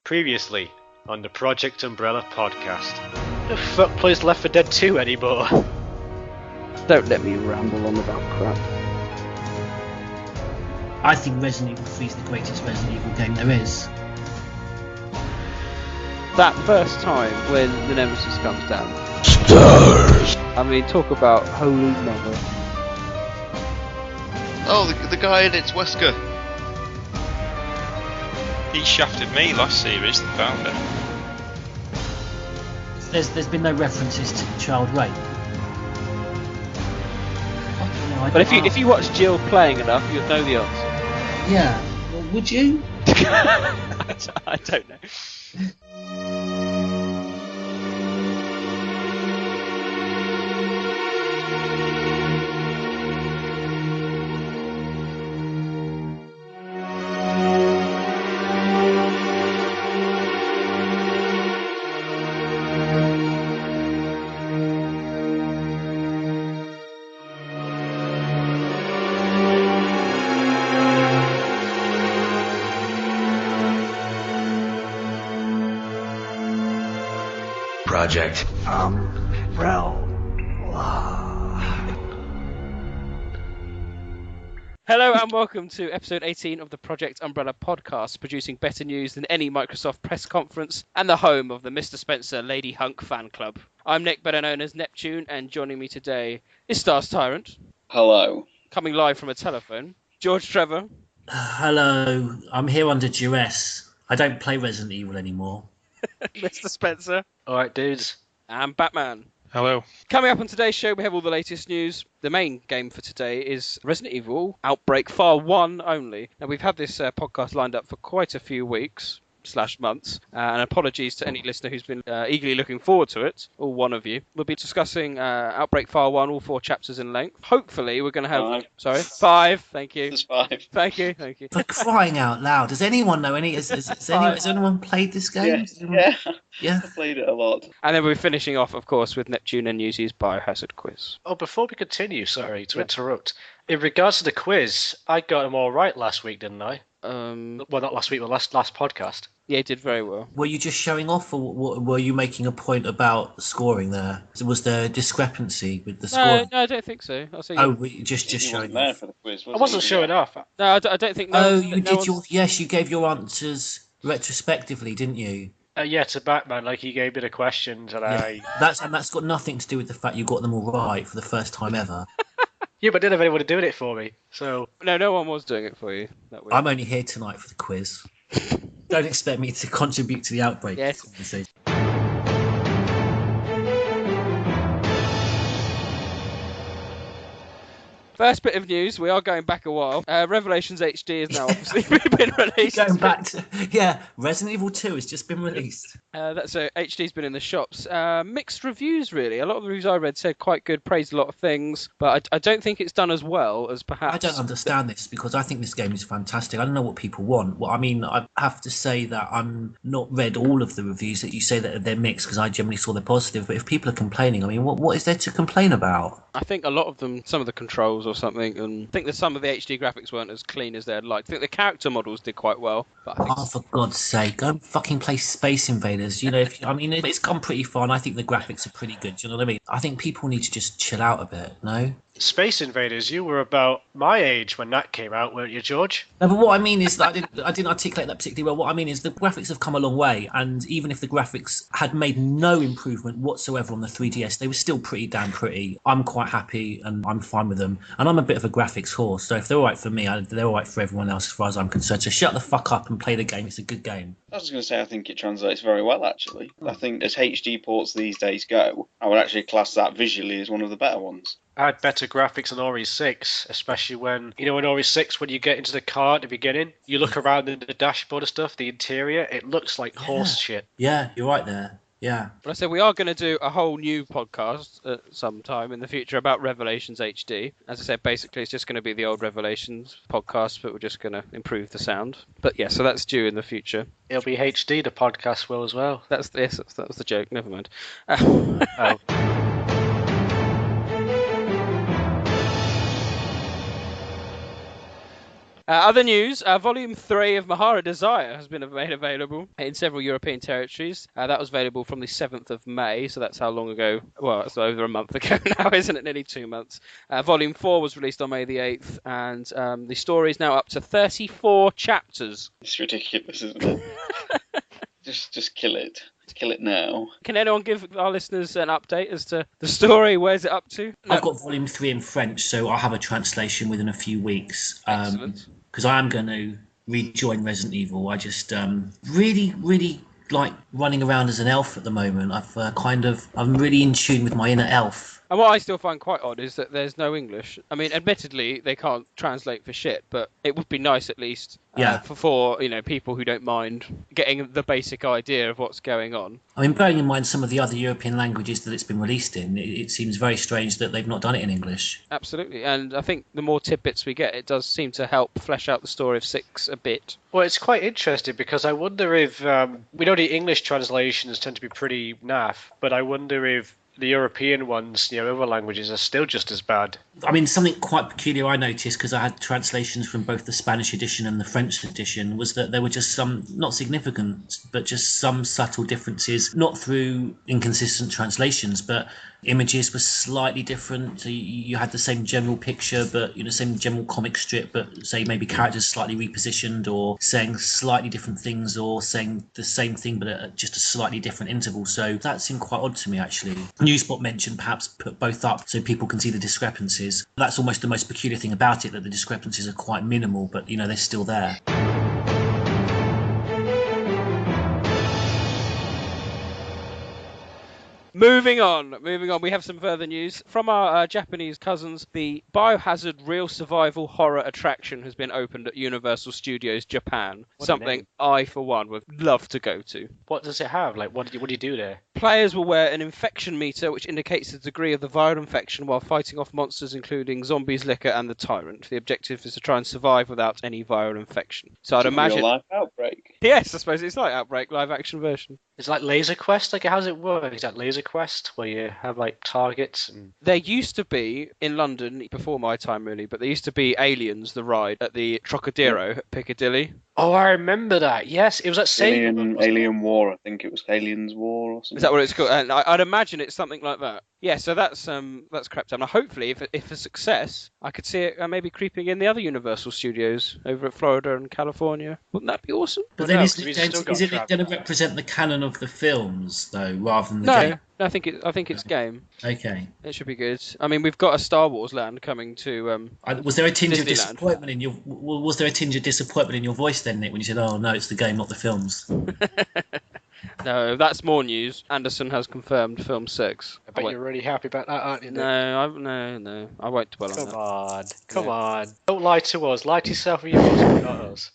Previously on the Project Umbrella podcast. Who the fuck plays Left 4 Dead 2 anymore? Don't let me ramble on about crap. I think Resident Evil 3 is the greatest Resident Evil game there is. That first time when the Nemesis comes down. Stars! I mean, talk about holy mother. Oh, the guy in it's Wesker. He shafted me last series, the founder. There's been no references to child rape. But if you watch Jill playing enough, you'll know the answer. Yeah, well, would you? I don't know. Project Umbrella. Hello and welcome to episode 18 of the Project Umbrella podcast, producing better news than any Microsoft press conference and the home of the Mr. Spencer Lady Hunk fan club. I'm Nick, better known as Neptune, and joining me today is Stars Tyrant. Hello. Coming live from a telephone, George Trevor. Hello, I'm here under duress. I don't play Resident Evil anymore. Mr. Spencer. Alright, dudes. And Batman. Hello. Coming up on today's show, we have all the latest news. The main game for today is Resident Evil Outbreak Far 1 only. Now, we've had this podcast lined up for quite a few weeks / months, and apologies to any listener who's been eagerly looking forward to it, or one of you. We'll be discussing Outbreak Far 1, all 4 chapters in length. Hopefully we're going to have... 5. Sorry? 5, thank you. There's 5. Thank you. For crying out loud, does anyone know any? Has anyone played this game? Yeah. I played it a lot. And then we'll be finishing off, of course, with Neptune and Newsy's Biohazard quiz. Oh, before we continue, sorry to interrupt. In regards to the quiz, I got them all right last week, didn't I? Well, not last week, but last podcast. Yeah, it did very well. Were you just showing off, or were you making a point about scoring there? Was there discrepancy with the scoring? No, I don't think so. I'll say just He showing wasn't there off. for the quiz, I wasn't showing off. No, I don't think... you gave your answers retrospectively, didn't you? Yeah, to Batman, like he gave me the questions, and That's got nothing to do with the fact you got them all right for the first time ever. Yeah, but I didn't have anyone doing it for me, so... No one was doing it for you. That way. I'm only here tonight for the quiz. Don't expect me to contribute to the Outbreak conversation. First bit of news, we are going back a while. Revelations HD has now obviously been released. Going back to... Yeah, Resident Evil 2 has just been released. So HD's been in the shops. Mixed reviews, really. A lot of the reviews I read said quite good, praised a lot of things, but I don't think it's done as well as perhaps... I don't understand this, because I think this game is fantastic. I don't know what people want. Well, I mean, I have to say that I'm not read all of the reviews that you say that they're mixed, because I generally saw they're positive, but if people are complaining, I mean, what is there to complain about? I think a lot of them, some of the controls or something, and I think that some of the HD graphics weren't as clean as they'd like. I think the character models did quite well. But I think... for God's sake, go and fucking play Space Invaders. You know, it's gone pretty far, and I think the graphics are pretty good. Do you know what I mean? I think people need to just chill out a bit, no? Space Invaders, you were about my age when that came out, weren't you, George? No, but what I mean is that I didn't articulate that particularly well. What I mean is the graphics have come a long way, and even if the graphics had made no improvement whatsoever on the 3DS, they were still pretty damn pretty. I'm quite happy, and I'm fine with them. And I'm a bit of a graphics horse, so if they're all right for me, they're all right for everyone else as far as I'm concerned. So shut the fuck up and play the game. It's a good game. I was going to say, I think it translates very well, actually. I think as HD ports these days go, I would actually class that visually as one of the better ones. I had better graphics than Ori 6, especially when, in Ori 6, when you get into the car at the beginning, you look around in the dashboard and stuff, the interior, it looks like horse shit. Yeah, you're right there. Yeah. But I said we are going to do a whole new podcast at some time in the future about Revelations HD. As I said, basically it's just going to be the old Revelations podcast, but we're just going to improve the sound. But yeah, so that's due in the future. It'll be HD, the podcast will as well. That was the joke. Never mind. Oh. Other news, Volume 3 of Mahara Desire has been made available in several European territories. That was available from the 7th of May, so that's how long ago? Well, it's over a month ago now, isn't it? Nearly 2 months. Volume 4 was released on May the 8th, and the story is now up to 34 chapters. It's ridiculous, isn't it? Just kill it. Kill it now. Can anyone give our listeners an update as to the story? Where's it up to? I've got volume 3 in French, so I'll have a translation within a few weeks. Excellent. Because I am going to rejoin Resident Evil. I just really like running around as an elf at the moment. I'm really in tune with my inner elf. And what I still find quite odd is that there's no English. I mean, admittedly, they can't translate for shit, but it would be nice at least for people who don't mind getting the basic idea of what's going on. I mean, bearing in mind some of the other European languages that it's been released in, it seems very strange that they've not done it in English. Absolutely, and I think the more tidbits we get, it does seem to help flesh out the story of 6 a bit. Well, it's quite interesting because I wonder if we know the English translations tend to be pretty naff, but I wonder if the European ones, other languages are still just as bad. I mean, something quite peculiar I noticed, because I had translations from both the Spanish edition and the French edition, was that there were just some, not significant, but just some subtle differences, not through inconsistent translations, but images were slightly different. So you had the same general picture, but same general comic strip, but say maybe characters slightly repositioned, or saying slightly different things, or saying the same thing but at just a slightly different interval. So that seemed quite odd to me, actually. Newspot mentioned perhaps put both up so people can see the discrepancies. That's almost the most peculiar thing about it, that the discrepancies are quite minimal, but they're still there. Moving on. We have some further news. From our Japanese cousins, the Biohazard Real Survival Horror attraction has been opened at Universal Studios Japan. What a Something name. I, for one, would love to go to. What does it have? Like, what do you do there? Players will wear an infection meter which indicates the degree of the viral infection while fighting off monsters including zombies, Licker and the Tyrant. The objective is to try and survive without any viral infection. So I'd imagine... Real life Outbreak. Yes, I suppose it's like Outbreak, live action version. It's like Laser Quest. Like, how's it work? Is that Laser Quest where you have like targets and? There used to be in London before my time really, but there used to be Aliens, the ride at the Trocadero at Piccadilly. Oh, I remember that. Yes, it was at Sailing. Alien War, I think it was Aliens War or something. Is that what it's called? And I'd imagine it's something like that. Yeah, so that's crept up. Now, hopefully, if a success, I could see it maybe creeping in the other Universal Studios over at Florida and California. Wouldn't that be awesome? But then no, is we've it still got going trapped. to represent the canon of the films, though, rather than the game? No, I think it's game. Okay. It should be good. I mean, we've got a Star Wars land coming to. Was there a tinge of Disneyland. disappointment in your? Was there a tinge of disappointment in your voice then, Nick, when you said, "Oh no, it's the game, not the films"? No, that's more news. Anderson has confirmed film 6. I bet you're really happy about that, aren't you? Nick? No, I won't dwell on that. Come on. Don't lie to us. Lie to yourself and yours, not us.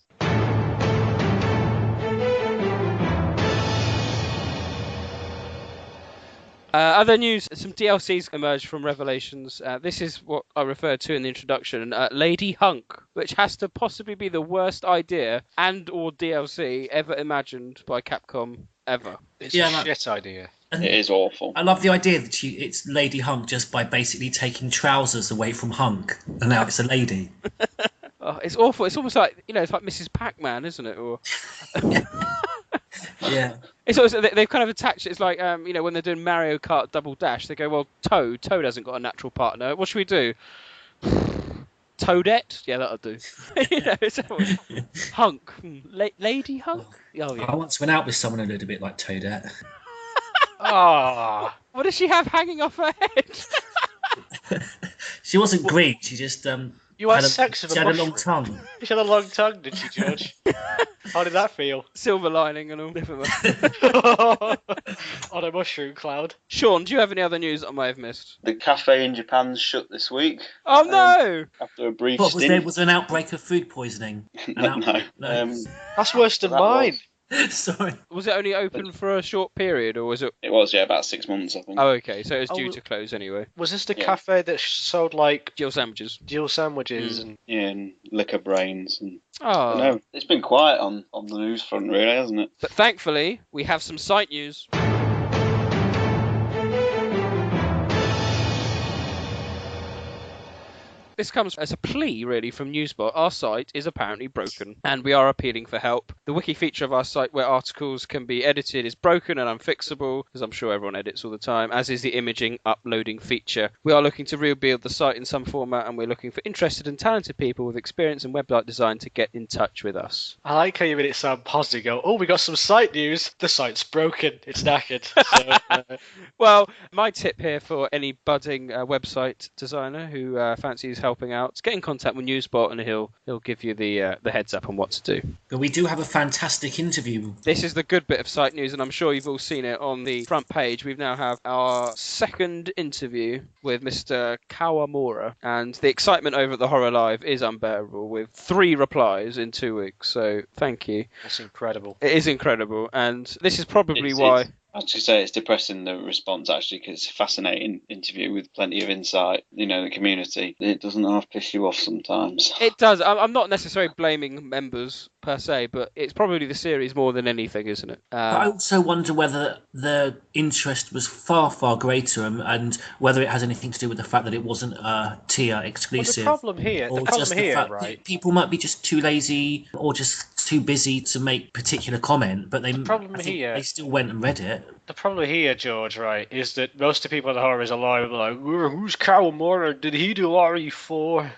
Other news, some DLCs emerged from Revelations. This is what I referred to in the introduction, Lady Hunk, which has to possibly be the worst idea and or DLC ever imagined by Capcom ever. It's a shit idea. It is awful. I love the idea that it's Lady Hunk just by basically taking trousers away from Hunk, and now it's a lady. Oh, it's awful. It's almost like, it's like Mrs. Pac-Man, isn't it? Or Yeah. it's also, they've kind of attached it. It's like, when they're doing Mario Kart Double Dash, they go, well, Toad hasn't got a natural partner. What should we do? Toadette? Yeah, that'll do. Hunk. Lady Hunk? Oh, yeah. I once went out with someone a little bit like Toadette. Ah. What does she have hanging off her head? She wasn't green. She just You had sex with she a had a mushroom. long tongue. She had a long tongue, did she, George? How did that feel? Silver lining and all. On a mushroom cloud. Sean, do you have any other news that I may have missed? The cafe in Japan's shut this week. Oh, no! After a brief What, stint. was there an outbreak of food poisoning? No. That's worse than That mine. Sorry. Was it only open for a short period, or was it... It was, about 6 months, I think. Oh, okay, so it was due Oh, to close anyway. Was this the Yeah. cafe that sold like Jill sandwiches. Jill sandwiches and Yeah, and liquor brains. And Oh. no, it's been quiet on the news front, really, hasn't it? But thankfully, we have some site news. This comes as a plea, really, from Newsbot. Our site is apparently broken, and we are appealing for help. The wiki feature of our site where articles can be edited is broken and unfixable, because I'm sure everyone edits all the time, as is the imaging uploading feature. We are looking to rebuild the site in some format, and we're looking for interested and talented people with experience in website design to get in touch with us. I like how you made it sound positive. Go, oh, we got some site news. The site's broken. It's knackered. So, Well, my tip here for any budding website designer who fancies helping out, get in contact with Newsbot, and he'll give you the heads up on what to do. But we do have a fantastic interview. This is the good bit of site news, and I'm sure you've all seen it on the front page. We now have our second interview with Mr. Kawamura, and the excitement over at the Horror Live is unbearable, with 3 replies in 2 weeks. So thank you. that's incredible. It is incredible, and this is probably It's- why. I was going to say it's depressing, the response, actually, because it's a fascinating interview with plenty of insight, the community. It doesn't half piss you off sometimes. It does. I'm not necessarily blaming members per se, but it's probably the series more than anything, isn't it? But I also wonder whether the interest was far, far greater, and whether it has anything to do with the fact that it wasn't a tier Well, exclusive. the problem here, or just the fact right? that people might be just too lazy or just too busy to make particular comment, but they problem I think here- they still went and read it. The problem here, George, right, is that most of the people in the horror is alive. Like, who's Kawamura? Did he do RE4?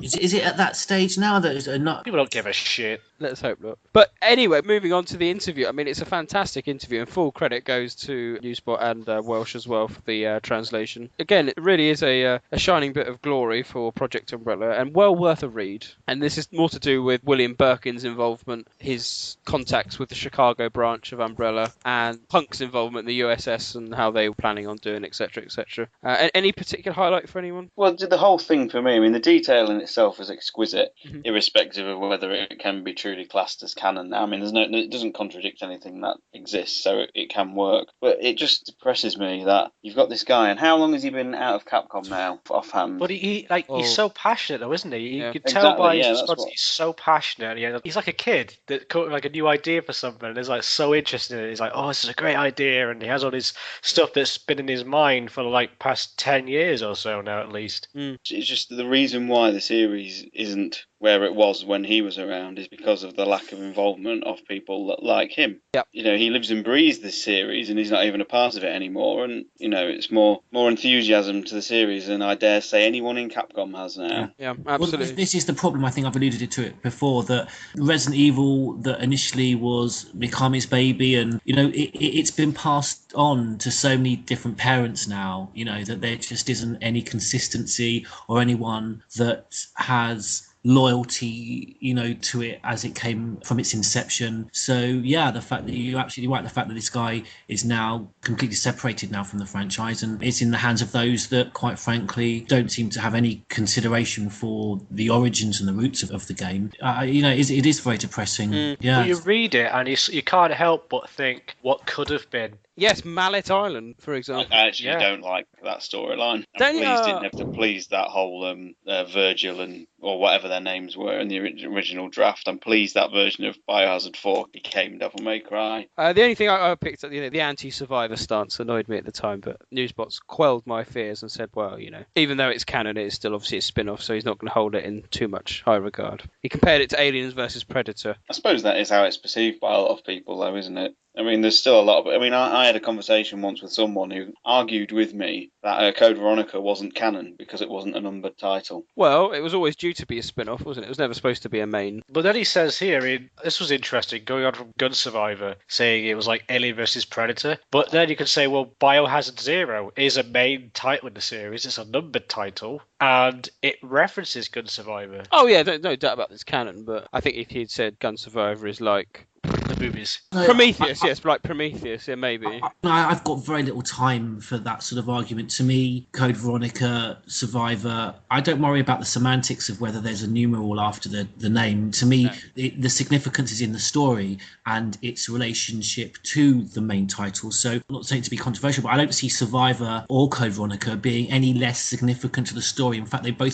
Is it at that stage now that it's not? People don't give a shit. Let's hope not. But anyway, moving on to the interview. I mean, it's a fantastic interview, and full credit goes to Newsbot and Welsh as well for the translation. Again, it really is a shining bit of glory for Project Umbrella, and well worth a read. And this is more to do with William Birkin's involvement, his contacts with the Chicago branch of Umbrella, and Punk's involvement in the USS and how they were planning on doing, etc., etc. Any particular highlight for anyone? Well, the whole thing for me, I mean, the detail in itself is exquisite, Mhm. irrespective of whether it can be truly classed as canon. I mean, it doesn't contradict anything that exists, so it can work. But it just depresses me that you've got this guy, and how long has he been out of Capcom now, offhand? But he's Oh. so passionate, though, isn't he? You Yeah. can tell Exactly, by his yeah, that's response. what- He's so passionate. He's like a kid that caught like a new idea for something, and is like so interested in it. He's like, "Oh, this is a great idea," and he has all this stuff that's been in his mind for like past 10 years or so now, at least. It's just the reason why the series isn't where it was when he was around is because of the lack of involvement of people that like him. Yep. He lives and breathes this series, and he's not even a part of it anymore. And it's more enthusiasm to the series than I dare say anyone in Capcom has now. Yeah, Well, absolutely. this is the problem. I think I've alluded to it before, that Resident Evil that initially was Mikami's baby, and it's been passed on to so many different parents now. That there just isn't any consistency or anyone that has loyalty to it as it came from its inception. So yeah, the fact that you're absolutely right, the fact that this guy is now completely separated now from the franchise, and it's in the hands of those that quite frankly don't seem to have any consideration for the origins and the roots of the game. It is very depressing. Yeah. But you read it and you can't help but think what could have been. Yes, Mallet Island, for example. I actually Yeah. don't like that storyline. Don't I'm you? pleased didn't have to please that whole Virgil or whatever their names were in the original draft. I'm pleased that version of Biohazard 4 became Devil May Cry. The only thing I picked up, the anti-survivor stance annoyed me at the time, but Newsbots quelled my fears and said, well, even though it's canon, it's still obviously a spin-off, so he's not going to hold it in too much high regard. He compared it to Aliens versus Predator. I suppose that is how it's perceived by a lot of people, though, isn't it? I mean, there's still a lot of... I mean, I had a conversation once with someone who argued with me that Code Veronica wasn't canon because it wasn't a numbered title. Well, it was always due to be a spin-off, wasn't it? It was never supposed to be a main. But then he says here, this was interesting, going on from Gun Survivor, saying it was like Alien versus Predator. But then you could say, well, Biohazard Zero is a main title in the series. It's a numbered title, and it references Gun Survivor. Oh yeah, no doubt about this canon, but I think if he'd said Gun Survivor is like The movies. Prometheus, yes, like Prometheus, yeah, maybe. I've got very little time for that sort of argument. To me, Code Veronica, Survivor, I don't worry about the semantics of whether there's a numeral after the name. To me, the significance is in the story and its relationship to the main title. So I'm not saying it to be controversial, but I don't see Survivor or Code Veronica being any less significant to the story. In fact, they both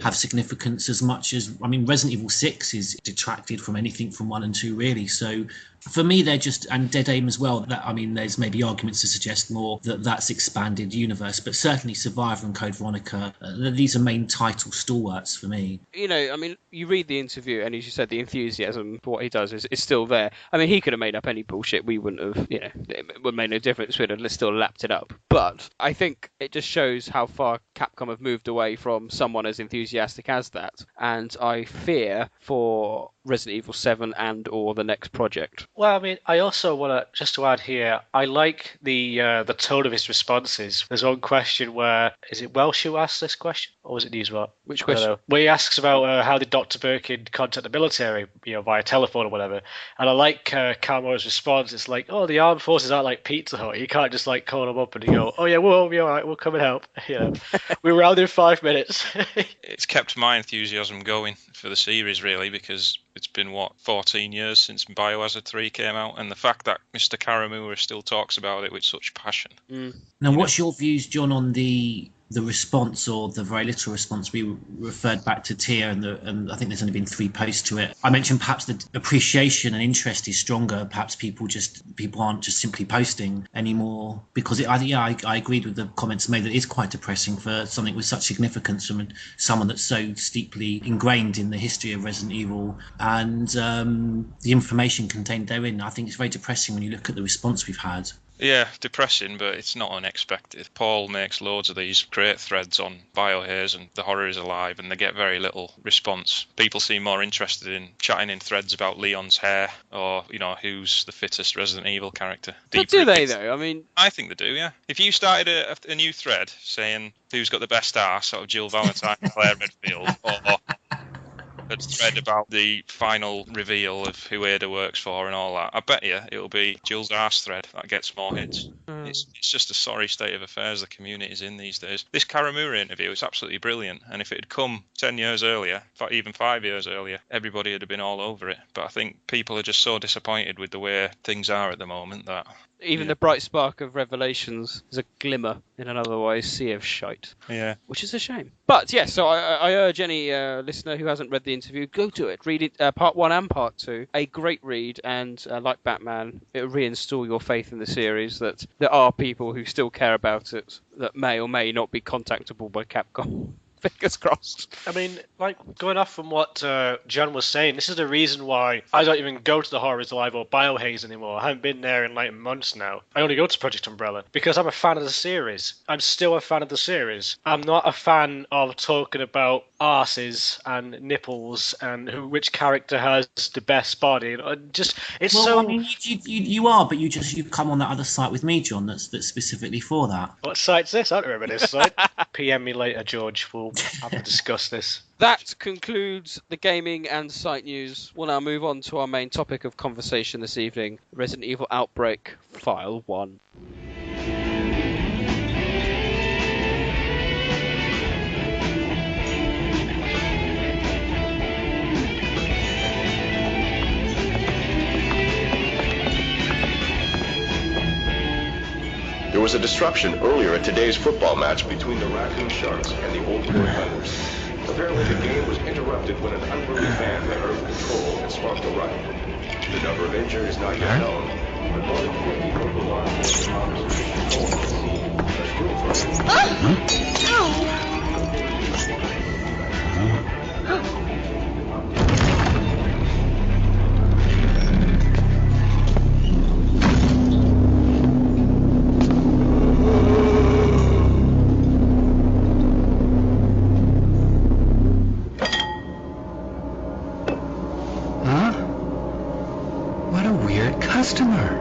have significance as much as, Resident Evil 6 is detracted from anything from 1 and 2, really. So For me, they're just, and Dead Aim as well. That, I mean, there's maybe arguments to suggest more that that's expanded universe, but certainly Survivor and Code Veronica, these are main title stalwarts for me. I mean, you read the interview, and as you said, the enthusiasm for what he does is still there. I mean, he could have made up any bullshit. We wouldn't have, it would have made no difference. We'd have still lapped it up. But I think it just shows how far Capcom have moved away from someone as enthusiastic as that. And I fear for Resident Evil 7 and or the next project. Well, I mean, I also want to, just to add here, I like the tone of his responses. There's one question where, is it Welsh who asked this question? Or was it Newswart? Which question? Where he asks about how did Dr. Birkin contact the military, via telephone or whatever. And I like Carmore's response. It's like, oh, the armed forces aren't like Pizza Hut. You can't just like call them up and you go, oh yeah, we'll be all right, we'll come and help. We were out there in 5 minutes. It's kept my enthusiasm going for the series, really, because it's been, 14 years since Biohazard 3 came out, and the fact that Mr. Karamura still talks about it with such passion. Now, what's your views, John, on the response, or the very little response? We referred back to Tia, and I think there's only been 3 posts to it. I mentioned perhaps the appreciation and interest is stronger. Perhaps people aren't just simply posting anymore, because I agreed with the comments made that it is quite depressing for something with such significance from someone that's so steeply ingrained in the history of Resident Evil and the information contained therein. I think it's very depressing when you look at the response we've had. Yeah, depressing, but it's not unexpected. Paul makes loads of these great threads on Biohaze and The Horror is Alive, and they get very little response. People seem more interested in chatting in threads about Leon's hair, or, who's the fittest Resident Evil character. But do they, though? I mean, I think they do, yeah. If you started a new thread saying who's got the best arse out of Jill Valentine and Claire Redfield, or a thread about the final reveal of who Ada works for and all that, I bet you it'll be Jill's arse thread that gets more hits. It's just a sorry state of affairs the community's in these days. This Karamura interview is absolutely brilliant, and if it had come 10 years earlier, even 5 years earlier, everybody would have been all over it. But I think people are just so disappointed with the way things are at the moment that even the bright spark of Revelations is a glimmer in an otherwise sea of shite. Yeah. Which is a shame. But yeah, so I urge any listener who hasn't read the interview, go to it. Read it, part 1 and part 2. A great read, and like Batman, it'll reinstall your faith in the series that there are people who still care about it that may or may not be contactable by Capcom. Fingers crossed. I mean, like, going off from what John was saying, this is the reason why I don't even go to the Horror is Alive or Biohaze anymore. I haven't been there in like months now. I only go to Project Umbrella because I'm a fan of the series. I'm still a fan of the series. I'm not a fan of talking about arses and nipples and which character has the best body. I mean, you are, but you've come on that other site with me, John. That's specifically for that. What site's this? I don't remember this site. PM me later, George. We'll have to discuss this. That concludes the gaming and site news. We'll now move on to our main topic of conversation this evening, Resident Evil Outbreak File 1. There was a disruption earlier at today's football match between the Raccoon Sharks and the Old Boy Hunters. Apparently the game was interrupted when an unruly fan let out of control and sparked a riot. The number of injured is not yet known, but more than 50 local law enforcement officers patrol the scene as customer.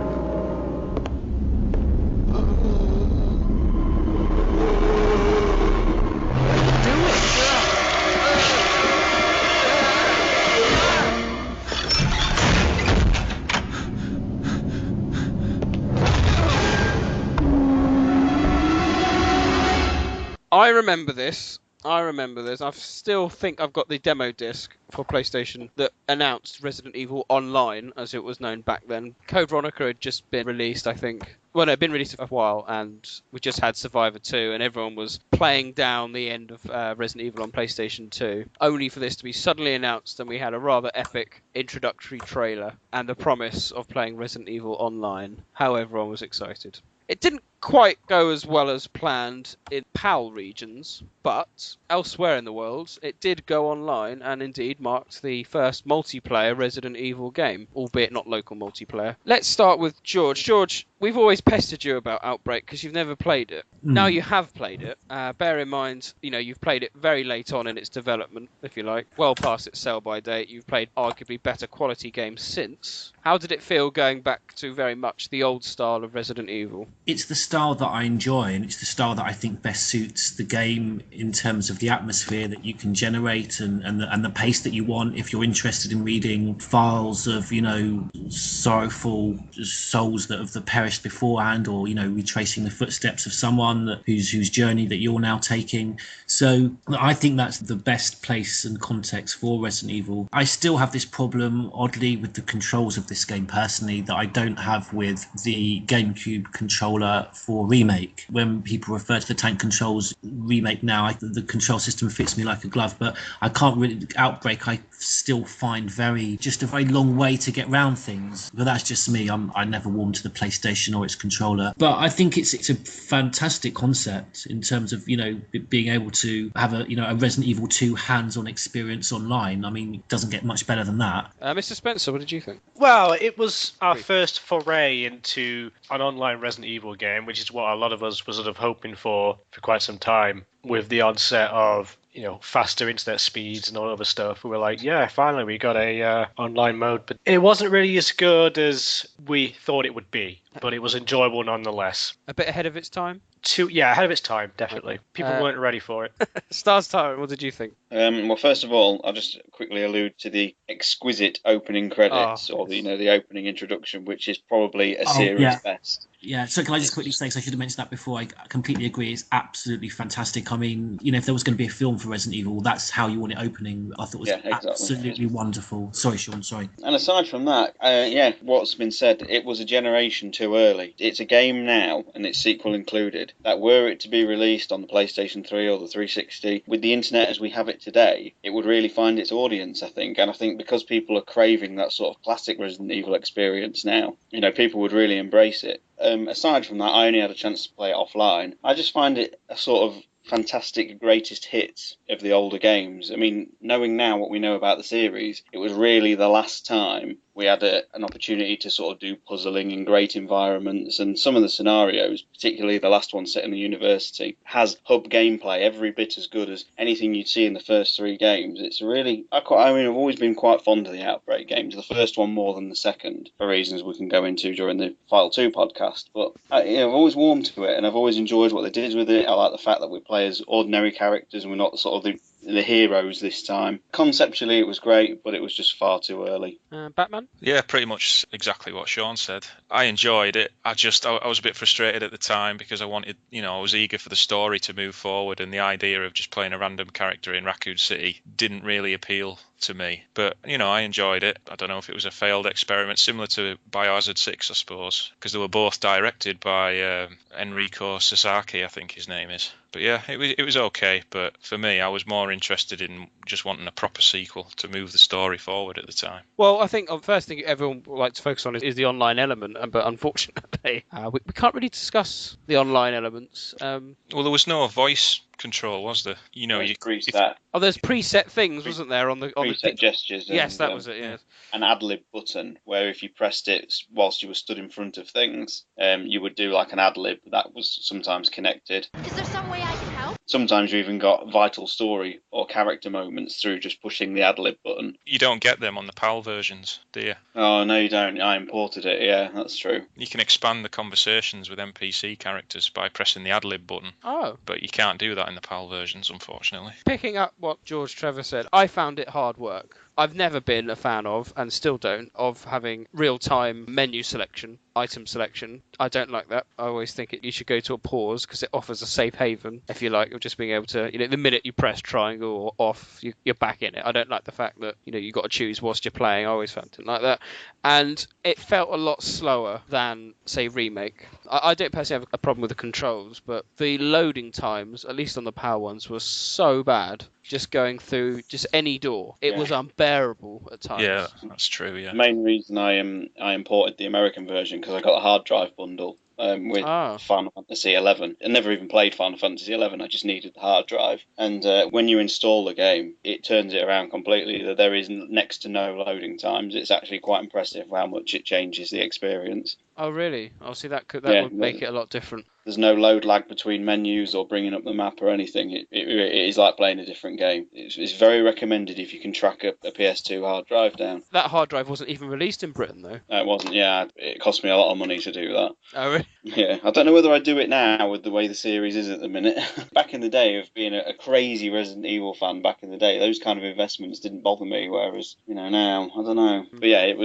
I remember this I remember this. I still think I've got the demo disc for PlayStation that announced Resident Evil Online, as it was known back then. Code Veronica had just been released, I think. Well, no, it'd been released a while, and we just had Survivor 2, and everyone was playing down the end of Resident Evil on PlayStation 2, only for this to be suddenly announced, and we had a rather epic introductory trailer and the promise of playing Resident Evil Online. How everyone was excited. It didn't quite go as well as planned in PAL regions, but elsewhere in the world, it did go online and indeed marked the first multiplayer Resident Evil game, albeit not local multiplayer. Let's start with George. George, we've always pestered you about Outbreak because you've never played it. Now you have played it. Bear in mind, you've played it very late on in its development, if you like, well past its sell-by date. You've played arguably better quality games since. How did it feel going back to very much the old style of Resident Evil? It's the style that I enjoy, and it's the style that I think best suits the game in terms of the atmosphere that you can generate and the pace that you want. If you're interested in reading files of sorrowful souls that have perished beforehand, or retracing the footsteps of someone whose journey that you're now taking. So I think that's the best place and context for Resident Evil. I still have this problem, oddly, with the controls of this game personally that I don't have with the GameCube controller for Remake. When people refer to the tank controls Remake now, the control system fits me like a glove, but I can't really. Outbreak I still find just a very long way to get round things, but that's just me. I never warmed to the PlayStation or its controller, but I think it's a fantastic concept in terms of being able to have a Resident Evil 2 hands-on experience online. I mean, it doesn't get much better than that. Mr. Spencer, what did you think? Well, it was our first foray into an online Resident Evil game, which is what a lot of us were sort of hoping for quite some time, with the onset of faster internet speeds and all other stuff. We were like, yeah, finally we got a online mode, but it wasn't really as good as we thought it would be, but it was enjoyable nonetheless. A bit ahead of its time? Ahead of its time, definitely. People weren't ready for it. Stars Tyrant, what did you think? Well, first of all, I'll just quickly allude to the exquisite opening credits, or the opening introduction, which is probably a series best. Yeah, so can I just quickly say, because I should have mentioned that before, I completely agree, it's absolutely fantastic. I mean, if there was going to be a film for Resident Evil, that's how you want it opening. I thought it was absolutely wonderful. Sorry, Sean, sorry. And aside from that, what's been said, it was a generation too early. It's a game now, and its sequel included, that were it to be released on the PlayStation 3 or the 360, with the internet as we have it today, it would really find its audience, I think. And I think because people are craving that sort of classic Resident Evil experience now, people would really embrace it. Aside from that, I only had a chance to play it offline. I just find it a sort of fantastic greatest hits of the older games. I mean, knowing now what we know about the series, it was really the last time we had an opportunity to sort of do puzzling in great environments, and some of the scenarios, particularly the last one set in the university, has hub gameplay every bit as good as anything you'd see in the first three games. It's really, I've always been quite fond of the Outbreak games, the first one more than the second, for reasons we can go into during the File 2 podcast, but I've always warmed to it, and I've always enjoyed what they did with it. I like the fact that we play as ordinary characters and we're not sort of the heroes this time. Conceptually, it was great, but it was just far too early. Batman? Yeah, pretty much exactly what Sean said. I enjoyed it. I was a bit frustrated at the time because I wanted, I was eager for the story to move forward, and the idea of just playing a random character in Raccoon City didn't really appeal to me. But, I enjoyed it. I don't know if it was a failed experiment, similar to Biohazard 6, I suppose, because they were both directed by Enrico Sasaki, I think his name is. But yeah, it was okay, but for me, I was more interested in just wanting a proper sequel to move the story forward at the time. Well, I think the first thing everyone would like to focus on is the online element, but unfortunately, we can't really discuss the online elements. Well, there was no voice control, was there? Preset. There's preset things, wasn't there, on the preset gestures? Yes, that was it. Yes, an ad-lib button where if you pressed it whilst you were stood in front of things, you would do like an ad-lib that was sometimes connected. Is there some way I can help? Sometimes you even got vital story or character moments through just pushing the ad-lib button. You don't get them on the PAL versions, do you? Oh, no, you don't. I imported it, yeah, that's true. You can expand the conversations with NPC characters by pressing the ad-lib button. Oh. But you can't do that in the PAL versions, unfortunately. Picking up what George Trevor said, I found it hard work. I've never been a fan of, and still don't, of having real-time menu selection, item selection. I don't like that. I always think you should go to a pause because it offers a safe haven, if you like, of just being able to, the minute you press triangle or off, you're back in it. I don't like the fact that, you've got to choose whilst you're playing. I always felt it like that. And it felt a lot slower than, say, Remake. I don't personally have a problem with the controls, but the loading times, at least on the PAL ones, were so bad. Just going through just any door, it was unbearable at times. Yeah, that's true. Yeah. The main reason I imported the American version because I got a hard drive bundle with Final Fantasy 11. I never even played Final Fantasy 11. I just needed the hard drive. And when you install the game, it turns it around completely. There is next to no loading times. It's actually quite impressive how much it changes the experience. Oh, really? Oh, see, that would make it a lot different. There's no load lag between menus or bringing up the map or anything. It is like playing a different game. It's very recommended if you can track a PS2 hard drive down. That hard drive wasn't even released in Britain, though. No, it wasn't, yeah. It cost me a lot of money to do that. Oh, really? Yeah, I don't know whether I'd do it now with the way the series is at the minute. Back in the day of being a crazy Resident Evil fan back in the day, those kind of investments didn't bother me, whereas, now, I don't know. But yeah, it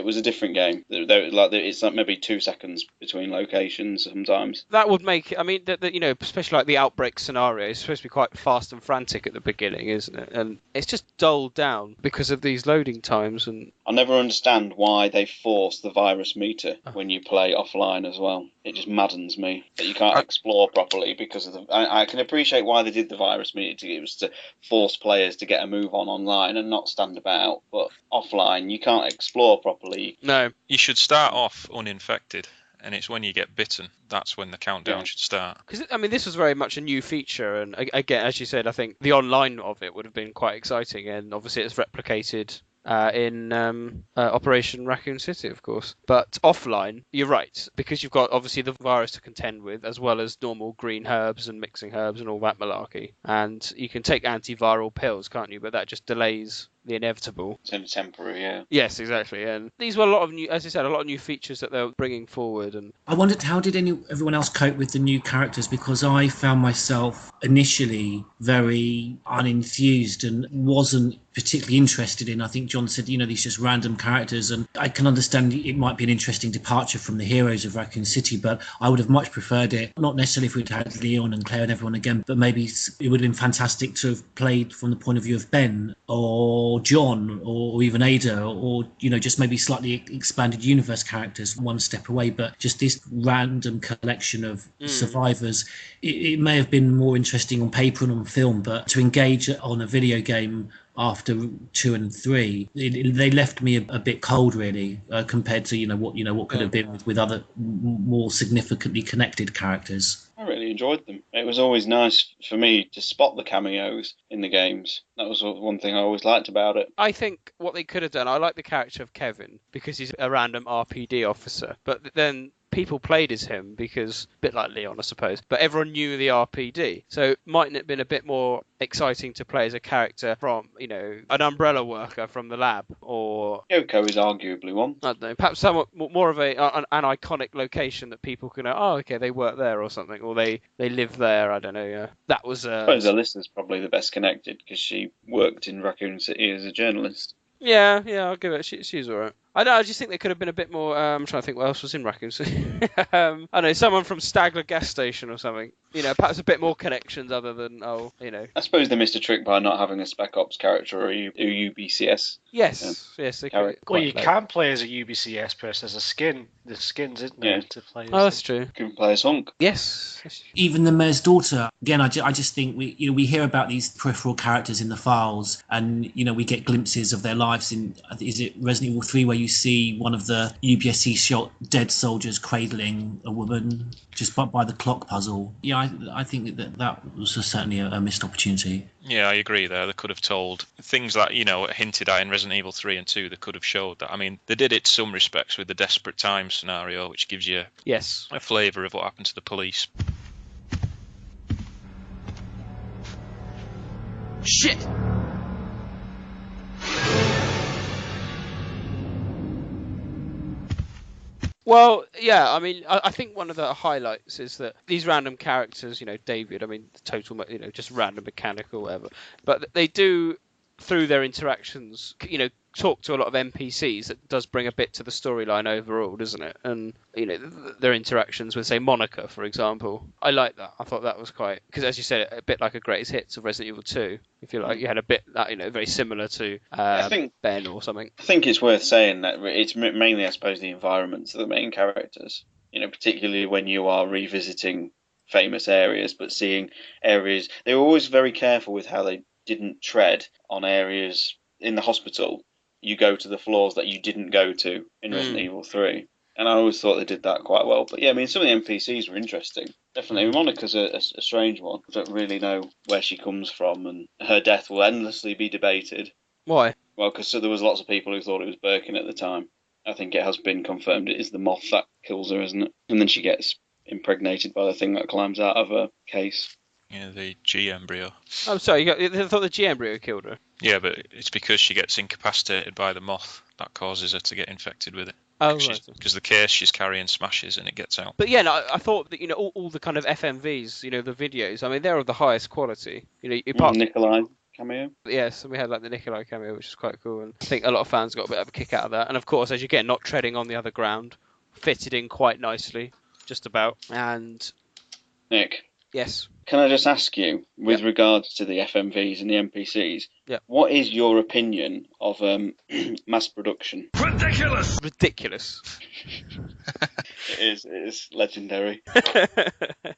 was a different game. It's like maybe 2 seconds between locations sometimes. That would make it, especially like the Outbreak scenario, it's supposed to be quite fast and frantic at the beginning, isn't it? And it's just dulled down because of these loading times. And I'll never understand why they force the virus meter when you play offline as well. It just maddens me that you can't explore properly because of I can appreciate why they did the virus meter. It was to force players to get a move on online and not stand about. But offline, you can't explore properly. No. You should start off uninfected. And it's when you get bitten, that's when the countdown should start. Because, this was very much a new feature. And again, as you said, I think the online of it would have been quite exciting. And obviously it's replicated in Operation Raccoon City, of course. But offline, you're right, because you've got obviously the virus to contend with, as well as normal green herbs and mixing herbs and all that malarkey. And you can take antiviral pills, can't you? But that just delays the inevitable. It's only temporary, yeah. Yes, exactly. And these were a lot of new, as I said, a lot of new features that they were bringing forward. And I wondered, how did everyone else cope with the new characters? Because I found myself initially very unenthused and wasn't particularly interested in. I think John said, these just random characters, and I can understand it might be an interesting departure from the heroes of Raccoon City, but I would have much preferred it, not necessarily if we'd had Leon and Claire and everyone again, but maybe it would have been fantastic to have played from the point of view of Ben or John or even Ada, or just maybe slightly expanded universe characters one step away. But just this random collection of survivors, it may have been more interesting on paper and on film, but to engage on a video game after 2 and 3, they left me a bit cold, really, compared to what could have been with other more significantly connected characters. I really enjoyed them. It was always nice for me to spot the cameos in the games. That was one thing I always liked about it. I think what they could have done, I like the character of Kevin because he's a random RPD officer, but then people played as him because, a bit like Leon, I suppose, but everyone knew the RPD. So mightn't it have been a bit more exciting to play as a character from, an umbrella worker from the lab, or Yoko is arguably one. I don't know, perhaps somewhat more of an iconic location that people can know, oh, okay, they work there or something, or they live there, I don't know, yeah. That was... I suppose Alyssa's probably the best connected because she worked in Raccoon City as a journalist. Yeah, I'll give it. She's all right. I know. I just think there could have been a bit more. I'm trying to think what else was in Raccoon City. I don't know, someone from Stagler gas station or something. Perhaps a bit more connections other than I suppose they missed a trick by not having a Spec Ops character or a UBCS. Yes, they could. Well, you can play as a UBCS person as a skin. The skins, isn't there, to play as. Oh, that's true. You can play as Hunk. Yes. Even the mayor's daughter. Again, I just think we hear about these peripheral characters in the files, and we get glimpses of their lives in. Is it Resident Evil 3 where you see one of the UBSC shot dead soldiers cradling a woman just by the clock puzzle? Yeah, I think that was certainly a missed opportunity. Yeah, I agree there. They could have told things that, hinted at in Resident Evil 3 and 2, they could have showed that. I mean, they did it in some respects with the Desperate Times scenario, which gives you a flavour of what happened to the police. Shit! Well, yeah, I mean, I think one of the highlights is that these random characters, David, I mean, total, just random mechanic or whatever, but they do, through their interactions, talk to a lot of NPCs, that does bring a bit to the storyline overall, doesn't it? And their interactions with, say, Monica, for example. I like that. I thought that was quite, because as you said, a bit like a greatest hits of Resident Evil 2. If you like, you had a bit that very similar to Ben or something. I think it's worth saying that it's mainly, I suppose, the environments of the main characters. Particularly when you are revisiting famous areas, but seeing areas. They were always very careful with how they didn't tread on areas in the hospital. You go to the floors that you didn't go to in Resident Evil 3. And I always thought they did that quite well. But yeah, I mean, some of the NPCs were interesting. Definitely. Monica's a strange one. I don't really know where she comes from, and her death will endlessly be debated. Why? Well, because there was lots of people who thought it was Birkin at the time. I think it has been confirmed it is the moth that kills her, isn't it? And then she gets impregnated by the thing that climbs out of her case. Yeah, the G embryo. Oh, sorry, I thought the G embryo killed her. Yeah, but it's because she gets incapacitated by the moth that causes her to get infected with it. Oh, right. Because the case she's carrying smashes and it gets out. But yeah, no, I thought that all the kind of FMVs, the videos. I mean, they're of the highest quality. Nikolai cameo. Yes, and we had like the Nikolai cameo, which is quite cool, and I think a lot of fans got a bit of a kick out of that. And of course, as you get, not treading on the other ground, fitted in quite nicely, just about. And Nick. Yes. Can I just ask you, with regards to the FMVs and the NPCs, what is your opinion of mass production? Ridiculous. It is legendary.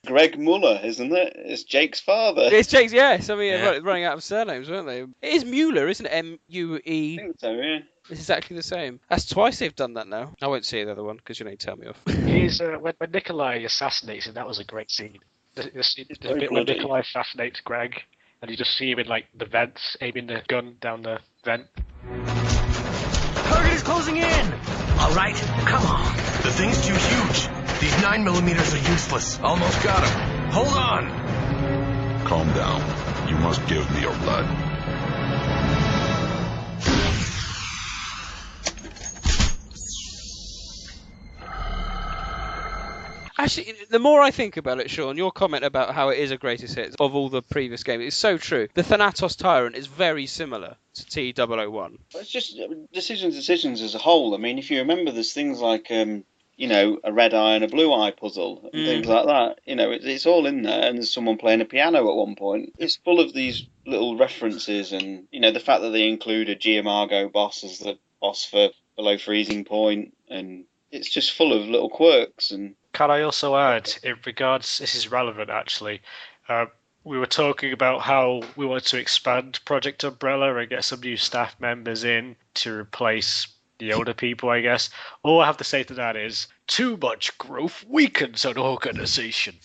Greg Muller, isn't it? It's Jake's father. It's Jake's, yes. I mean, running out of surnames, weren't they? It is Mueller, isn't it? M-U-E. I think so, yeah. It's exactly the same. That's twice they've done that now. I won't say the other one, because you tell me off. When Nikolai assassinates him, that was a great scene. There's a bit where Nikolai assassinates Greg, and you just see him in like the vents, aiming the gun down the vent. Target is closing in! Alright, come on. The thing's too huge. These 9mm are useless. Almost got him. Hold on! Calm down. You must give me your blood. Actually, the more I think about it, Sean, your comment about how it is a greatest hit of all the previous games is so true. The Thanatos Tyrant is very similar to T-001. It's just decisions as a whole. I mean, if you remember, there's things like, a red eye and a blue eye puzzle and things like that. It's all in there, and there's someone playing a piano at one point. It's full of these little references, and, the fact that they include a Giamargo boss as the boss for Below Freezing Point, and it's just full of little quirks. And can I also add, in regards, this is relevant actually, we were talking about how we wanted to expand Project Umbrella and get some new staff members in to replace the older people, I guess. All I have to say to that is, too much growth weakens an organization.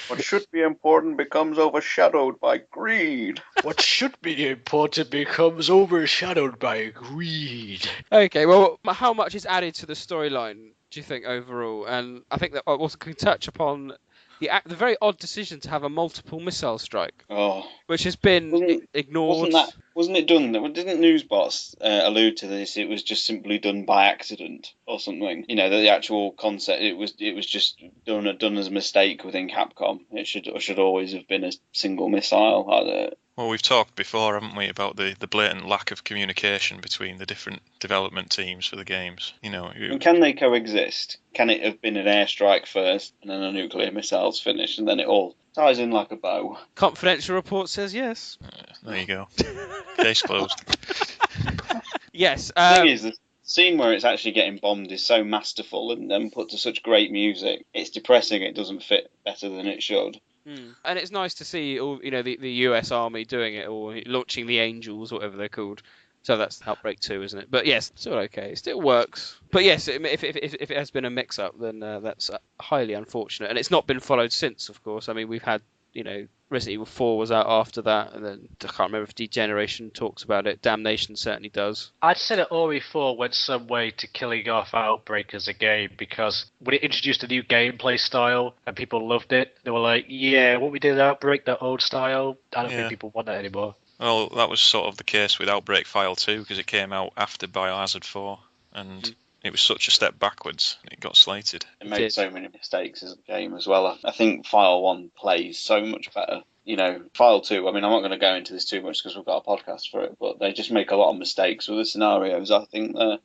What should be important becomes overshadowed by greed. What should be important becomes overshadowed by greed. Okay, well, how much is added to the storyline, do you think, overall? And I think that I also could touch upon the very odd decision to have a multiple missile strike, which has been ignored. Wasn't it done? Didn't Newsbots allude to this? It was just simply done by accident or something. The actual concept. It was just done as a mistake within Capcom. It should always have been a single missile. Well, we've talked before, haven't we, about the blatant lack of communication between the different development teams for the games. And can they coexist? Can it have been an airstrike first and then a nuclear missile's finished, and then it all ties in like a bow? Confidential report says yes. There you go. Case closed. Yes. The thing is, the scene where it's actually getting bombed is so masterful and put to such great music. It's depressing. It doesn't fit better than it should. And it's nice to see all the US Army doing it, or launching the Angels, whatever they're called. So that's Outbreak 2, isn't it? But yes, still okay. It still works. But yes, if it has been a mix-up, then that's highly unfortunate. And it's not been followed since, of course. I mean, we've had, Resident Evil 4 was out after that, and then I can't remember if Degeneration talks about it. Damnation certainly does. I'd say that RE4 went some way to killing off Outbreak as a game, because when it introduced a new gameplay style and people loved it, they were like, yeah, what we did in Outbreak, that old style, I don't think people want that anymore. Well, that was sort of the case with Outbreak File 2, because it came out after Biohazard 4, and it was such a step backwards, it got slated. It made so many mistakes as a game as well. I think File 1 plays so much better File 2, I mean, I'm not going to go into this too much because we've got a podcast for it, but they just make a lot of mistakes with the scenarios, I think. I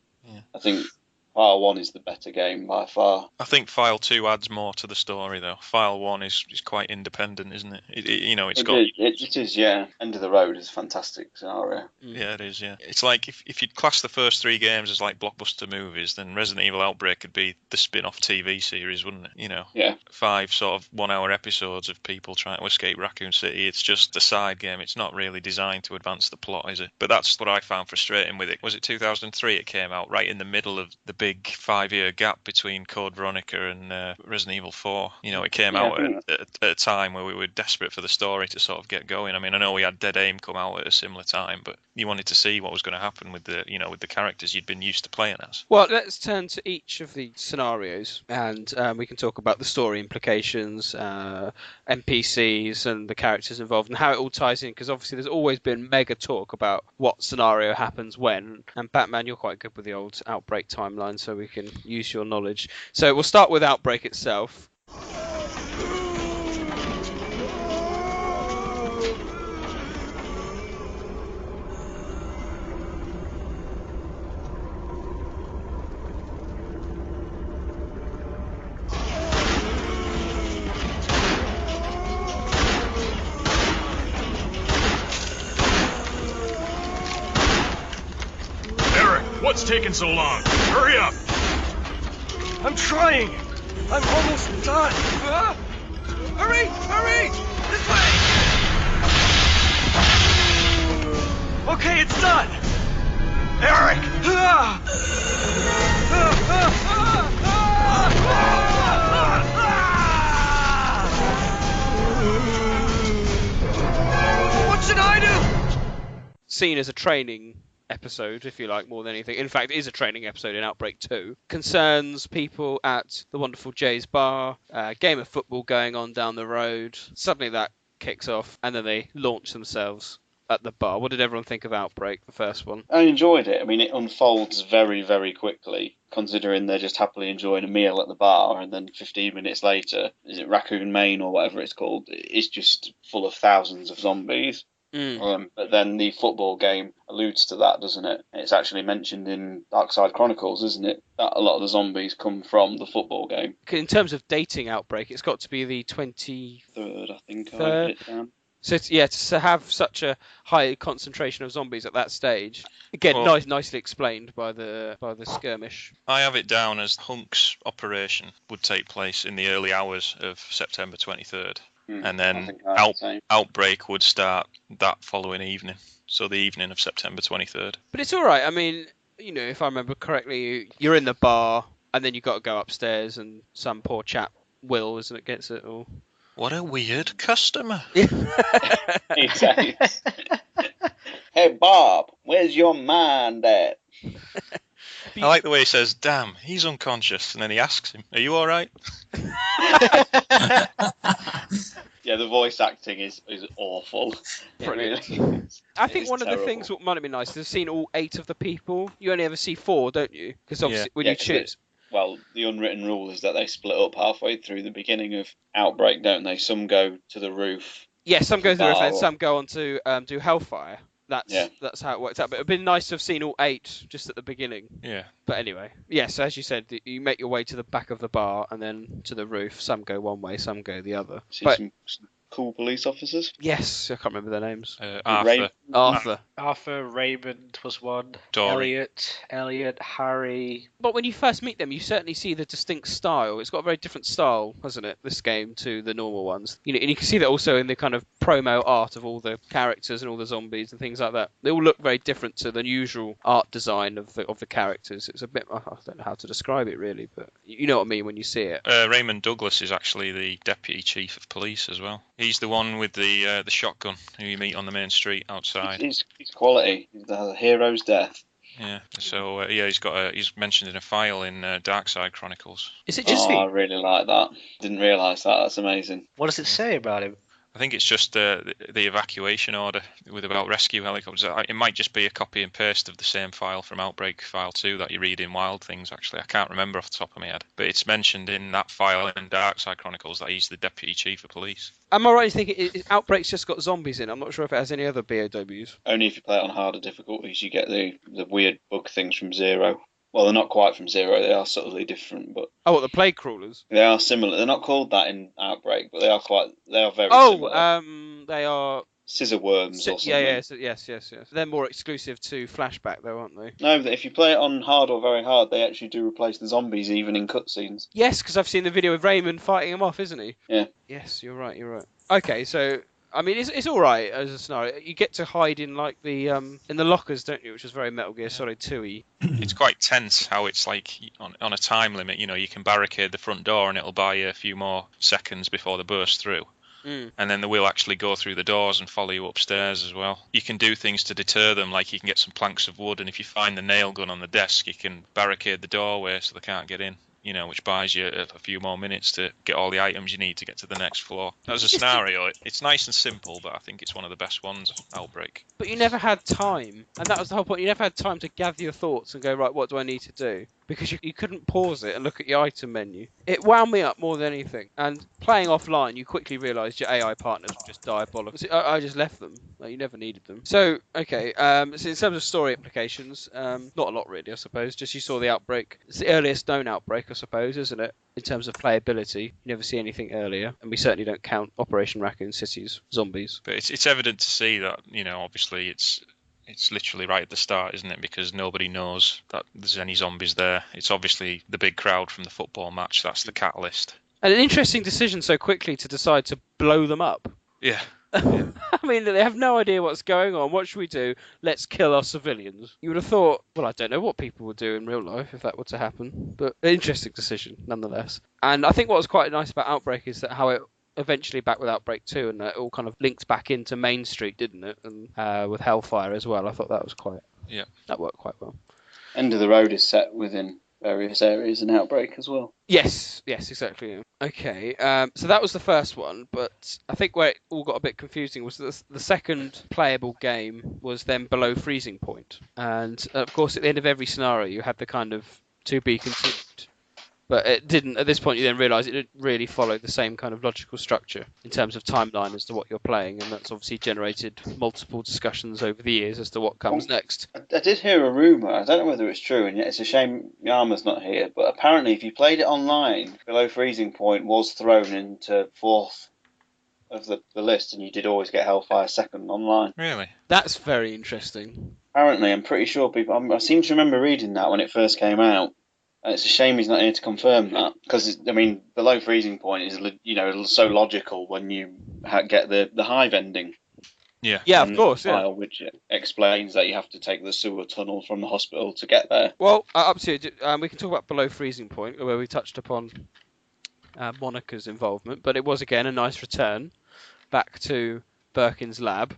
think File 1 is the better game by far. I think File 2 adds more to the story, though. File 1 is quite independent, isn't it? It is, yeah. End of the Road is a fantastic scenario. Yeah, it is, yeah. It's like if you'd class the first 3 games as like blockbuster movies, then Resident Evil Outbreak could be the spin-off TV series, wouldn't it? Yeah. 5 sort of 1-hour episodes of people trying to escape Raccoon City. It's just a side game. It's not really designed to advance the plot, is it? But that's what I found frustrating with it. Was it 2003 it came out, right in the middle of the big 5-year gap between Code Veronica and Resident Evil 4? It came out at a time where we were desperate for the story to sort of get going. I mean, I know we had Dead Aim come out at a similar time, but you wanted to see what was going to happen with the characters you'd been used to playing as. Well, let's turn to each of the scenarios, and we can talk about the story implications, NPCs, and the characters involved, and how it all ties in. Because obviously, there's always been mega talk about what scenario happens when. And Batman, you're quite good with the old Outbreak timeline, so we can use your knowledge. So we'll start with Outbreak itself. What's taking so long? Hurry up! I'm trying! I'm almost done! Hurry! Hurry! This way! Okay, it's done! Eric! What should I do? Seen as a training episode, if you like, more than anything. In fact, it is a training episode in Outbreak 2. Concerns people at the wonderful Jay's bar, game of football going on down the road. Suddenly that kicks off, and then they launch themselves at the bar. What did everyone think of Outbreak, the first one? I enjoyed it. I mean, it unfolds very, very quickly, considering they're just happily enjoying a meal at the bar, and then 15 minutes later, is it Raccoon Main or whatever it's called, it's just full of thousands of zombies. But then the football game alludes to that, doesn't it? It's actually mentioned in Darkside Chronicles, isn't it? That a lot of the zombies come from the football game. In terms of dating Outbreak, it's got to be the 23rd, I think. I wrote it down. So to have such a high concentration of zombies at that stage, again, nicely explained by the skirmish. I have it down as Hunk's operation would take place in the early hours of September 23rd. And then Outbreak would start that following evening, so the evening of September 23rd. But it's all right. I mean, if I remember correctly, you're in the bar, and then you've got to go upstairs, and some poor chap, Will, isn't it, gets it all. What a weird customer. He says, "Hey, Bob, where's your mind at?" I like the way he says, "Damn, he's unconscious," and then he asks him, "Are you all right?" Yeah, the voice acting is awful. Brilliant. I think one of the things what might have been nice is to have seen all 8 of the people. You only ever see 4, don't you? Because obviously when you choose. Well, the unwritten rule is that they split up halfway through the beginning of Outbreak, don't they? Some go to the roof. Yeah, some go to the roof and some go on to do Hellfire. That's how it works out. But it'd been nice to have seen all 8 just at the beginning. Yeah. But anyway, yes, as you said, you make your way to the back of the bar and then to the roof. Some go one way, some go the other. Some cool police officers. Yes, I can't remember their names. Arthur, Raymond was one. Dory. Elliot, Harry. But when you first meet them, you certainly see the distinct style. It's got a very different style, hasn't it, this game, to the normal ones. And you can see that also in the kind of promo art of all the characters and all the zombies and things like that. They all look very different to the usual art design of the characters. It's a bit, I don't know how to describe it really, but you know what I mean when you see it. Raymond Douglas is actually the deputy chief of police as well. He's the one with the shotgun who you meet on the main street outside. He's quality. He's the hero's death. Yeah. So he's mentioned in a file in Darkside Chronicles. Is it just I really like that. Didn't realise that. That's amazing. What does it say about him? I think it's just the evacuation order with about rescue helicopters. It might just be a copy and paste of the same file from Outbreak File 2 that you read in Wild Things, actually. I can't remember off the top of my head. But it's mentioned in that file in Darkside Chronicles that he's the Deputy Chief of Police. Am I right in thinking Outbreak's just got zombies in? I'm not sure if it has any other BOWs. Only if you play it on harder difficulties, you get the weird bug things from Zero. Well, they're not quite from Zero. They are subtly different, but Oh, what, the plague crawlers? they are similar. They're not called that in Outbreak, but they are very similar. They are Scissor worms or something. yes. They're more exclusive to Flashback, though, aren't they? No, but if you play it on hard or very hard, they actually do replace the zombies even in cutscenes. Yes, because I've seen the video of Raymond fighting him off, isn't he? Yeah. Yes, you're right. Okay, so I mean, it's all right as a scenario. You get to hide in like the in the lockers, don't you? Which is very Metal Gear Solid 2-y. It's quite tense how it's like on a time limit. You know, you can barricade the front door and it'll buy you a few more seconds before they burst through. And then they will actually go through the doors and follow you upstairs as well. You can do things to deter them, like you can get some planks of wood, and if you find the nail gun on the desk, you can barricade the doorway so they can't get in. You know, which buys you a few more minutes to get all the items you need to get to the next floor. As a scenario, it's nice and simple, but I think it's one of the best ones, Outbreak. But you never had time, and that was the whole point. You never had time to gather your thoughts and go, right, what do I need to do? Because you couldn't pause it and look at your item menu. It wound me up more than anything. And playing offline, you quickly realised your AI partners were just diabolical. I just left them. Like, you never needed them. So, okay, so in terms of story applications, not a lot really, I suppose. Just you saw the Outbreak. It's the earliest known Outbreak, I suppose, isn't it? In terms of playability, you never see anything earlier, and we certainly don't count Operation Raccoon City's zombies. But it's evident to see that, you know, obviously it's literally right at the start, isn't it? Because nobody knows that there's any zombies there. It's obviously the big crowd from the football match. That's the catalyst. And an interesting decision so quickly to decide to blow them up. Yeah. I mean, they have no idea what's going on. What should we do? Let's kill our civilians. You would have thought, well, I don't know what people would do in real life if that were to happen. But an interesting decision, nonetheless. And I think what was quite nice about Outbreak is that how it eventually back with Outbreak 2, and it all kind of linked back into Main Street, didn't it? And with Hellfire as well. I thought that was that worked quite well. End of the Road is set within various areas in Outbreak as well. Yes, exactly. Yeah. Okay, so that was the first one, but I think where it all got a bit confusing was the second playable game was then below freezing point. And of course, at the end of every scenario, you had the kind of to be continued. But it didn't. At this point, you then realise it didn't really follow the same kind of logical structure in terms of timeline as to what you're playing, and that's obviously generated multiple discussions over the years as to what comes next. I did hear a rumour, I don't know whether it's true, and yet it's a shame Yama's not here, but apparently if you played it online, below freezing point was thrown into fourth of the list, and you did always get Hellfire second online. Really? That's very interesting. Apparently, I'm pretty sure people... I seem to remember reading that when it first came out. And it's a shame he's not here to confirm that, because I mean, below freezing point is so logical when you get the hive ending. Yeah, of course. Yeah, which explains that you have to take the sewer tunnel from the hospital to get there. Well, up to you. We can talk about below freezing point, where we touched upon Monica's involvement, but it was again a nice return back to Birkin's lab.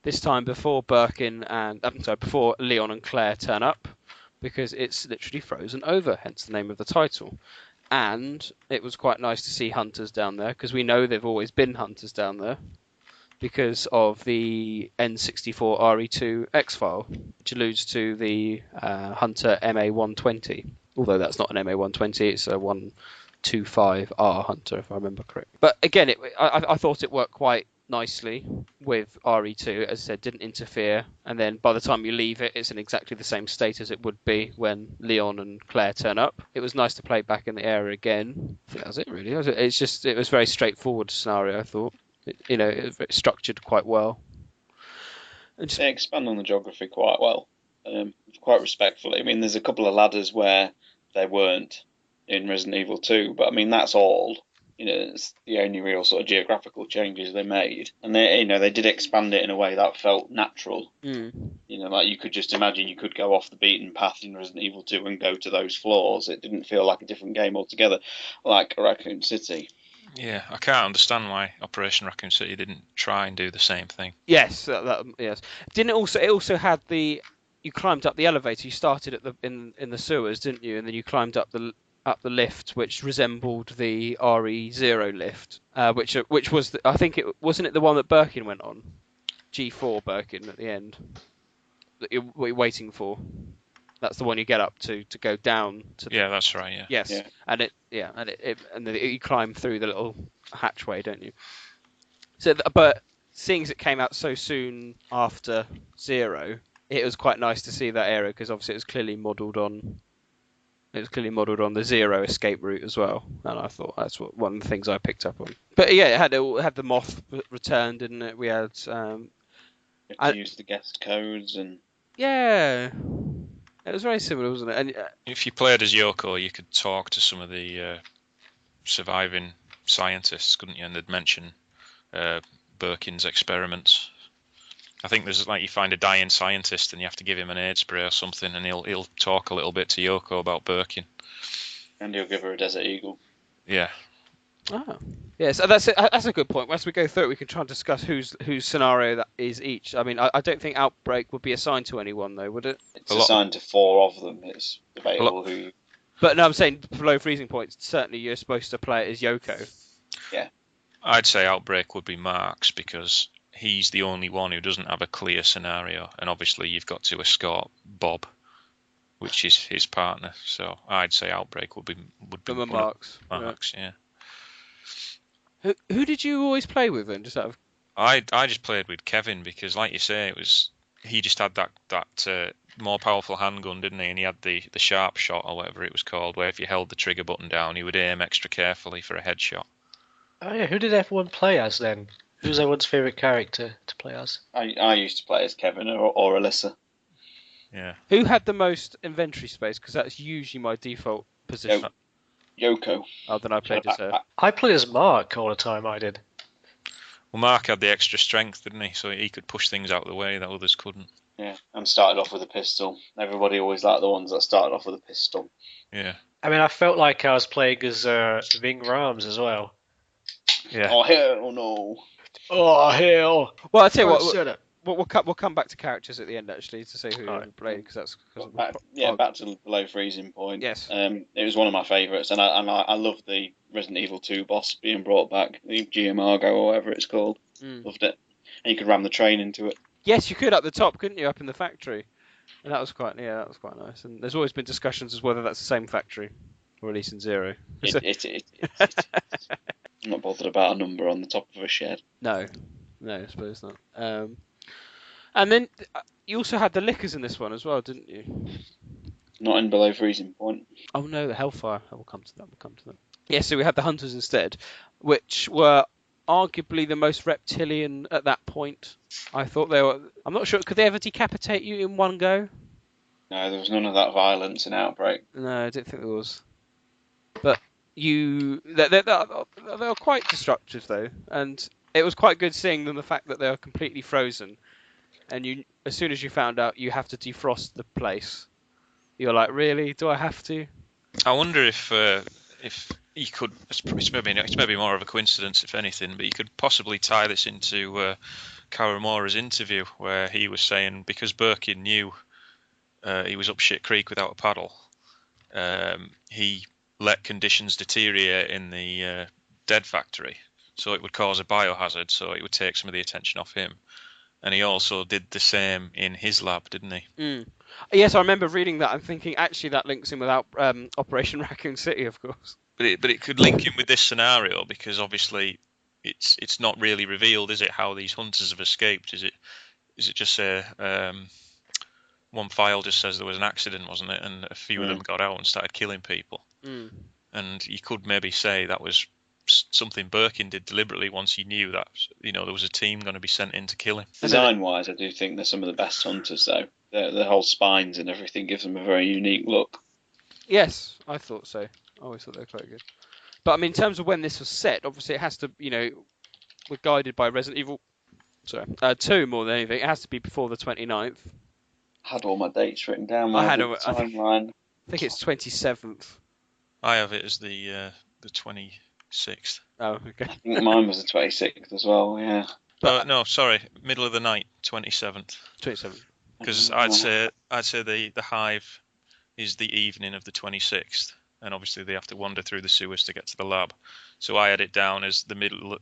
This time before before Leon and Claire turn up, because it's literally frozen over, hence the name of the title. And it was quite nice to see hunters down there, because we know they've always been hunters down there because of the N64 RE2 X-File, which alludes to the Hunter MA120. Although that's not an MA120, it's a 125R Hunter, if I remember correctly. But again, I thought it worked quite nicely with RE2. As I said, didn't interfere, and then by the time you leave it, it's in exactly the same state as it would be when Leon and Claire turn up. It was nice to play back in the area again. I think that was it, really. It was a very straightforward scenario, I thought. It was structured quite well. They expand on the geography quite well, quite respectfully. I mean, there's a couple of ladders where they weren't in Resident Evil 2, but I mean, that's all. It's the only real sort of geographical changes they made, and they did expand it in a way that felt natural. Like you could just imagine you could go off the beaten path in Resident Evil 2 and go to those floors. It didn't feel like a different game altogether, like Raccoon City. Yeah, I can't understand why Operation Raccoon City didn't try and do the same thing. Yes, yes. Didn't it also had you climbed up the elevator. You started at in the sewers, didn't you? And then you climbed up the lift, which resembled the RE0 lift, which was I think it wasn't it the one that Birkin went on, G4 Birkin at the end that you're waiting for. That's the one you get up to go down to. Yeah, that's right. Yeah. Yes, yeah. And you climb through the little hatchway, don't you? So, but seeing as it came out so soon after Zero, it was quite nice to see that area because obviously it was clearly modelled on. It was clearly modelled on the Zero escape route as well, and I thought that's one of the things I picked up on. But yeah, it had the moth returned, didn't it? We had. To use the guest codes and. Yeah. It was very similar, wasn't it? And if you played as Yoko, you could talk to some of the surviving scientists, couldn't you? And they'd mention Birkin's experiments. I think there's you find a dying scientist and you have to give him an aid spray or something, and he'll talk a little bit to Yoko about Birkin. And he'll give her a Desert Eagle. Yeah. Oh, yes, that's a good point. As we go through it, we can try and discuss whose scenario that is each. I mean, I don't think Outbreak would be assigned to anyone, though, would it? It's assigned to 4 of them. It's debatable who. But no, I'm saying below freezing points. Certainly, you're supposed to play it as Yoko. Yeah. I'd say Outbreak would be Mark's because he's the only one who doesn't have a clear scenario, and obviously you've got to escort Bob, which is his partner. So I'd say Outbreak would be Mark's. Yeah. Who did you always play with then? Just out of... I just played with Kevin because, like you say, he just had that more powerful handgun, didn't he? And he had the sharp shot or whatever it was called, where if you held the trigger button down, he would aim extra carefully for a headshot. Oh yeah, who did everyone play as then? Who was everyone's favourite character to play as? I used to play as Kevin or Alyssa. Yeah. Who had the most inventory space? Because that's usually my default position. Yoko. Oh, then I played as her. I played as Mark all the time, I did. Well, Mark had the extra strength, didn't he? So he could push things out of the way that others couldn't. Yeah, and started off with a pistol. Everybody always liked the ones that started off with a pistol. Yeah. I mean, I felt like I was playing as Ving Rhames as well. Yeah. Oh, hell no. Oh, hell. Well, I'll tell you what. We'll come back to characters at the end actually to say who you played because that's back to below freezing point. Yes, it was one of my favourites, and I love the Resident Evil 2 boss being brought back, the Giamargo or whatever it's called. Loved it, and you could ram the train into it. Yes, you could up the top, couldn't you, up in the factory? And that was quite nice. And there's always been discussions as whether that's the same factory, or at least in Zero. I'm not bothered about a number on the top of a shed. No, I suppose not. And then you also had the liquors in this one as well, didn't you? Not in below freezing point. Oh no, the Hellfire. We'll come to that. Yeah, so we had the Hunters instead, which were arguably the most reptilian at that point. I thought they were. I'm not sure. Could they ever decapitate you in one go? No, there was none of that violence in Outbreak. No, I didn't think there was. But they were quite destructive though, and it was quite good seeing them. The fact that they were completely frozen. And as soon as you found out you have to defrost the place, you're like, really? Do I have to? I wonder if you could. It's maybe more of a coincidence, if anything, but you could possibly tie this into Kawamura's interview, where he was saying because Birkin knew he was up shit creek without a paddle, he let conditions deteriorate in the dead factory, so it would cause a biohazard, so it would take some of the attention off him. And he also did the same in his lab, didn't he? Mm. Yes, I remember reading that and thinking, actually, that links in with Operation Raccoon City, of course. But it could link in with this scenario, because obviously it's not really revealed, is it, how these hunters have escaped? Is it just one file just says there was an accident, wasn't it, and a few of them got out and started killing people. And you could maybe say that was something Birkin did deliberately once he knew that there was a team going to be sent in to kill him. Design-wise, I do think they're some of the best hunters, though. The whole spines and everything gives them a very unique look. Yes, I thought so. I always thought they were quite good. But I mean, in terms of when this was set, obviously it has to, we're guided by Resident Evil 2 more than anything. It has to be before the 29th. I had all my dates written down. I had a timeline. I think it's 27th. I have it as the 26th. Oh, okay. I think mine was the 26th as well, yeah. No, sorry, middle of the night, 27th. 27th. Because I'd say the hive is the evening of the 26th, and obviously they have to wander through the sewers to get to the lab. So I had it down as the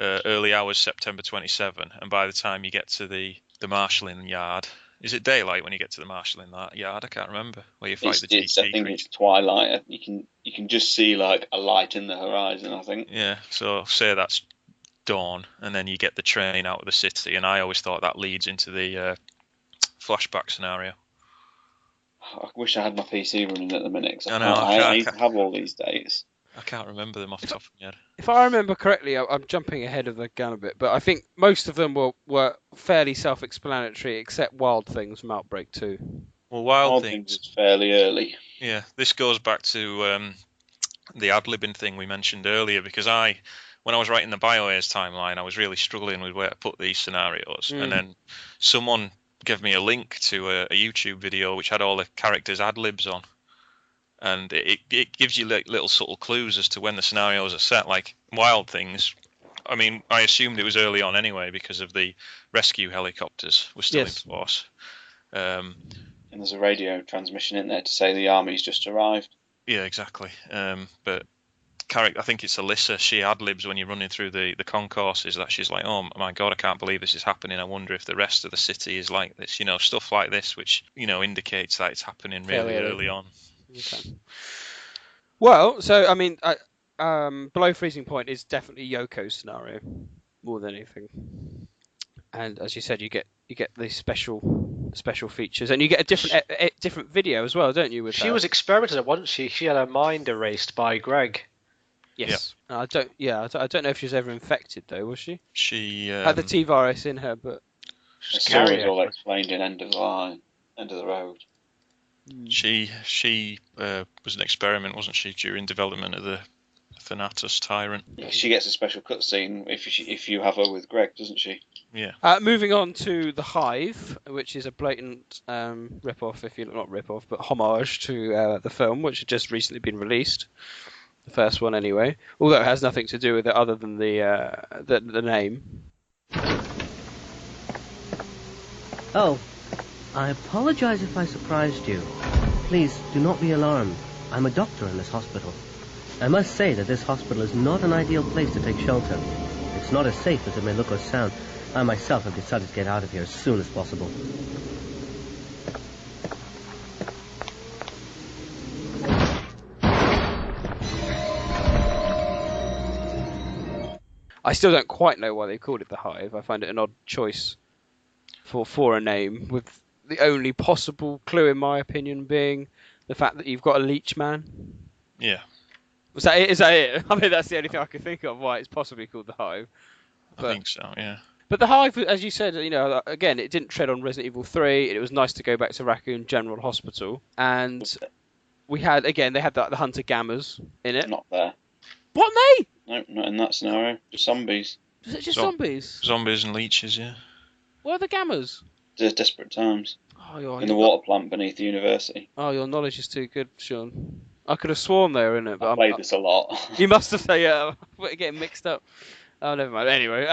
early hours, September 27, and by the time you get to the marshalling yard, is it daylight when you get to the marshalling yard? I can't remember where you fight the GT. I think it's twilight. You can just see like a light in the horizon, I think. Yeah, so say that's dawn, and then you get the train out of the city, and I always thought that leads into the flashback scenario. I wish I had my PC running at the minute, because I need to have all these dates. I can't remember them off the top of my head. If I remember correctly, I'm jumping ahead of the gun a bit, but I think most of them were fairly self-explanatory, except Wild Things from Outbreak 2. Well, Wild Things is fairly early. Yeah, this goes back to the ad-libbing thing we mentioned earlier, because when I was writing the BioWares timeline, I was really struggling with where to put these scenarios, and then someone gave me a link to a YouTube video which had all the characters' ad-libs on. And it gives you little subtle clues as to when the scenarios are set. Like Wild Things, I mean, I assumed it was early on anyway because of the rescue helicopters were still in force. And there's a radio transmission in there to say the army's just arrived. Yeah, exactly. But I think it's Alyssa, she ad-libs when you're running through the concourses, that she's like, oh my god, I can't believe this is happening. I wonder if the rest of the city is like this. Stuff like this, which, indicates that it's happening really early on. Okay. Well, so I mean, below freezing point is definitely Yoko's scenario more than anything. And as you said, you get these special features, and you get a different video as well, don't you? With she was experimented, wasn't she? She had her mind erased by Greg. Yes. Yeah. I don't know if she was ever infected though, was she? She had the T virus in her, but the story's all explained in End of the Road. She was an experiment, wasn't she, during development of the Thanatos Tyrant? Yeah, she gets a special cutscene if you have her with Greg, doesn't she? Yeah. Moving on to the Hive, which is a blatant rip-off, not rip-off, but homage to the film, which had just recently been released. The first one, anyway. Although it has nothing to do with it other than the name. Oh. I apologize if I surprised you. Please, do not be alarmed. I'm a doctor in this hospital. I must say that this hospital is not an ideal place to take shelter. It's not as safe as it may look or sound. I myself have decided to get out of here as soon as possible. I still don't quite know why they called it the Hive. I find it an odd choice for a name, with the only possible clue, in my opinion, being the fact that you've got a leech man. Yeah. Is that it? I mean, that's the only thing I can think of why it's possibly called the Hive. I think so, yeah. But the Hive, as you said, again, it didn't tread on Resident Evil 3. It was nice to go back to Raccoon General Hospital. And they had the Hunter Gammas in it. Not there. What, me? No, not in that scenario. Just zombies. Is it just zombies? Zombies and leeches, yeah. What are the Gammas? Desperate times. Oh, in the water plant beneath the university. Oh, your knowledge is too good, Sean. I could have sworn they were in it, but I played this a lot. You must have said, yeah. We're getting mixed up. Oh, never mind. Anyway,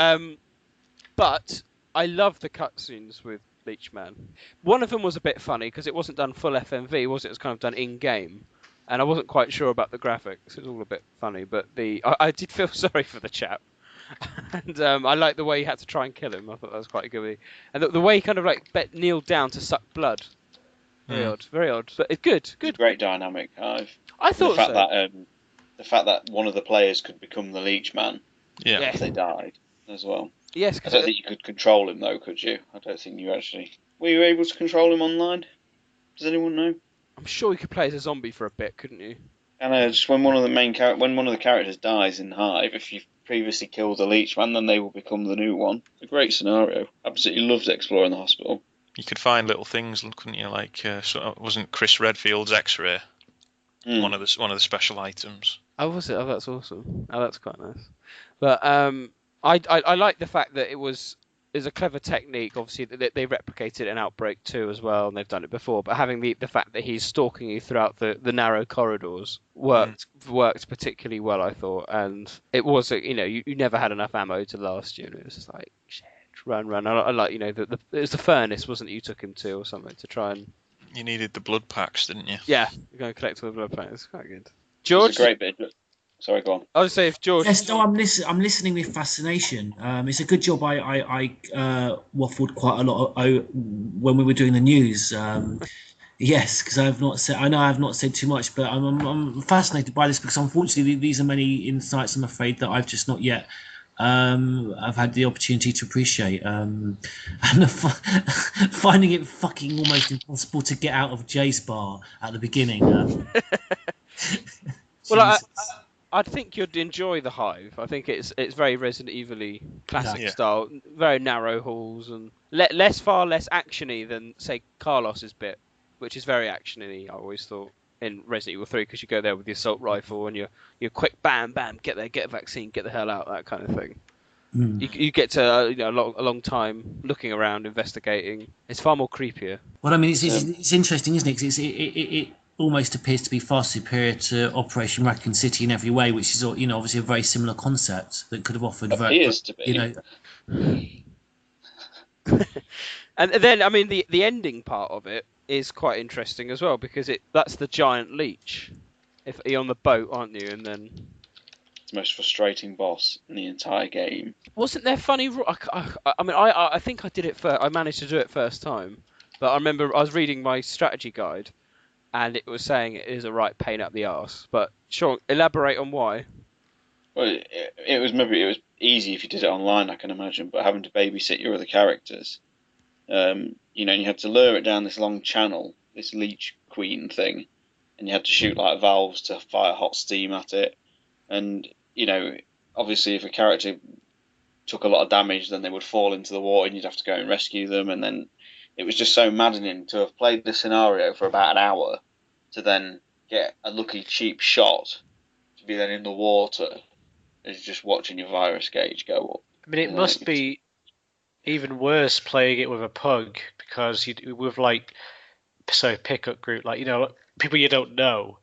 but I love the cutscenes with Leech Man. One of them was a bit funny because it wasn't done full FMV, was it? It was kind of done in game. and I wasn't quite sure about the graphics. It was all a bit funny, but I did feel sorry for the chap. And I liked the way he had to try and kill him. I thought that was quite good. And the way he kind of like kneeled down to suck blood. Very odd, very odd. But it's good. It's a great dynamic. I thought the fact that one of the players could become the Leech Man if they died as well. Yes, I don't think you could control him though, could you? I don't think you actually. Were you able to control him online? Does anyone know? I'm sure you could play as a zombie for a bit, couldn't you? I know. Just when one of the characters dies in Hive, if you've previously killed the Leech Man, then they will become the new one. A great scenario. Absolutely loved exploring the hospital. You could find little things, couldn't you? Like, wasn't Chris Redfield's X-ray one of the special items? Oh, was it? Oh, that's awesome. Oh, that's quite nice. But I like the fact that is a clever technique. Obviously, that they replicated it in Outbreak 2 as well, and they've done it before. But having the fact that he's stalking you throughout the narrow corridors worked particularly well, I thought. And it was, you never had enough ammo to last you. And it was just like, shit, run. I like, it was the furnace, wasn't it? You took him to or something to try and. You needed the blood packs, didn't you? Yeah, you're going to collect all the blood packs. It's quite good. George, it's a great bit. Sorry, go on. I would say if George. Yes, no, I'm listening with fascination. It's a good job. I waffled quite a lot when we were doing the news. Yes, because I know I have not said too much, but I'm fascinated by this because unfortunately these are many insights, I'm afraid, that I've just not yet. I've had the opportunity to appreciate, and finding it fucking almost impossible to get out of Jay's bar at the beginning. Well, I think you'd enjoy the Hive. I think it's very Resident Evil-y, classic style, very narrow halls and far less actiony than say Carlos's bit, which is very actiony. I always thought in Resident Evil 3 because you go there with the assault rifle and you're quick, bam, get there, get a vaccine, get the hell out, that kind of thing. You get to a long time looking around, investigating. It's far more creepier. Well, I mean, it's interesting, isn't it? 'Cause it almost appears to be far superior to Operation Raccoon City in every way, which is obviously a very similar concept that could have offered. Appears to be. And then, I mean, the ending part of it is quite interesting as well because that's the giant leech. If you're on the boat, aren't you? And then it's the most frustrating boss in the entire game. Wasn't there funny? I think I did it first. I managed to do it first time, but I remember I was reading my strategy guide, and it was saying it is a right pain up the arse. But sure, elaborate on why. Well, it was easy if you did it online, I can imagine, but having to babysit your other characters, and you had to lure it down this long channel, this leech queen thing, and you had to shoot like valves to fire hot steam at it, and obviously if a character took a lot of damage, then they would fall into the water, and you'd have to go and rescue them, and then it was just so maddening to have played the scenario for about an hour, to then get a lucky cheap shot, to be then in the water. Is just watching your virus gauge go up. I mean, it must be even worse playing it with a pug because with pickup group, people you don't know,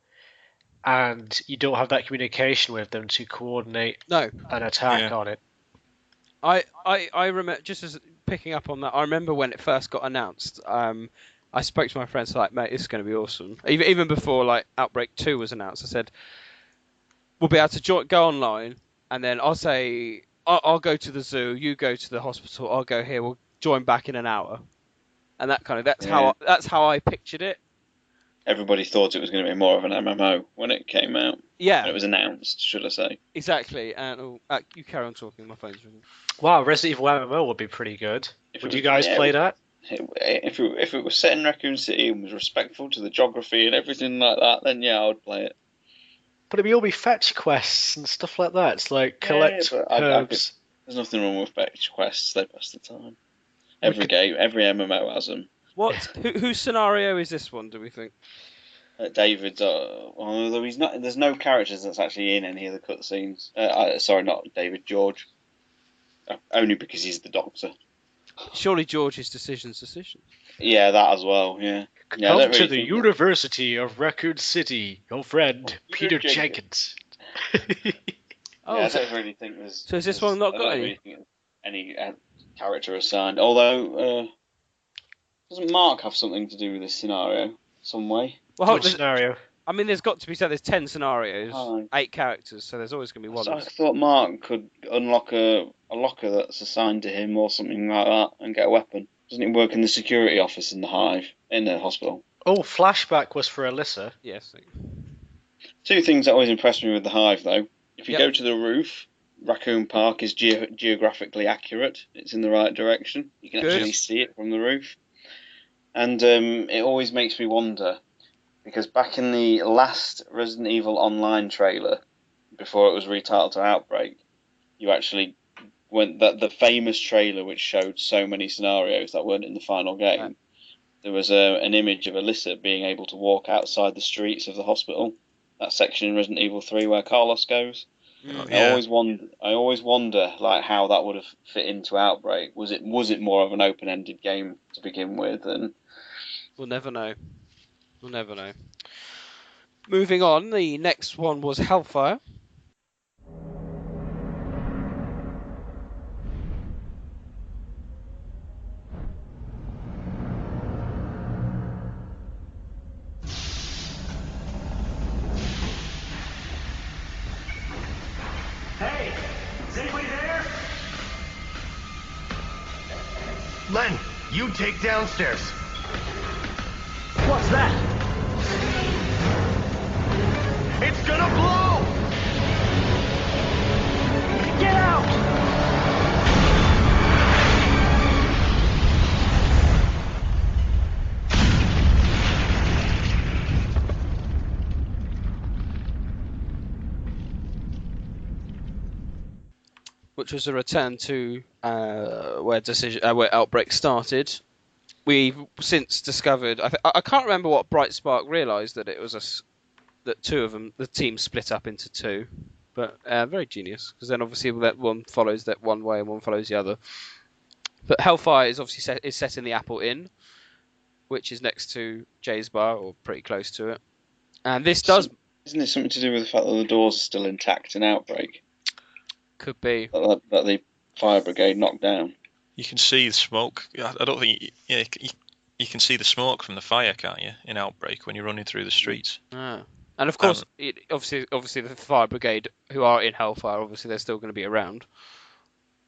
and you don't have that communication with them to coordinate an attack on it. I remember, just as picking up on that, I remember when it first got announced. I spoke to my friends like, mate, this is going to be awesome. Even before Outbreak 2 was announced, I said we'll be able to go online. And then I'll say, I'll go to the zoo, you go to the hospital, I'll go here, we'll join back in an hour. And that's how I pictured it. Everybody thought it was going to be more of an MMO when it came out. Yeah. When it was announced, should I say. Exactly. And you carry on talking, my phone's ringing. Wow, Resident Evil MMO would be pretty good. Would you guys play that? If it was set in Raccoon City and was respectful to the geography and everything like that, then yeah, I would play it. But it'd be all fetch quests and stuff like that. It's like collect herbs. There's nothing wrong with fetch quests. They pass the time. Every MMO has them. What? Whose scenario is this one? Do we think? David's. Although he's not. There's no characters that's actually in any of the cutscenes. Sorry, not David. George. Only because he's the doctor. Surely George's decisions. Yeah, that as well. Yeah. Come to the University of Raccoon City, your friend Peter Jenkins. I don't really think there's. So is this one not got any character assigned? Although, doesn't Mark have something to do with this scenario some way? What scenario? I mean, there's got to be said there's 10 scenarios, Oh. 8 characters, so there's always going to be one. So I thought Mark could unlock a locker that's assigned to him or something like that and get a weapon. Doesn't he work in the security office in the Hive, in the hospital? Oh, flashback was for Alyssa. Yes. Two things that always impressed me with the Hive, though. If you go to the roof, Raccoon Park is geographically accurate. It's in the right direction. You can actually see it from the roof. And it always makes me wonder, because back in the last Resident Evil Online trailer, before it was retitled to Outbreak, you actually went that the famous trailer which showed so many scenarios that weren't in the final game. Right. There was an image of Alyssa being able to walk outside the streets of the hospital, that section in Resident Evil 3 where Carlos goes. I always wonder like how that would have fit into Outbreak. Was it more of an open-ended game to begin with? And we'll never know. We'll never know. Moving on, the next one was Hellfire. Hey, is anybody there? Len, you take downstairs. What's that? It's gonna blow! Get out! Which was a return to where Outbreak started. We've since discovered. I can't remember what Bright Spark realised that it was that two of them, the team split up into two, but very genius because then obviously that one follows that one way and one follows the other. But Hellfire is obviously set in the Apple Inn, which is next to Jay's Bar or pretty close to it. And this does. Isn't it something to do with the fact that the doors are still intact in Outbreak? Could be. That the fire brigade knocked down. You can see the smoke. I don't think you can see the smoke from the fire, can't you? In Outbreak when you're running through the streets. Ah. And of course, obviously the fire brigade who are in Hellfire, obviously they're still going to be around.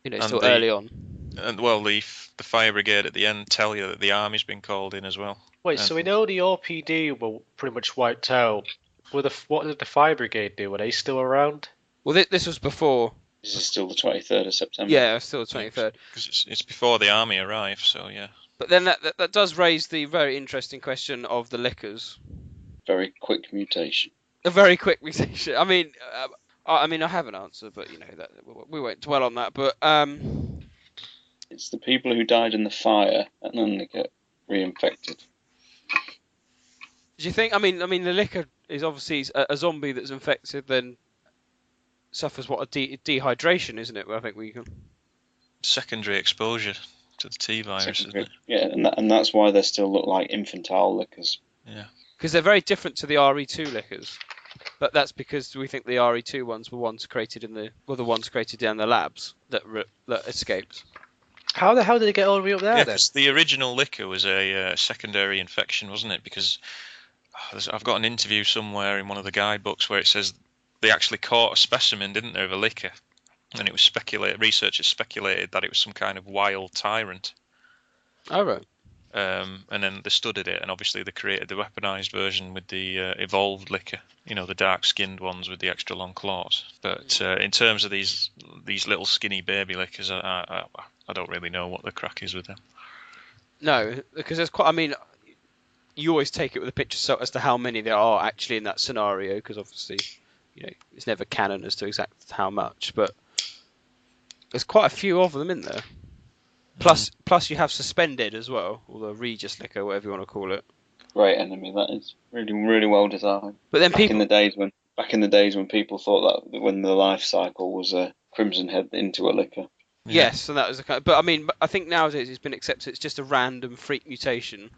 Still early on. And well, the fire brigade at the end tell you that the army's been called in as well. Wait, so we know the RPD were pretty much wiped out. What did the fire brigade do? Were they still around? Well, this was before. This is still the 23rd of September. Yeah, still the 23rd. Because it's before the army arrive, so yeah. But then that does raise the very interesting question of the liquors. Very quick mutation. A very quick mutation. I mean, I have an answer, but that we won't dwell on that. But it's the people who died in the fire and then they get reinfected. Do you think? I mean, the liquor is obviously a zombie that's infected, then suffers a dehydration, isn't it? I think we can. Secondary exposure to the T virus, isn't it? Yeah, and that's why they still look like infantile liquors. Yeah. Because they're very different to the RE2 liquors, but that's because we think the RE2 ones were ones created the ones created down the labs that escaped. How the hell did it get all the way up there then? The original liquor was a secondary infection, wasn't it? Because I've got an interview somewhere in one of the guidebooks where it says they actually caught a specimen, didn't they, of a liquor, and it was researchers speculated that it was some kind of wild tyrant. Oh, right. And then they studied it, and obviously they created the weaponized version with the evolved liquor, the dark-skinned ones with the extra long claws. But in terms of these little skinny baby liquors, I don't really know what the crack is with them. No, because there's quite. I mean, you always take it with a pinch of salt as to how many there are actually in that scenario, because obviously, it's never canon as to exact how much, but there's quite a few of them in there. Plus you have suspended as well, or the Regis liquor, whatever you want to call it. Great enemy, that is really, really well designed. But then back in the days when people thought that when the life cycle was a Crimson Head into a liquor. Yes, and that was the kind. But I mean, I think nowadays it's been accepted. It's just a random freak mutation,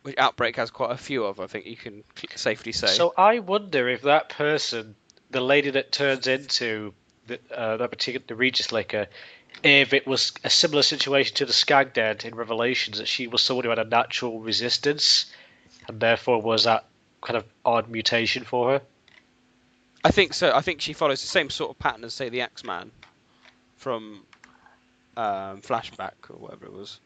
which Outbreak has quite a few of. I think you can safely say. So I wonder if that person, the lady that turns into that particular the Regis liquor, if it was a similar situation to the Skag Dead in Revelations, that she was someone who had a natural resistance, and therefore was at kind of odd mutation for her. I think so. I think she follows the same sort of pattern as, say, the Axeman from Flashback or whatever it was.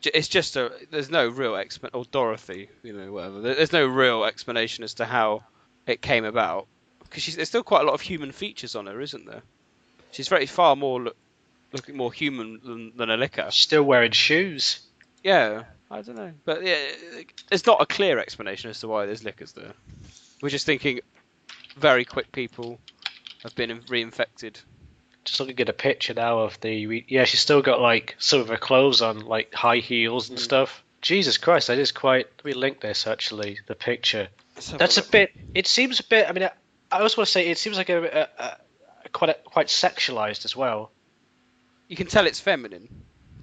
It's just there's no real or Dorothy, whatever. There's no real explanation as to how it came about, because there's still quite a lot of human features on her, isn't there? She's far more looking more human than a licker. Still wearing shoes. Yeah, I don't know, but yeah, it's not a clear explanation as to why there's lickers there. We're just thinking very quick people have been reinfected. Just looking at a picture now of yeah, she's still got like some of her clothes on, like high heels and stuff. Jesus Christ, that is quite. Let me link this actually. The picture. That's a bit. It seems a bit. I mean, I also want to say it seems like quite sexualized as well. You can tell it's feminine,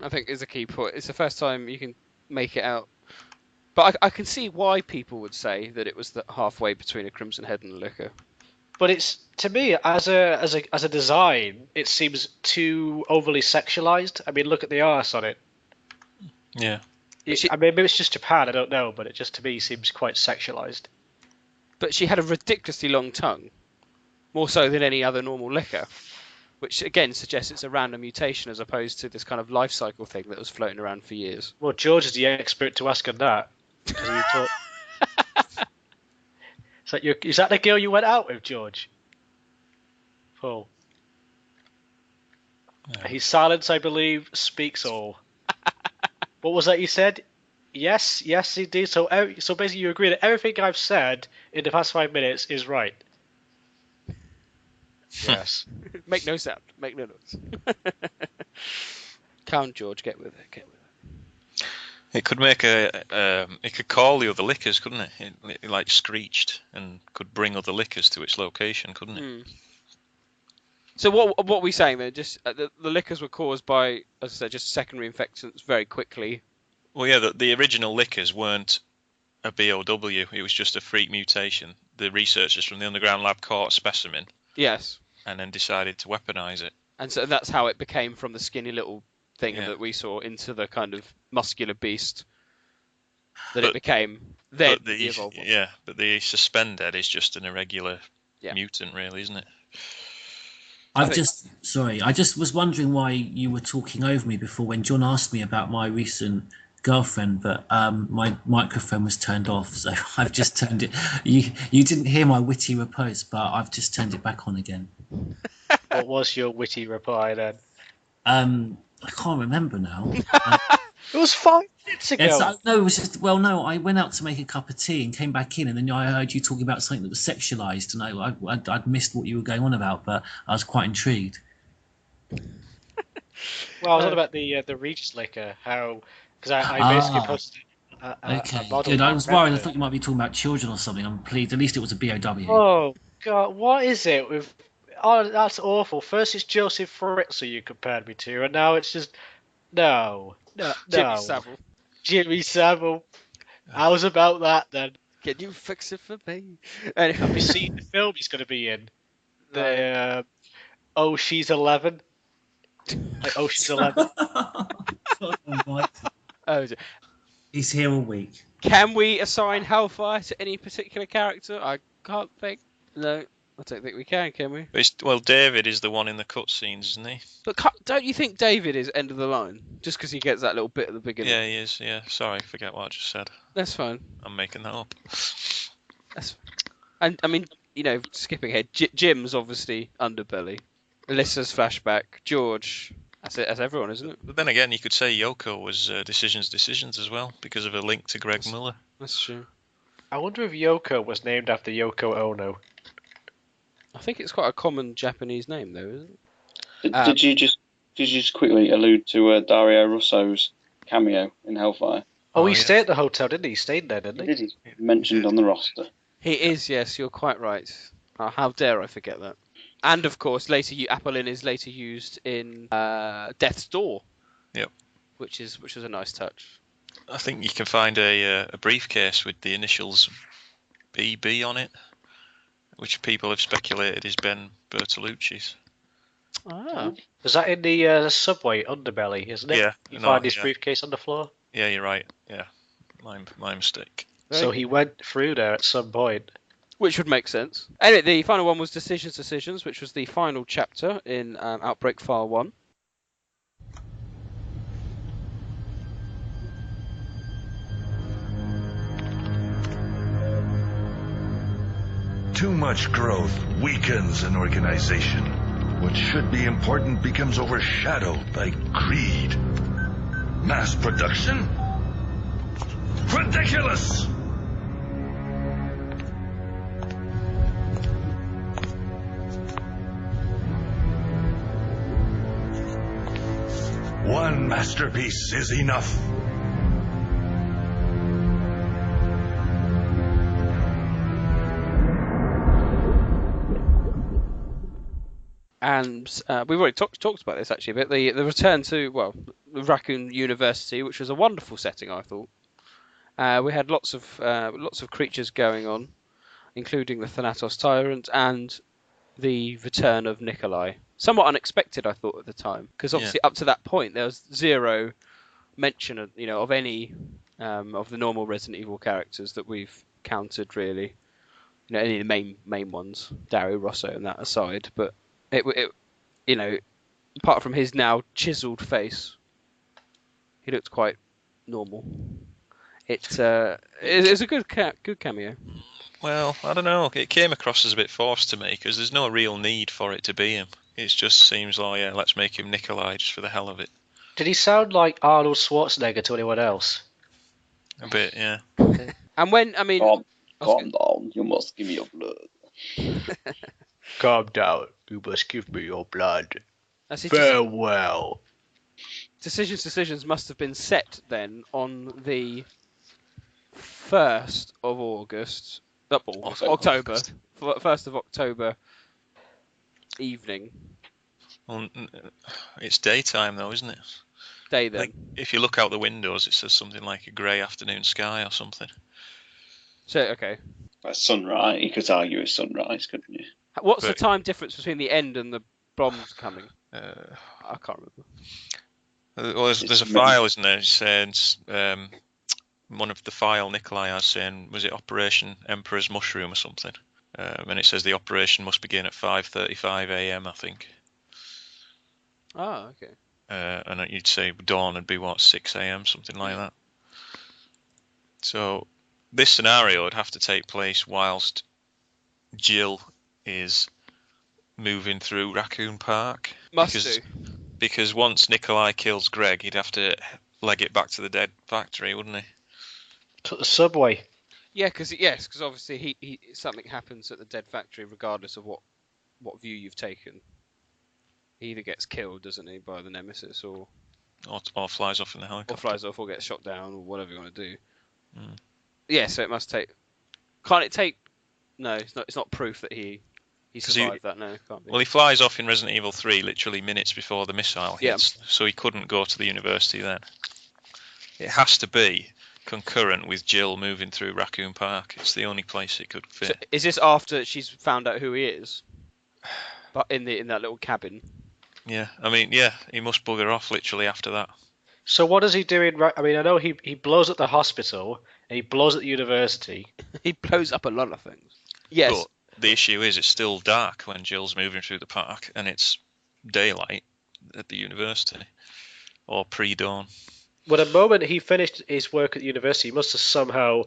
I think, is a key point. It's the first time you can make it out. But I can see why people would say that it was halfway between a Crimson Head and a licker. But it's, to me, as a design, it seems too overly sexualized. I mean, look at the arse on it. Yeah. I mean, maybe it's just Japan, I don't know, but it just, to me, seems quite sexualized. But she had a ridiculously long tongue, more so than any other normal licker, which, again, suggests it's a random mutation as opposed to this kind of life cycle thing that was floating around for years. Well, George is the expert to ask on that. Is that the girl you went out with, George? Paul. Yeah. His silence, I believe, speaks all. What was that you said? Yes, indeed. So basically, you agree that everything I've said in the past 5 minutes is right. Yes. Make no sound. Make no noise. Count George, get with it. It could make it could call the other lickers, couldn't it? It like screeched and could bring other lickers to its location, couldn't it? So what are we saying then? Just the lickers were caused by, as I said, just secondary infections very quickly. Well, yeah, the original lickers weren't a BOW. It was just a freak mutation. The researchers from the underground lab caught a specimen. Yes. And then decided to weaponize it. And so that's how it became from the skinny little thing that we saw into the kind of muscular beast that it became. Then the evolved one. Yeah, but the suspended is just an irregular mutant, really, isn't it? I just was wondering why you were talking over me before when John asked me about my recent girlfriend, but my microphone was turned off, so I've just turned it. You didn't hear my witty repose, but I've just turned it back on again. What was your witty reply then? I can't remember now. It was 5 minutes ago. No, it was just I went out to make a cup of tea and came back in, and then I heard you talking about something that was sexualized, and I'd missed what you were going on about, but I was quite intrigued. Well, I was on about the Regis liquor, because I basically posted okay, good. I was worried. I thought you might be talking about children or something. I'm pleased. At least it was a BOW. Oh God, what is it with? Oh, that's awful. First it's Joseph Fritzl you compared me to, and now it's just no. Jimmy Savile. How's about that then? Can you fix it for me? Have you seen the film he's going to be in? The Oh She's 11. Like Oh She's 11. He's here all week. Can we assign Hellfire to any particular character? I can't think. No, I don't think we can we? Well, David is the one in the cutscenes, isn't he? But don't you think David is end of the line? Just because he gets that little bit at the beginning. Yeah, he is. Yeah, sorry, forget what I just said. That's fine. I'm making that up. That's fine. And I mean, skipping ahead, Jim's obviously Underbelly. Alyssa's Flashback. George. That's everyone, isn't it? But then again, you could say Yoko was Decisions as well, because of a link to Greg Miller. That's true. I wonder if Yoko was named after Yoko Ono. I think it's quite a common Japanese name, though, isn't it? Did you just quickly allude to Dario Russo's cameo in Hellfire? Oh, he stayed at the hotel, didn't he? He stayed there, didn't he? He's mentioned on the roster. He is, yes, you're quite right. How dare I forget that? And of course, Apollin is later used in Death's Door. Yep. Which was a nice touch. I think you can find a briefcase with the initials BB on it, which people have speculated is Ben Bertolucci's. Ah. Was that in the subway underbelly, isn't it? Yeah. You find his briefcase on the floor? Yeah, you're right. Yeah. My mistake. So he went through there at some point. Which would make sense. Anyway, the final one was Decisions, which was the final chapter in Outbreak File 1. Too much growth weakens an organization. What should be important becomes overshadowed by greed. Mass production? Ridiculous! One masterpiece is enough. And we've already talked about this actually, but the return to the Raccoon University, which was a wonderful setting, I thought. We had lots of creatures going on, including the Thanatos Tyrant and the return of Nikolai. Somewhat unexpected, I thought at the time, because obviously up to that point there was zero mention of any of the normal Resident Evil characters that we've countered really. Any of the main ones, Dario Rosso and that aside, but it apart from his now chiseled face, he looked quite normal. It's a good cameo. Well, I don't know. It came across as a bit forced to me because there's no real need for it to be him. It just seems like, let's make him Nikolai just for the hell of it. Did he sound like Arnold Schwarzenegger to anyone else? A bit, yeah. And when, Calm down, you must give me your blood. Calm down, you must give me your blood. Farewell. Decisions must have been set then on the 1st of August. October. 1st of October evening. Well, it's daytime though, isn't it? Day then. Like, if you look out the windows, it says something like a grey afternoon sky or something. So, okay. Sunrise. You could argue it's sunrise, couldn't you? What's the time difference between the end and the bombs coming? I can't remember. Well, there's a file, isn't there? It says one of the file Nikolai has saying, was it Operation Emperor's Mushroom or something? And it says the operation must begin at 5:35 a.m. I think. Oh, okay. And you'd say dawn would be 6 a.m. something like that. So this scenario would have to take place whilst Jill is moving through Raccoon Park. Because once Nikolai kills Greg, he'd have to leg it back to the dead factory, wouldn't he? To the subway. Yeah, because obviously he something happens at the dead factory regardless of what view you've taken. He either gets killed, doesn't he, by the Nemesis, or flies off in the helicopter. Or flies off, or gets shot down, or whatever you want to do. Mm. Yeah, so it must take. Can't it take? No, it's not. It's not proof that he survived that. No, it can't be. Well, he flies off in Resident Evil 3 literally minutes before the missile hits, so he couldn't go to the university then. It has to be concurrent with Jill moving through Raccoon Park. It's the only place it could fit. So is this after she's found out who he is? But in that little cabin. Yeah, he must bugger off literally after that. So what does he do in... I know he blows up the hospital, and he blows up the university. He blows up a lot of things. Yes. But the issue is it's still dark when Jill's moving through the park, and it's daylight at the university. Or pre-dawn. Well, the moment he finished his work at the university, he must have somehow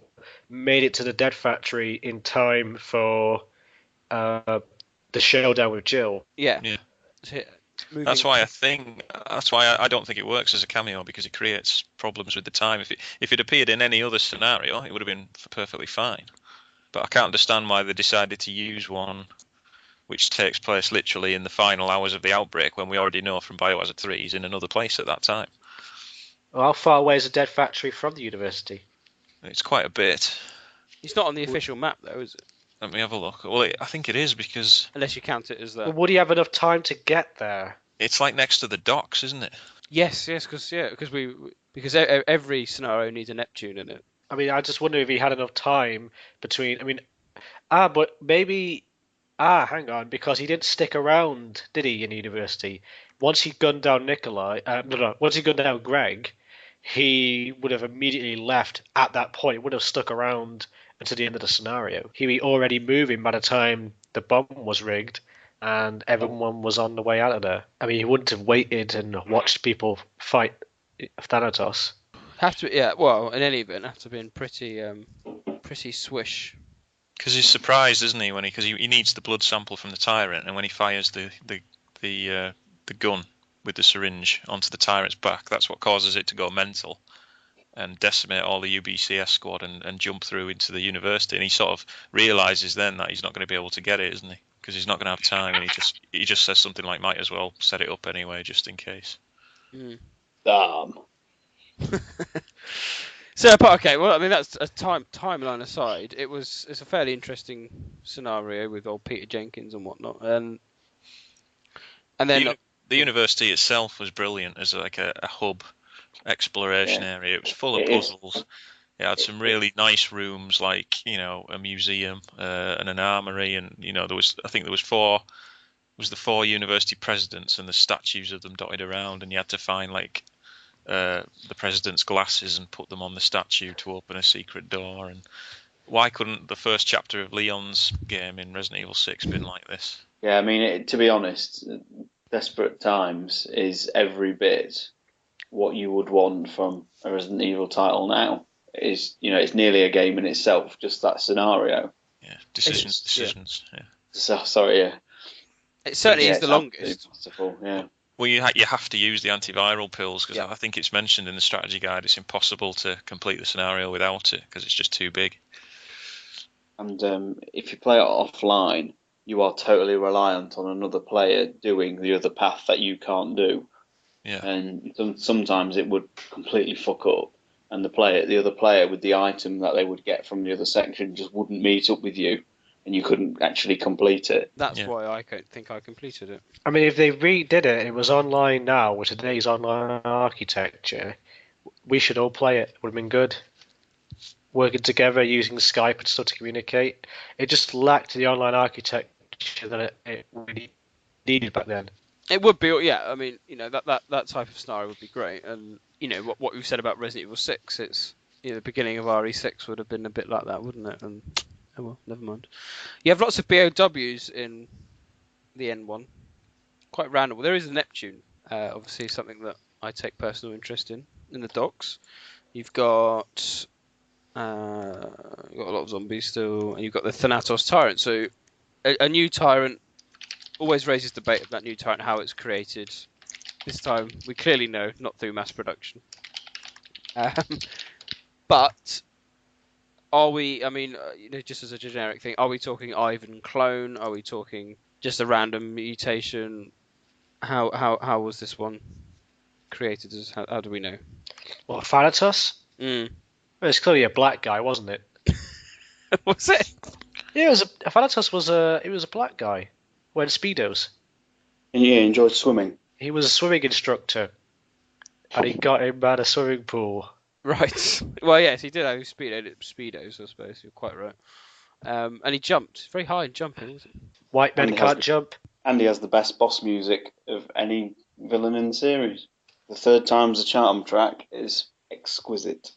made it to the dead factory in time for the showdown with Jill. Yeah. That's why I don't think it works as a cameo, because it creates problems with the time. If it appeared in any other scenario, it would have been perfectly fine. But I can't understand why they decided to use one which takes place literally in the final hours of the outbreak, when we already know from Biohazard 3 he's in another place at that time. Well, how far away is the dead factory from the university? It's quite a bit. It's not on the official map, though, is it? Let me have a look. Well, I think it is, because... Unless you count it as that. Well, would he have enough time to get there? It's like next to the docks, isn't it? Yes, because every scenario needs a Neptune in it. I just wonder if he had enough time between... but maybe... hang on, because he didn't stick around, did he, in university? Once he gunned down once he gunned down Greg, he would have immediately left at that point. He would have stuck around until the end of the scenario. He'd be already moving by the time the bomb was rigged and everyone was on the way out of there. I mean, he wouldn't have waited and watched people fight Thanatos. Have to, yeah. Well, in any event, have to have been pretty swish. Because he's surprised, isn't he, when because he needs the blood sample from the tyrant, and when he fires the gun with the syringe onto the tyrant's back, that's what causes it to go mental and decimate all the UBCS squad and jump through into the university. And he sort of realizes then that he's not going to be able to get it, isn't he? Because he's not going to have time, and he just says something like, "Might as well set it up anyway, just in case." Damn. So, but okay, well, I mean, that's a timeline aside. It's a fairly interesting scenario with old Peter Jenkins and whatnot, and then the university itself was brilliant as like a hub exploration area. It was full of puzzles. It had some really nice rooms, like a museum and an armory, and I think there was the four university presidents and the statues of them dotted around, and you had to find like the president's glasses and put them on the statue to open a secret door. And why couldn't the first chapter of Leon's game in Resident Evil 6 been like this? Yeah, I mean, to be honest, Desperate Times is every bit what you would want from a Resident Evil title now. It's nearly a game in itself, just that scenario. Yeah, decisions. Yeah. So, sorry, yeah. It certainly is the longest. Yeah. Well, you have to use the antiviral pills, because I think it's mentioned in the strategy guide. It's impossible to complete the scenario without it because it's just too big. And if you play it offline, you are totally reliant on another player doing the other path that you can't do. Yeah. And sometimes it would completely fuck up, and the other player with the item that they would get from the other section just wouldn't meet up with you, and you couldn't actually complete it. That's why I don't think I completed it. I mean, if they redid it and it was online now with today's online architecture, we should all play it. It would have been good. Working together, using Skype and stuff to communicate. It just lacked the online architecture that it really needed back then. It would be, yeah. I mean, that type of scenario would be great. And what we've said about Resident Evil 6, it's the beginning of RE6 would have been a bit like that, wouldn't it? And oh well, never mind. You have lots of BOWs in the N1. Quite random. Well, there is a Neptune, obviously something that I take personal interest in the docks. You've got a lot of zombies still, and you've got the Thanatos Tyrant. So a new Tyrant always raises debate of that new Tyrant, how it's created. This time, we clearly know, not through mass production. But are we, I mean, just as a generic thing, are we talking Ivan clone? Are we talking just a random mutation? How was this one created? How do we know? What, Thanatos? Well, it's clearly a black guy, wasn't it? Was it? Yeah, Thanatos was a black guy wearing speedos. And he enjoyed swimming. He was a swimming instructor, and he got him at a swimming pool. Right. Well, yes, he did have speedos, I suppose. You're quite right. And he jumped very high in jumping. Wasn't it? White men can't jump. And he has the best boss music of any villain in the series. The third time's a charm track is exquisite.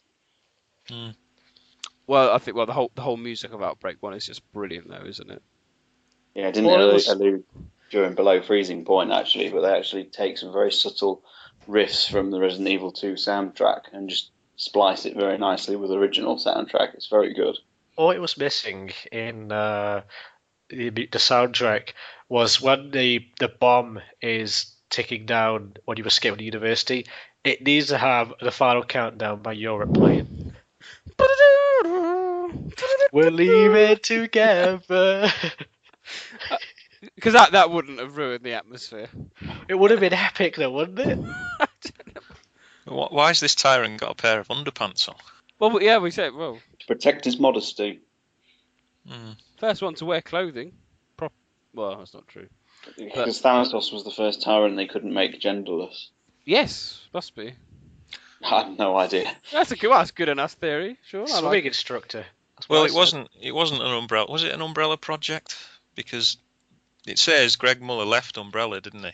Well, I think the whole music of Outbreak 1 is just brilliant, though, isn't it? Yeah, I didn't allude during Below Freezing Point, actually, but they actually take some very subtle riffs from the Resident Evil 2 soundtrack and just splice it very nicely with the original soundtrack. It's very good. All it was missing in the soundtrack was when the bomb is ticking down when you escape the university, it needs to have the final countdown by Europe playing. We'll leave it together. Because that wouldn't have ruined the atmosphere. It would have been epic, though, wouldn't it? Why has this tyrant got a pair of underpants on? Well, yeah, we said, well, to protect his modesty. First one to wear clothing. Well, that's not true. Because Thanatos was the first tyrant they couldn't make genderless. Yes, must be. I have no idea. That's good enough theory. Sure. Swimming instructor. Well, it wasn't an Umbrella. Was it an Umbrella project? Because it says Greg Muller left Umbrella, didn't he?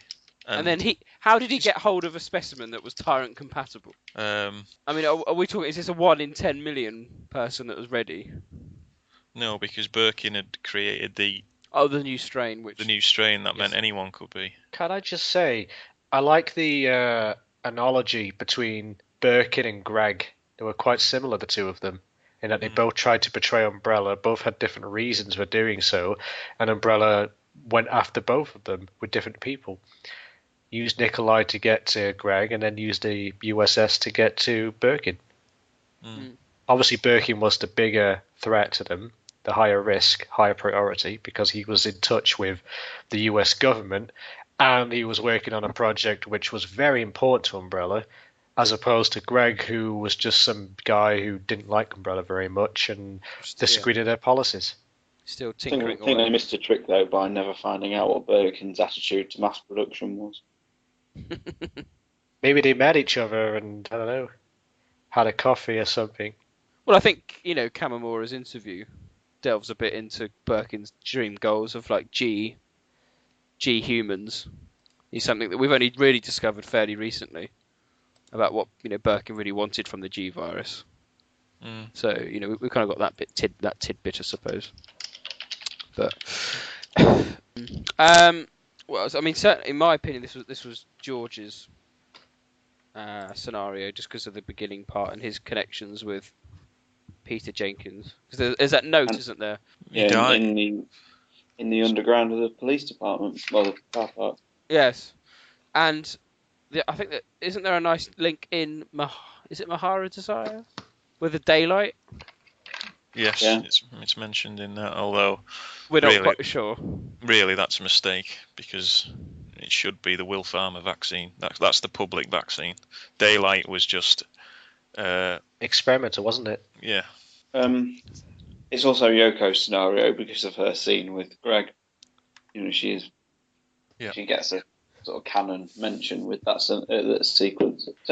And then how did he get hold of a specimen that was tyrant compatible? I mean, are we talking? Is this a 1 in 10 million person that was ready? No, because Birkin had created the new strain, that meant anyone could be. Can I just say, I like the analogy between Birkin and Greg. They were quite similar, the two of them, in that they both tried to betray Umbrella, both had different reasons for doing so, and Umbrella went after both of them with different people. Used Nikolai to get to Greg, and then used the USS to get to Birkin. Obviously, Birkin was the bigger threat to them, the higher risk, higher priority, because he was in touch with the US government, and he was working on a project which was very important to Umbrella, as opposed to Greg, who was just some guy who didn't like Umbrella very much and disagreed with their policies. Still tinkering. I think they missed a trick though by never finding out what Birkin's attitude to mass production was. Maybe they met each other and, I don't know, had a coffee or something. Well, I think, Kamimura's interview delves a bit into Birkin's dream goals of like G humans. Is something that we've only really discovered fairly recently about what Birkin really wanted from the G virus. So we kind of got that tidbit, I suppose. But well, I mean, certainly in my opinion, this was George's scenario, just because of the beginning part and his connections with Peter Jenkins. Because there's that note, isn't there? Yeah, in the underground of the police department, well, the car park. Yes, and I think that isn't there a nice link in is it Mahara Desire with the daylight? Yes, yeah. It's mentioned in that, although we're not quite sure. Really, that's a mistake because it should be the Will Farmer vaccine. That's the public vaccine. Daylight was just experimental, wasn't it? Yeah. It's also Yoko's scenario because of her scene with Greg. She gets a sort of canon mention with that sequence. It's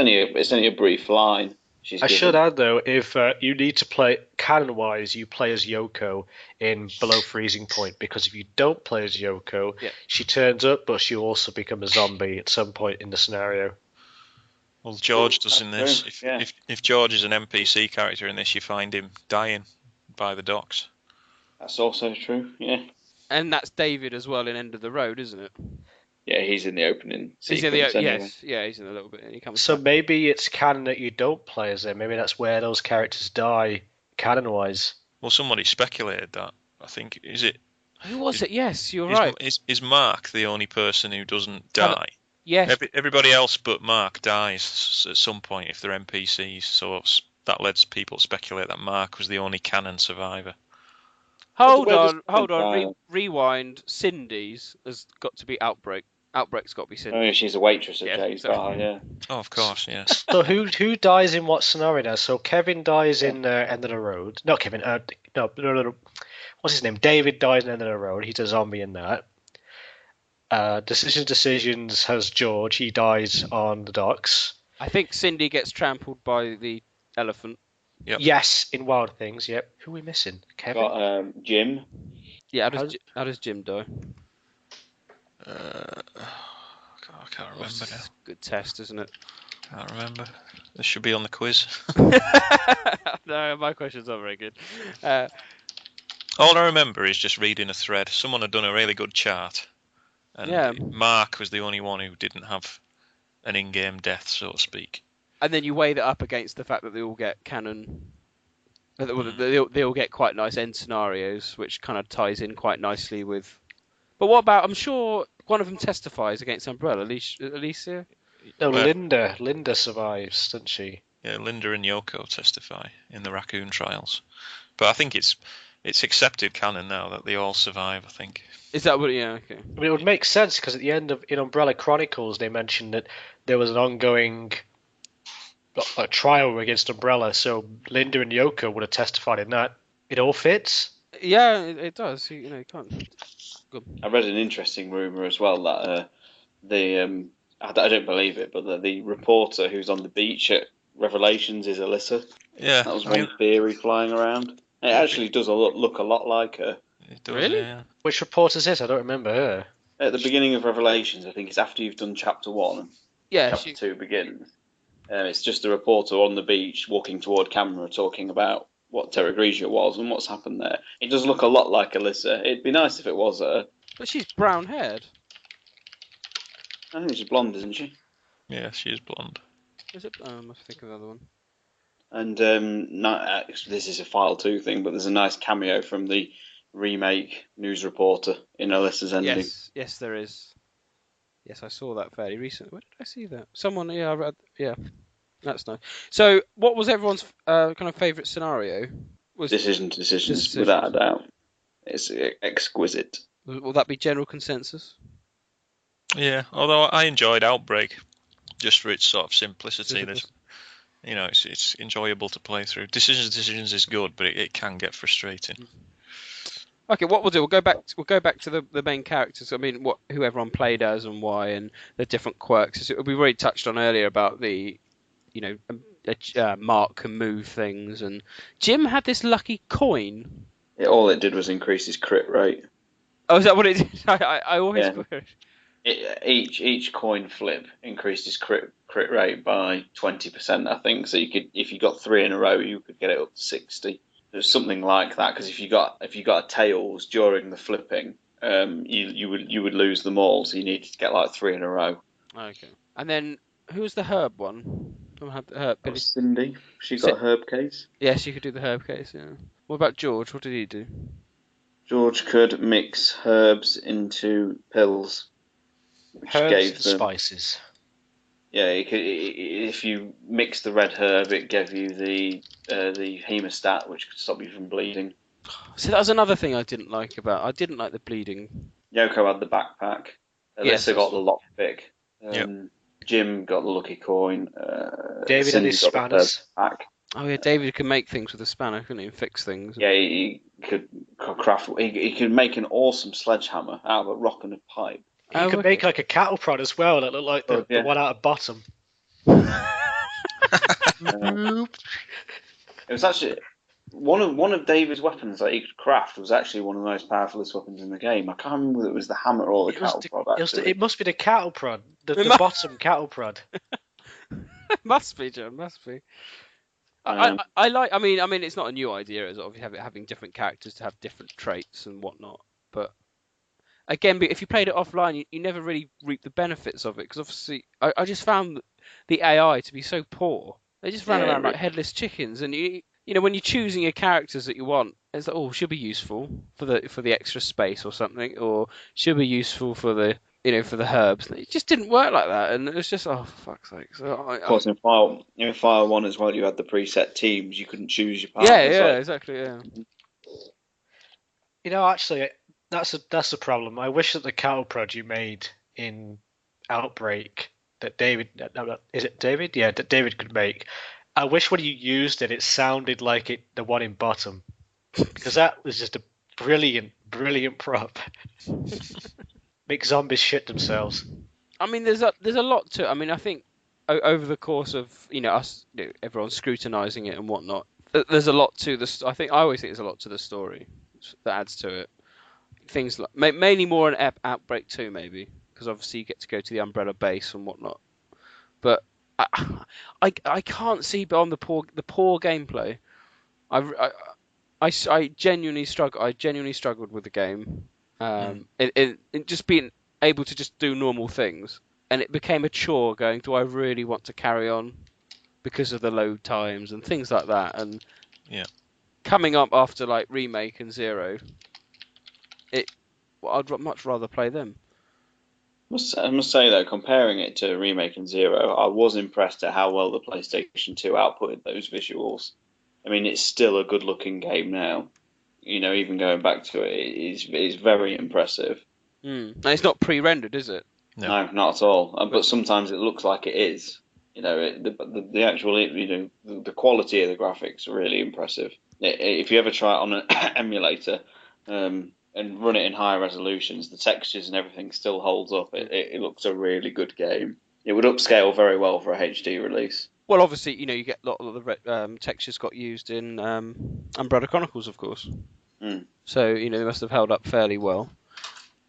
only a brief line. Should add though, if you need to play canon-wise, you play as Yoko in Below Freezing Point, because if you don't play as Yoko, she turns up, but she'll also become a zombie at some point in the scenario. Well, George does in this. If George is an NPC character in this, you find him dying by the docks. That's also true, yeah. And that's David as well in End of the Road, isn't it? Yeah, he's in the opening sequence. Yes, yeah, he's in a little bit. And he comes so back. Maybe it's canon that you don't play as them. Maybe that's where those characters die, canon-wise. Well, somebody speculated that. I think, is it... Who was it? Yes, you're right. Is Mark the only person who doesn't die? Yes. Everybody else but Mark dies at some point if they're NPCs, so that lets people speculate that Mark was the only canon survivor. Hold on. Rewind. Cindy's has got to be Outbreak. Outbreak's got to be Cindy. Oh, yeah, she's a waitress at Jay's bar, yeah. Oh, of course, yes. So who dies in what scenario now? So Kevin dies in End of the Road. Not Kevin. No. What's his name? David dies in End of the Road. He's a zombie in that. Decisions has George. He dies on the docks. I think Cindy gets trampled by the elephant. Yep. Yes, in Wild Things. Yep. Who are we missing? Kevin. Got Jim. Yeah. How does Jim die? I can't remember now. Good test, isn't it? Can't remember. This should be on the quiz. No, my question's not very good. All I remember is just reading a thread. Someone had done a really good chart, and Mark was the only one who didn't have an in-game death, so to speak. And then you weigh that up against the fact that they all get canon. They all get quite nice end scenarios, which kind of ties in quite nicely with. But what about? I'm sure one of them testifies against Umbrella. Alicia? No, Linda. Linda survives, doesn't she? Yeah, Linda and Yoko testify in the Raccoon trials. But I think it's accepted canon now that they all survive, I think. Is that what? Yeah, okay. I mean, it would make sense because at the end of in Umbrella Chronicles, they mentioned that there was an ongoing trial against Umbrella, so Linda and Yoko would have testified in that. It all fits. Yeah, it does. You can't. Good. I read an interesting rumor as well that I don't believe it, but the reporter who's on the beach at Revelations is Alyssa. Yeah, that was one theory flying around. It actually does look a lot like her. It does, really? Yeah. Which reporter is this? I don't remember her. at the beginning of Revelations, I think it's after you've done chapter 1, Yeah, chapter 2 begins. It's just a reporter on the beach walking toward camera talking about what Terra Grigia was and what's happened there. It does look a lot like Alyssa. It'd be nice if it was her. But she's brown haired. I think she's blonde, isn't she? Yeah, she is blonde. Is it? I must think of another one. And this is a File 2 thing, but there's a nice cameo from the remake news reporter in Alyssa's ending. Yes, there is. Yes, I saw that fairly recently. Where did I see that? Someone, I read. Yeah, that's nice. So, what was everyone's kind of favourite scenario? Decisions, without a doubt. It's exquisite. Will that be general consensus? Yeah, although I enjoyed Outbreak just for its sort of simplicity. It's enjoyable to play through. Decisions is good, but it can get frustrating. Okay, what we'll do, we'll go back to the main characters. I mean, who everyone played as and why, and the different quirks. We've already touched on earlier about the, Mark can move things, and Jim had this lucky coin. All it did was increase his crit rate. Oh, is that what it did? I always. Yeah. Each coin flip increased his crit rate by 20%, I think. So if you got 3 in a row, you could get it up to 60. There's something like that, because if you got a tails during the flipping, you would lose them all. So you needed to get like 3 in a row. Okay. And then who was the herb one? Who had the herb? Billy? Cindy. She got herb case. Yeah, she could do the herb case. Yeah. What about George? What did he do? George could mix herbs into pills, which herbs gave and them spices. Yeah, if you mix the red herb, it gave you the hemostat, which could stop you from bleeding. So that was another thing I didn't like about. I didn't like the bleeding. Yoko had the backpack. Alyssa got the lockpick. Jim got the lucky coin. David had his spanners. Oh yeah, David could make things with a spanner, couldn't he? And fix things. Yeah, he could craft. He could make an awesome sledgehammer out of a rock and a pipe. You could make like a cattle prod as well that looked like the one out of Bottom. It was actually one of David's weapons that he could craft was actually one of the most powerfulest weapons in the game. I can't remember whether it was the hammer or the cattle prod. It must be the cattle prod, the Bottom cattle prod. It must be, John. Must be. I like. I mean, it's not a new idea, as obviously having different characters to have different traits and whatnot, but. Again, if you played it offline, you never really reap the benefits of it, because obviously I just found the AI to be so poor. They just ran around like headless chickens, and when you're choosing your characters that you want, it's like, should be useful for the extra space or something, or should be useful for the for the herbs. It just didn't work like that, and it was just for fuck's sake. So of course, in File 1 as well, you had the preset teams. You couldn't choose your partners. Yeah, exactly. Yeah. Actually. That's the problem. I wish that the cattle prod you made in Outbreak that David is it David? Yeah, that David could make. I wish when you used it sounded like the one in Bottom, because that was just a brilliant prop. Make zombies shit themselves. I mean, there's a lot to. I mean, I think over the course of us, everyone scrutinising it and whatnot, there's a lot to this. I always think there's a lot to the story that adds to it. Things like mainly more an Outbreak 2 maybe, because obviously you get to go to the Umbrella base and whatnot. But I can't see beyond the poor gameplay. I genuinely struggle. I genuinely struggled with the game. In just being able to just do normal things, and it became a chore. Going, do I really want to carry on because of the load times and things like that? And coming up after like Remake and Zero. I'd much rather play them. I must say though, comparing it to Remake and Zero, I was impressed at how well the PlayStation 2 outputted those visuals. I mean, it's still a good-looking game now. Even going back to it, it's very impressive. And it's not pre-rendered, is it? No, not at all. But sometimes it looks like it is. The actual, the quality of the graphics are really impressive. If you ever try it on an emulator. And run it in higher resolutions, the textures and everything still holds up. It looks a really good game. It would upscale very well for a HD release. Well, obviously, you get a lot of the textures got used in Umbrella Chronicles, of course. So, they must have held up fairly well.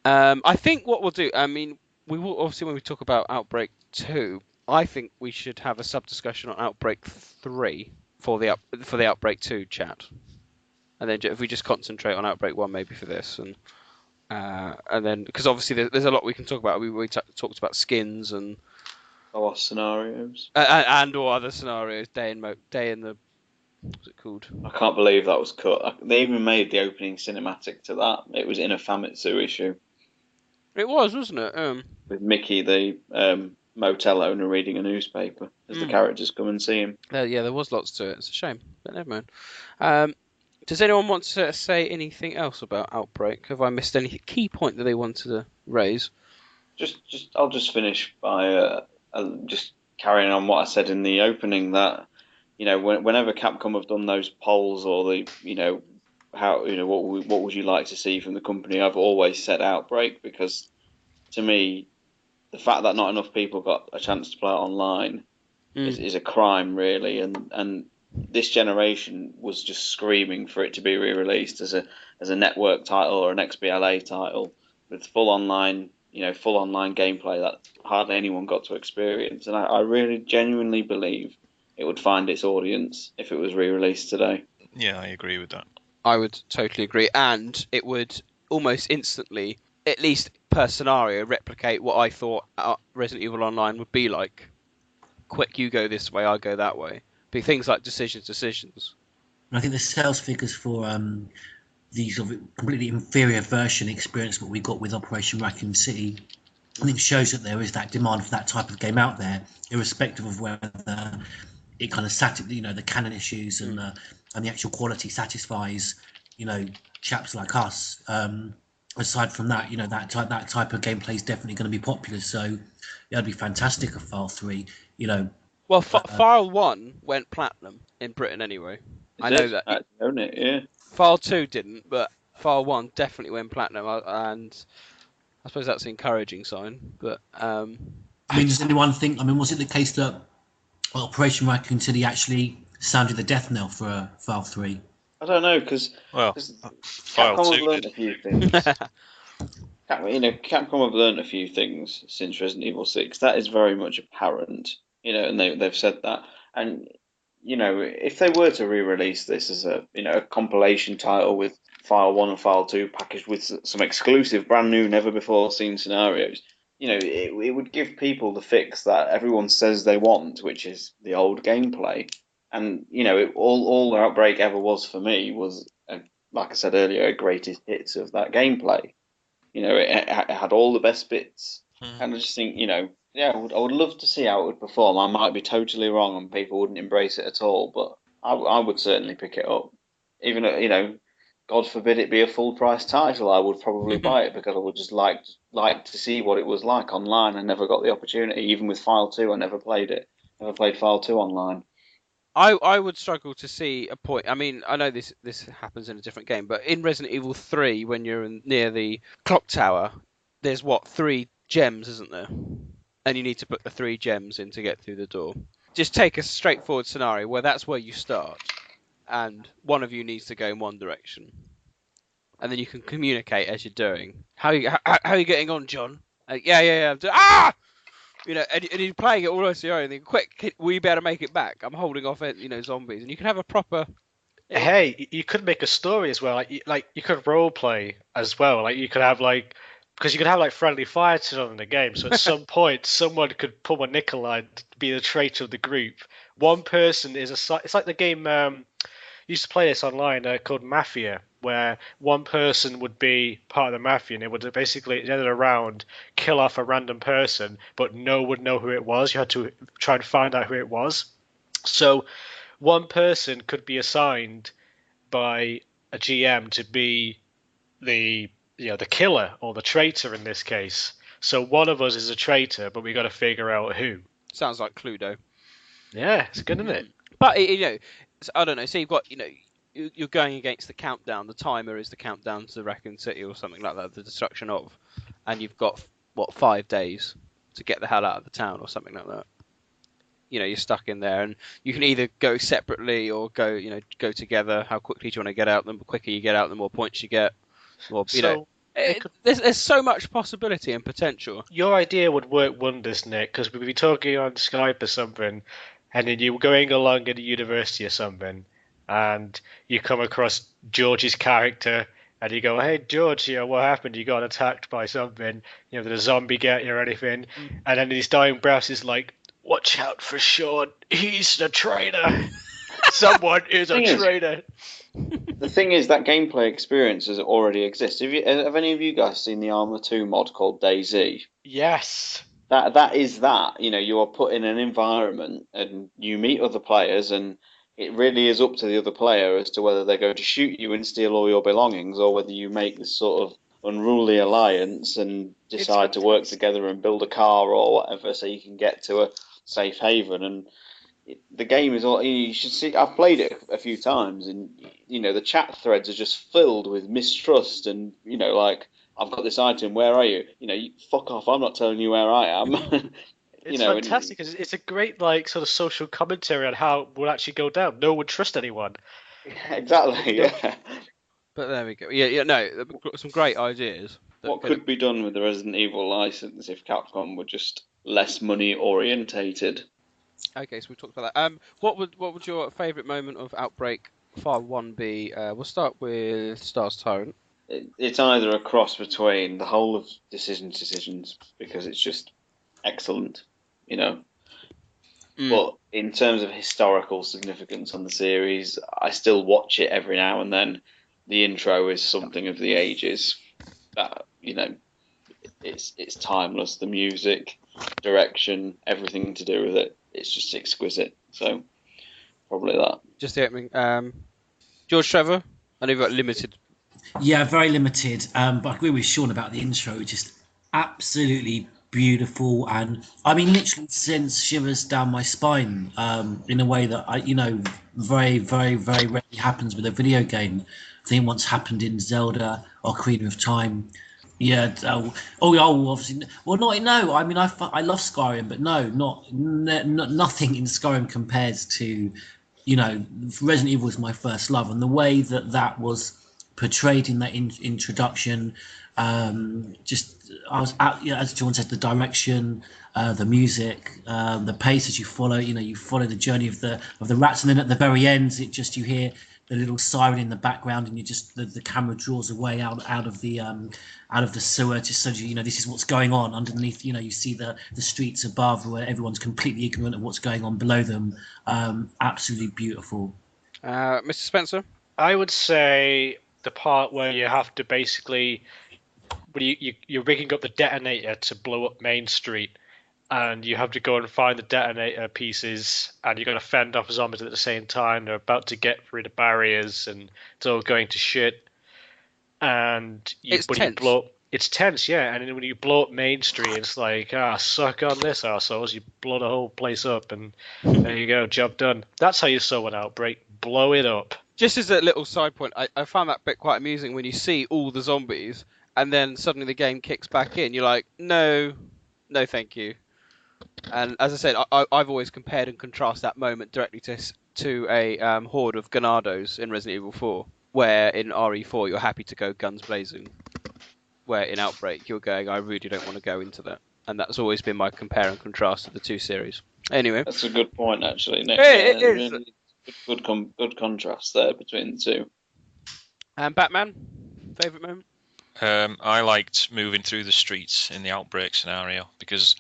I think what we'll do, I mean, we will obviously when we talk about Outbreak 2, I think we should have a sub discussion on Outbreak 3 for the Outbreak 2 chat, and then if we just concentrate on Outbreak 1 maybe for this, and then because obviously there's a lot we can talk about. We talked about skins and scenarios and or other scenarios. Day in the what's it called? I can't believe that was cut. They even made the opening cinematic to that. It was in a Famitsu issue. It was, wasn't it? With Mickey, the motel owner, reading a newspaper as the characters come and see him. Yeah, there was lots to it. It's a shame, but never mind. Does anyone want to say anything else about Outbreak? Have I missed any key point that they wanted to raise? I'll just finish by just carrying on what I said in the opening, that whenever Capcom have done those polls or the what would you like to see from the company, I've always said Outbreak, because to me the fact that not enough people got a chance to play it online is a crime, really, and this generation was just screaming for it to be re-released as a network title or an XBLA title with full online gameplay that hardly anyone got to experience. And I really genuinely believe it would find its audience if it was re-released today. Yeah, I agree with that. I would totally agree, and it would almost instantly, at least per scenario, replicate what I thought Resident Evil Online would be like. Quick, you go this way, I go that way. Be things like decisions. I think the sales figures for the sort of completely inferior version experience that we got with Operation Raccoon City, I think shows that there is that demand for that type of game out there, irrespective of whether it kind of the canon issues and the actual quality satisfies chaps like us. Aside from that, that type of gameplay is definitely going to be popular. So yeah, it'd be fantastic if File 3, Well, File 1 went platinum in Britain anyway. I know that. I own it, yeah. File 2 didn't, but File 1 definitely went platinum, and I suppose that's an encouraging sign. But does anyone think? Was it the case that Operation Raccoon City actually sounded the death knell for File 3? I don't know, because Capcom have learned a few things. Capcom have learned a few things since Resident Evil 6. That is very much apparent, and they've said that. And if they were to re-release this as a compilation title with File 1 and File 2 packaged with some exclusive, brand new, never before seen scenarios, it would give people the fix that everyone says they want, which is the old gameplay. And all Outbreak ever was for me was, like I said earlier, a greatest hits of that gameplay. It had all the best bits, and I just think, I would love to see how it would perform. I might be totally wrong, and people wouldn't embrace it at all, but I would certainly pick it up. Even God forbid it be a full price title, I would probably buy it, because I would just like to see what it was like online. I never got the opportunity. Even with File 2, I never played it. Never played File 2 online. I would struggle to see a point. I mean, I know this happens in a different game, but in Resident Evil 3, when you're near the clock tower, there's 3 gems, isn't there? And you need to put the 3 gems in to get through the door. Just take a straightforward scenario where that's where you start, and one of you needs to go in one direction, and then you can communicate as you're doing. How are you getting on, John? Yeah. And he's playing it all over your own. And then, quick, we better make it back. I'm holding off, zombies, and you can have a proper. Hey, you could make a story as well. Like you could role play as well. Like you could have because you could have friendly fighters on in the game. So at some point, someone could pull a Nikolai to be the traitor of the group. One person is it's like the game. Used to play this online called Mafia, where one person would be part of the mafia, and it would basically, at the end of the round, kill off a random person, but no one would know who it was. You had to try and find out who it was. So one person could be assigned by a GM to be the killer or the traitor in this case. So one of us is a traitor, but we got to figure out who. Sounds like Cluedo. Yeah, it's good, isn't it? But I don't know. So you've got you're going against the countdown. The timer is the countdown to Raccoon City or something like that, the destruction of, and you've got 5 days to get the hell out of the town or something like that. You're stuck in there, and you can either go separately or go together. How quickly do you want to get out? The quicker you get out, the more points you get. Or, There's so much possibility and potential. Your idea would work wonders, Nick, because we'd be talking on Skype or something, and then you were going along at a university or something, and you come across George's character, and you go, "Hey, George, what happened? You got attacked by something? Did a zombie get you or anything?" And then in his dying breath, he's like, "Watch out for Sean. He's the traitor. Someone is a traitor." The thing is, that gameplay experience has already exists. Have any of you guys seen the Arma 2 mod called DayZ? Yes. That is that. You are put in an environment and you meet other players, and it really is up to the other player as to whether they're going to shoot you and steal all your belongings, or whether you make this sort of unruly alliance and decide to work together and build a car or whatever so you can get to a safe haven. And the game is all you should see. I've played it a few times, and the chat threads are just filled with mistrust and like, I've got this item, where are you? You fuck off, I'm not telling you where I am. It's fantastic because it's a great sort of social commentary on how it will actually go down. No one would trust anyone. Exactly, yeah. But there we go. Yeah, no, some great ideas. What could be done with the Resident Evil license if Capcom were just less money orientated? Okay, so we talked about that. What would your favourite moment of Outbreak File 1 be? We'll start with Stars Tyrant. It's either a cross between the whole of Decisions, because it's just excellent, But in terms of historical significance on the series, I still watch it every now and then. The intro is something of the ages. It's timeless. The music, direction, everything to do with it, it's just exquisite. So probably that. Just the opening. George Trevor, I know you've got limited. Yeah, very limited. But I agree with Sean about the intro. It's just absolutely beautiful, and I mean, literally sends shivers down my spine in a way that very, very, very rarely happens with a video game. I think once happened in Zelda or Ocarina of Time. Yeah. Obviously. Well, no. I mean, I love Skyrim, but nothing in Skyrim compares to, Resident Evil was my first love, and the way that was portrayed in that introduction. As John said, the direction, the music, the pace as you follow. You follow the journey of the rats, and then at the very end, you hear the little siren in the background, and the camera draws away out of the sewer, just so this is what's going on underneath. You see the streets above where everyone's completely ignorant of what's going on below them. Absolutely beautiful. Mr. Spencer, I would say the part where you have to basically, you're rigging up the detonator to blow up Main Street, and you have to go and find the detonator pieces, and you're going to fend off zombies at the same time. They're about to get through the barriers, and it's all going to shit. And it's tense. It's tense, yeah. And then when you blow up Main Street, it's like, suck on this, arseholes. You blow the whole place up, and there you go, job done. That's how you solve an outbreak. Blow it up. Just as a little side point, I found that bit quite amusing when you see all the zombies, and then suddenly the game kicks back in. You're like, no, thank you. And as I said, I've always compared and contrasted that moment directly to a horde of Ganados in Resident Evil 4, where in RE4 you're happy to go guns blazing, where in Outbreak you're going, I really don't want to go into that. And that's always been my compare and contrast of the two series. Anyway. That's a good point, actually, Nick. It is. Really good contrast there between the two. And Batman, favourite moment? I liked moving through the streets in the Outbreak scenario because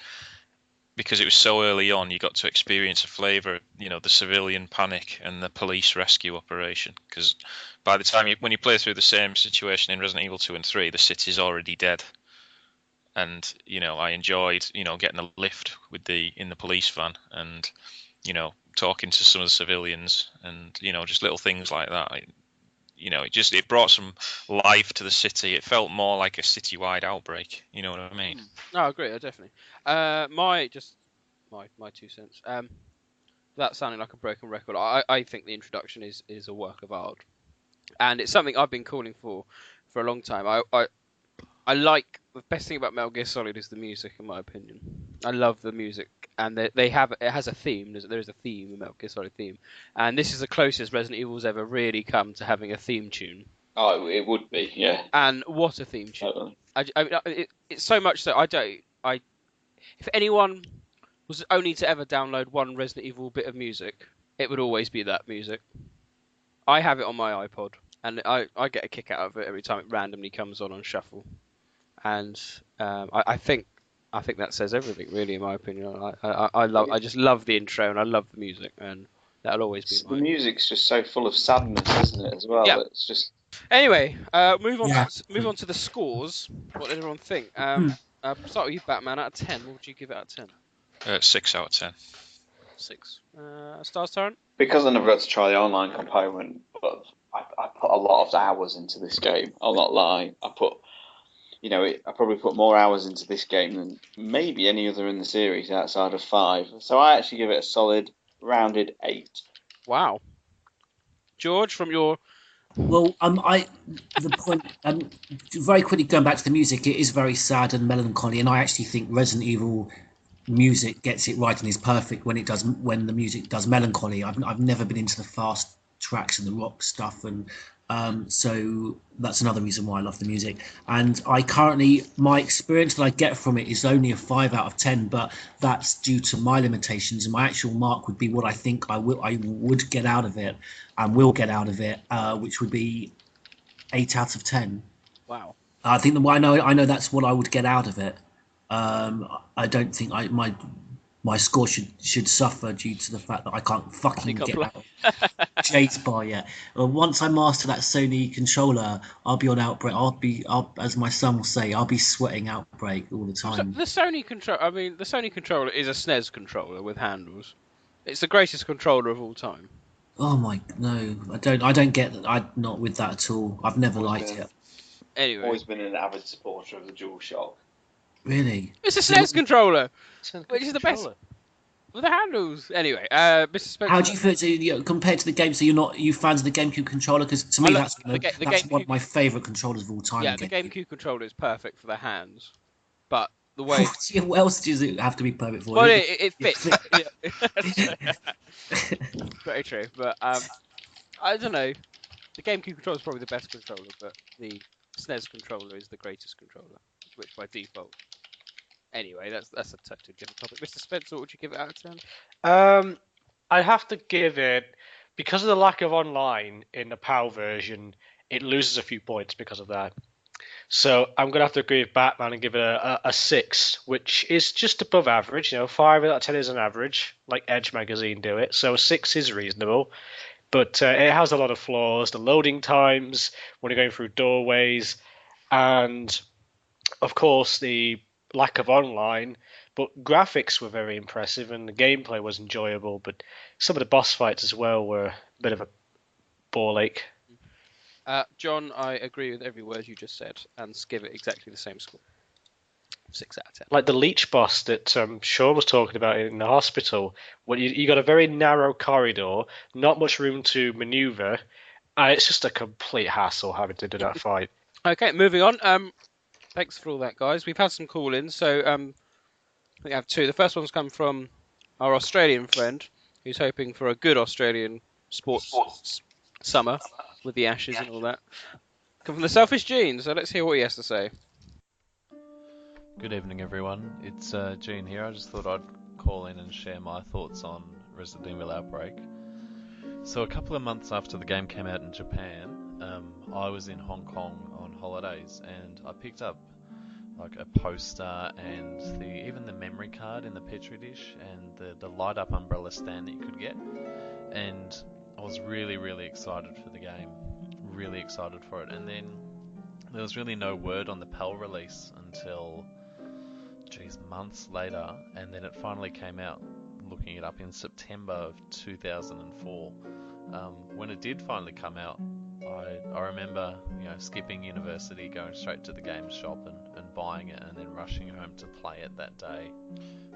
it was so early on. You got to experience a flavour, the civilian panic and the police rescue operation. Because by the time when you play through the same situation in Resident Evil 2 and 3, the city's already dead. And I enjoyed getting a lift in the police van and talking to some of the civilians and just little things like that. It brought some life to the city. It felt more like a citywide outbreak. You know what I mean? No, I agree. Definitely. My 2 cents. Without sounding like a broken record, I think the introduction is a work of art, and it's something I've been calling for a long time. I like the best thing about Metal Gear Solid is the music, in my opinion. I love the music, and it has a theme. There is a theme, a Metal Gear Solid theme, and this is the closest Resident Evil's ever really come to having a theme tune. Oh, it would be, yeah. And what a theme tune! Totally. It's so much that if anyone was only to ever download one Resident Evil bit of music, it would always be that music. I have it on my iPod, and I get a kick out of it every time it randomly comes on shuffle. And I think that says everything, really, in my opinion. I just love the intro, and I love the music, and that'll always be The mine. music's just so full of sadness, isn't it, as well? Yeah. It's just... Anyway, move on. Yeah. Move on to the scores. What did everyone think? Start with you, Batman. Out of 10, what would you give it out of 10? 6 out of 10. 6. Stars Torrent? Because I never got to try the online component, but I put a lot of hours into this game. I'll not lie. I probably put more hours into this game than maybe any other in the series outside of 5. So I actually give it a solid, rounded 8. Wow. George, from your... Well, very quickly going back to the music, it is very sad and melancholy, and I actually think Resident Evil music gets it right and is perfect when the music does melancholy. I've never been into the fast tracks and the rock stuff, and so that's another reason why I love the music. And my experience that I get from it is only a 5 out of 10, but that's due to my limitations, and my actual mark would be what I think I would get out of it and will get out of it, which would be 8 out of 10. Wow. I think I know that's what I would get out of it. I don't think my score should suffer due to the fact that I can't fucking get out of Jade's bar yet. Once I master that Sony controller, I'll be on Outbreak. As my son will say, I'll be sweating Outbreak all the time. The Sony controller is a SNES controller with handles. It's the greatest controller of all time. Oh my no, I don't get that. I'm not with that at all. I've never liked it. Anyway, always been an avid supporter of the DualShock. Really? It's a SNES controller, which is the best with the handles. Anyway, Mr. Spencer. How do you feel compared to the game? So you fans of the GameCube controller? Because to me, that's one of my favourite controllers of all time. Yeah, the GameCube controller is perfect for the hands, but the way what else does it have to be perfect for? Well, it fits. Very true, but I don't know. The GameCube controller is probably the best controller, but the SNES controller is the greatest controller, which by default. Anyway, that's a totally different topic. Mr. Spencer, what would you give it out of 10? I have to give it, because of the lack of online in the PAL version, it loses a few points because of that. So I'm going to have to agree with Batman and give it a 6, which is just above average. 5 out of 10 is an average, like Edge magazine do it. So 6 is reasonable. But it has a lot of flaws. The loading times, when you're going through doorways, and of course the lack of online. But graphics were very impressive and the gameplay was enjoyable. But some of the boss fights as well were a bit of a ball ache. John, I agree with every word you just said and give it exactly the same score. 6 out of 10. Like the leech boss that Sean was talking about in the hospital, when you got a very narrow corridor, not much room to maneuver, and it's just a complete hassle having to do that fight. Okay, moving on. Thanks for all that, guys. We've had some call-ins, so we have 2. The first one's come from our Australian friend, who's hoping for a good Australian sports summer with the Ashes and all that. Come from the Selfish Gene, so let's hear what he has to say. Good evening, everyone. It's Gene here. I just thought I'd call in and share my thoughts on Resident Evil Outbreak. So a couple of months after the game came out in Japan, I was in Hong Kong on holidays, and I picked up like a poster and even the memory card in the petri dish and the light up umbrella stand that you could get, and I was really, really excited for the game. Really excited for it. And then there was really no word on the PAL release until months later, and then it finally came out, looking it up, in September of 2004. When it did finally come out, I remember skipping university, going straight to the games shop and buying it, and then rushing home to play it that day.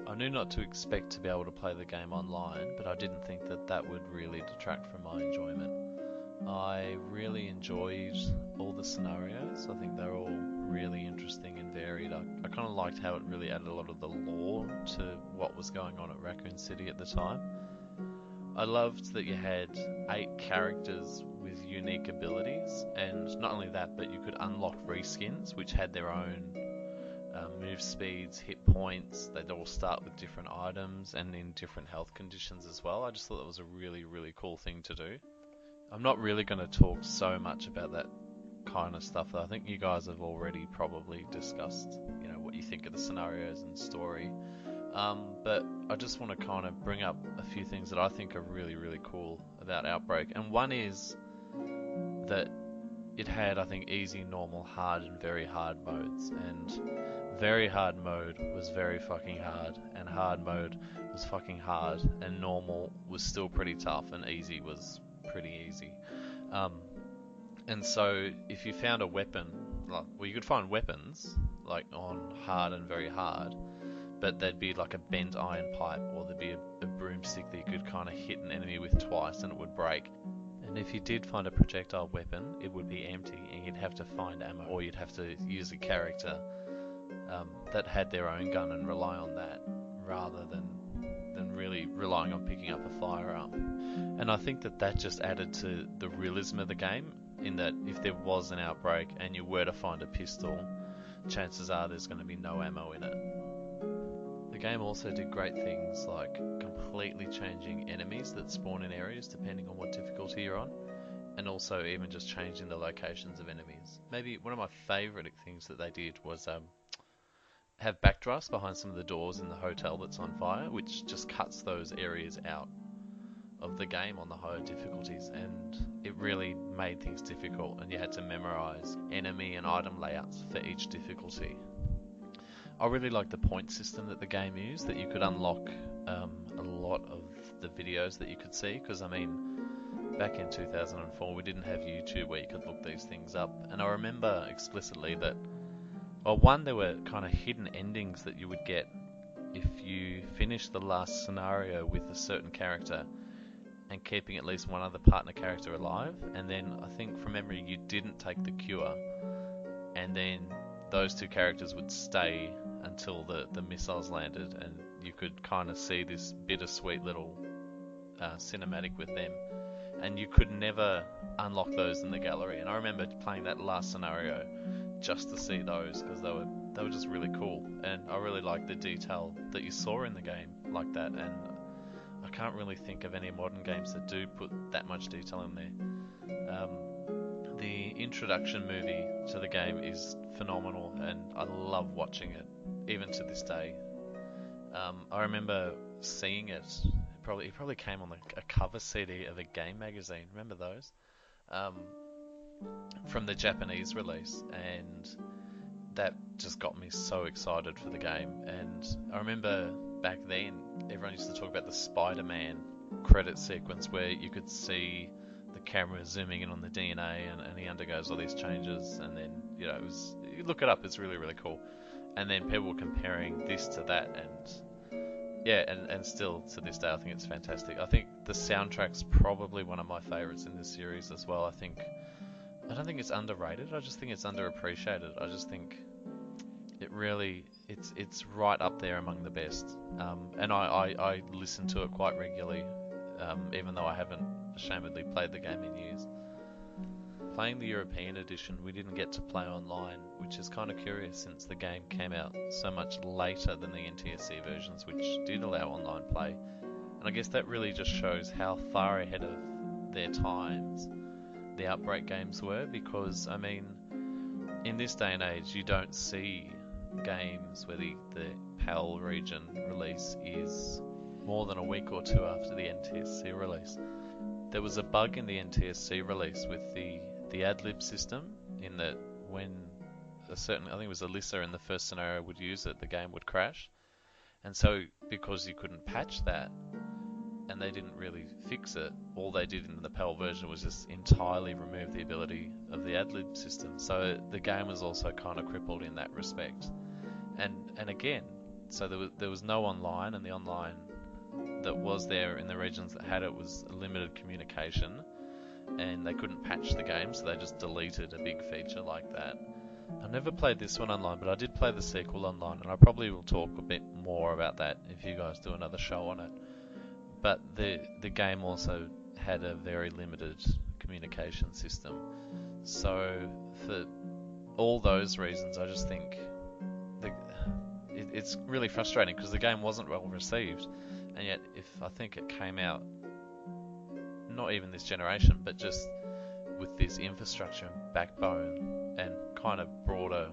I knew not to expect to be able to play the game online, but I didn't think that would really detract from my enjoyment. I really enjoyed all the scenarios. I think they're all really interesting and varied. I kind of liked how it really added a lot of the lore to what was going on at Raccoon City at the time. I loved that you had 8 characters with these unique abilities, and not only that, but you could unlock reskins which had their own move speeds, hit points. They'd all start with different items and in different health conditions as well. I just thought that was a really, really cool thing to do. I'm not really going to talk so much about that kind of stuff. I think you guys have already probably discussed, what you think of the scenarios and story. But I just want to kind of bring up a few things that I think are really, really cool about Outbreak. And one is that it had, I think, easy, normal, hard, and very hard modes. And very hard mode was very fucking hard, and hard mode was fucking hard, and normal was still pretty tough, and easy was pretty easy. And so if you found a weapon, you could find weapons like on hard and very hard, but there'd be like a bent iron pipe, or there'd be a broomstick that you could kind of hit an enemy with twice and it would break. And if you did find a projectile weapon, it would be empty, and you'd have to find ammo, or you'd have to use a character that had their own gun and rely on that, rather than really relying on picking up a firearm. And I think that just added to the realism of the game, in that if there was an outbreak and you were to find a pistol, chances are there's going to be no ammo in it. The game also did great things like completely changing enemies that spawn in areas depending on what difficulty you're on, and also even just changing the locations of enemies. Maybe one of my favourite things that they did was have backdrafts behind some of the doors in the hotel that's on fire, which just cuts those areas out of the game on the higher difficulties, and it really made things difficult, and you had to memorize enemy and item layouts for each difficulty. I really like the point system that the game used, that you could unlock a lot of the videos that you could see, because back in 2004 we didn't have YouTube where you could look these things up, and I remember explicitly that, there were kind of hidden endings that you would get if you finished the last scenario with a certain character and keeping at least one other partner character alive, and then I think from memory you didn't take the cure, and then those two characters would stay until the missiles landed, and you could kind of see this bittersweet little cinematic with them, and you could never unlock those in the gallery. And I remember playing that last scenario just to see those, because they were just really cool, and I really liked the detail that you saw in the game like that, and I can't really think of any modern games that do put that much detail in there. The introduction movie to the game is phenomenal, and I love watching it, even to this day. I remember seeing it. It probably came on a cover CD of a game magazine. Remember those? From the Japanese release, and that just got me so excited for the game. And I remember back then everyone used to talk about the Spider-Man credit sequence, where you could see the camera zooming in on the DNA, and he undergoes all these changes, and then you look it up, it's really, really cool. And then people were comparing this to that, and still to this day I think it's fantastic. I think the soundtrack's probably one of my favourites in this series as well. I don't think it's underrated, I just think it's underappreciated. I just think it really, it's right up there among the best. And I listen to it quite regularly, even though I haven't ashamedly played the game in years. Playing the European edition, we didn't get to play online, which is kind of curious since the game came out so much later than the NTSC versions, which did allow online play. And I guess that really just shows how far ahead of their times the Outbreak games were, because in this day and age you don't see games where the PAL region release is more than a week or two after the NTSC release. There was a bug in the NTSC release with the ad-lib system, in that when I think it was Alyssa in the first scenario would use it, the game would crash. And so because you couldn't patch that, and they didn't really fix it, all they did in the PAL version was just entirely remove the ability of the ad-lib system. So the game was also kind of crippled in that respect. And again, so there was no online, and the online that was there in the regions that had it was limited communication, and they couldn't patch the game, so they just deleted a big feature like that. I've never played this one online, but I did play the sequel online, and I probably will talk a bit more about that if you guys do another show on it. But the game also had a very limited communication system. So for all those reasons, I just think it's really frustrating because the game wasn't well received, and yet if I think it came out not even this generation, but just with this infrastructure and backbone and kind of broader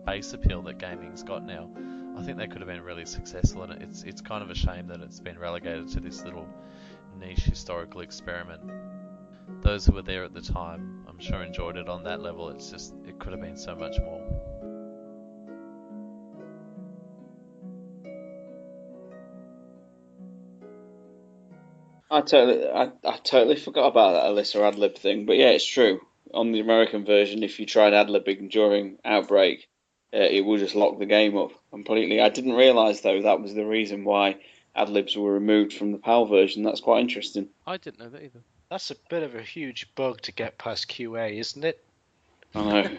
base appeal that gaming's got now, I think they could have been really successful in it. It's kind of a shame that it's been relegated to this little niche historical experiment. Those who were there at the time, I'm sure, enjoyed it on that level. It's just, it could have been so much more. I totally forgot about that Alyssa adlib thing, but yeah, it's true. On the American version, if you tried adlibbing during Outbreak, it will just lock the game up completely. I didn't realise though that was the reason why adlibs were removed from the PAL version. That's quite interesting. I didn't know that either. That's a bit of a huge bug to get past QA, isn't it? I know.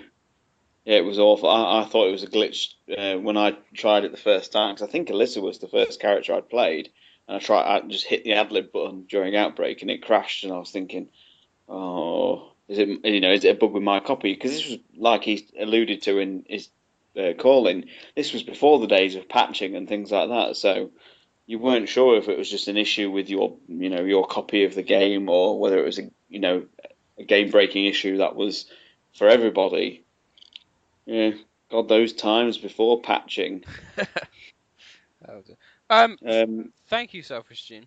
Yeah, it was awful. I thought it was a glitch when I tried it the first time, because I think Alyssa was the first character I'd played. And I just hit the adlib button during Outbreak, and it crashed. And I was thinking, "Oh, is it a bug with my copy?" Because this was, like he alluded to in his calling, this was before the days of patching and things like that. So you weren't sure if it was just an issue with your copy of the game, or whether it was a game-breaking issue that was for everybody. Yeah, God, those times before patching. Thank you, Selfish Gene.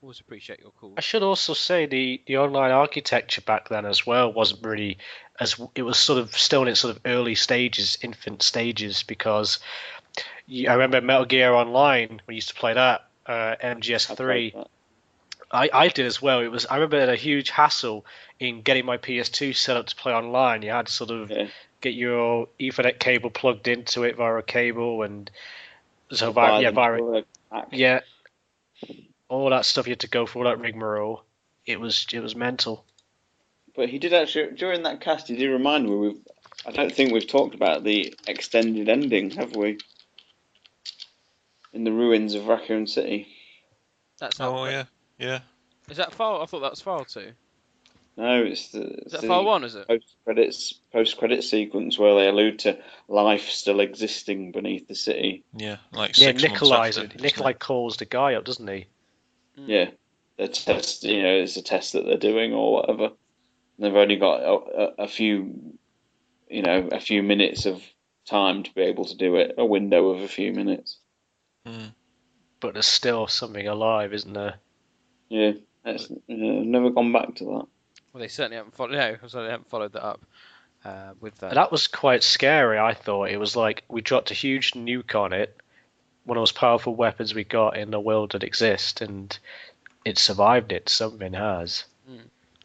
Always appreciate your call. I should also say the online architecture back then as well wasn't really it was sort of still in its sort of early stages, infant stages, because I remember Metal Gear Online, we used to play that, MGS3. I did as well. I remember it had a huge hassle in getting my PS2 set up to play online. You had to sort of get your Ethernet cable plugged into it via a cable, and so all that stuff you had to go for, all that rigmarole. It was mental. But he did actually, during that cast, he did remind me, I don't think we've talked about the extended ending, have we? In the ruins of Raccoon City. That's yeah. Is that file? I thought that was file 2. No, is that file 1, is it? Post-credit sequence where they allude to life still existing beneath the city. Yeah, like 6 months after. Nikolai calls the guy up, doesn't he? Yeah, the test. It's a test that they're doing or whatever. They've only got a few minutes of time to be able to do it. A window of a few minutes. But there's still something alive, isn't there? Yeah, I've never gone back to that. Well, they certainly haven't followed. No, they haven't followed that up with that. That was quite scary. I thought it was like we dropped a huge nuke on it, one of the most powerful weapons we got in the world that exists, and it survived it. Something has.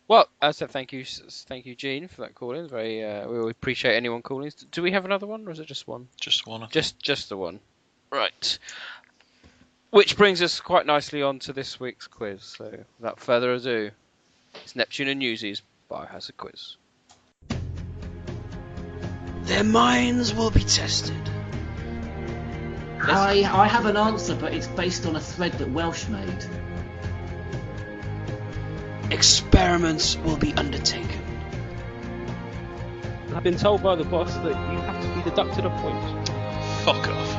Well, as I said, thank you, Gene, for that call in. We appreciate anyone calling. Do we have another one, or is it just one? Just one. Just the one. Right. Which brings us quite nicely on to this week's quiz. So, without further ado, it's Neptune and Newsies Biohazard Quiz. Their minds will be tested. I have an answer, but it's based on a thread that Welsh made. Experiments will be undertaken. I've been told by the boss that you have to be deducted a point. Fuck off.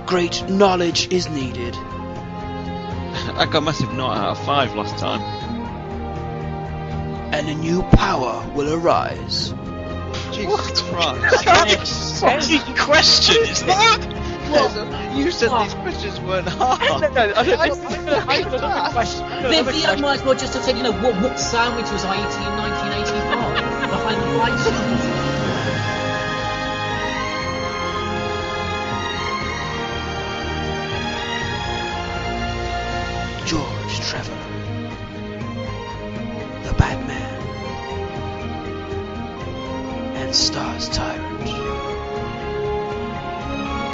Great knowledge is needed. I got a massive 0 out of 5 last time. And a new power will arise. Jesus Christ. Fucking question, is that? You said these questions weren't hard. Then you might as well just have said, what sandwich was I eating in 1985 behind the light stand? George Trevor, the Batman, and Star's Tyrant.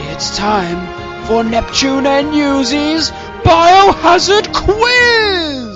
It's time for Neptune and Newsies Biohazard Quiz!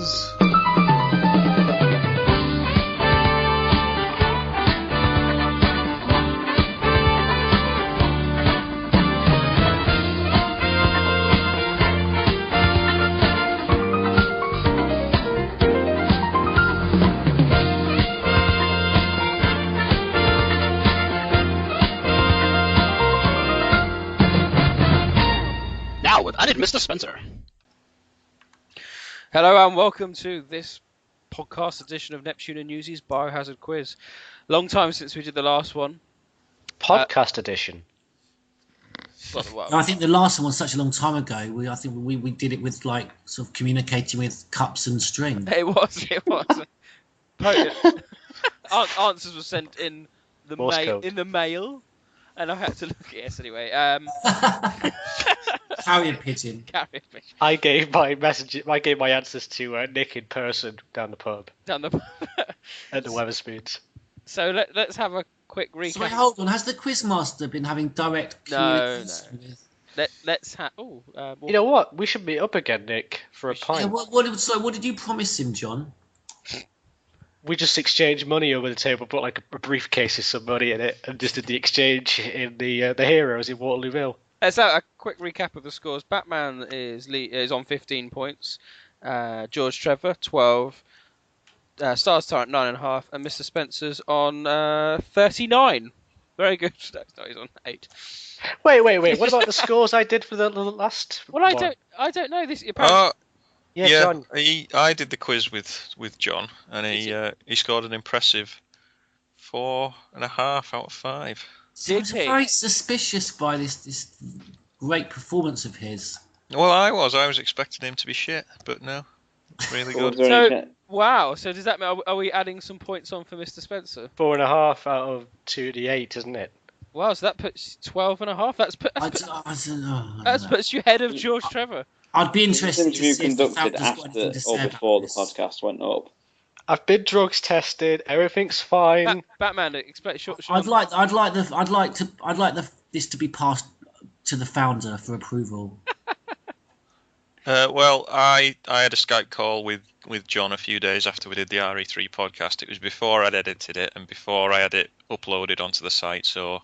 in Mr. Spencer. Hello and welcome to this podcast edition of Neptune and Newsies Biohazard Quiz. Long time since we did the last one. Podcast edition. I think the last one was such a long time ago. I think we did it with like sort of communicating with cups and string. It was. Answers were sent in the mail, and I had to look at it anyway. Carrier pigeon. I gave my answers to Nick in person down the pub. At the Weatherspoons. So let's have a quick recap. So wait, hold on. Has the quizmaster been having direct communication? No. Let's have. You know what? We should meet up again, Nick, for a pint. Yeah, what did you promise him, John? We just exchanged money over the table, put like a briefcase with some money in it, and just did the exchange in the Heroes in Waterlooville. Let's have a quick recap of the scores. Batman is on 15 points. George Trevor 12. Stars Tyrant 9.5, and Mr. Spencer's on 39. Very good. No, he's on 8. Wait. What about the scores I did for the last? Well, I don't know this. Yeah, John. I did the quiz with John, and he scored an impressive 4.5 out of 5. I was very suspicious by this great performance of his. Well, I was expecting him to be shit, but no, it's really good. So, wow. So does that mean are we adding some points on for Mr. Spencer? 4.5 out of 2d8, isn't it? Wow, so that puts 12.5. That puts you ahead of George Trevor. I'd be interested to see if the conducted after or before the podcast went up. I've been drugs tested. Everything's fine. Batman, expect short. I'd like this to be passed to the founder for approval. Well, I had a Skype call with John a few days after we did the RE3 podcast. It was before I'd edited it and before I had it uploaded onto the site. So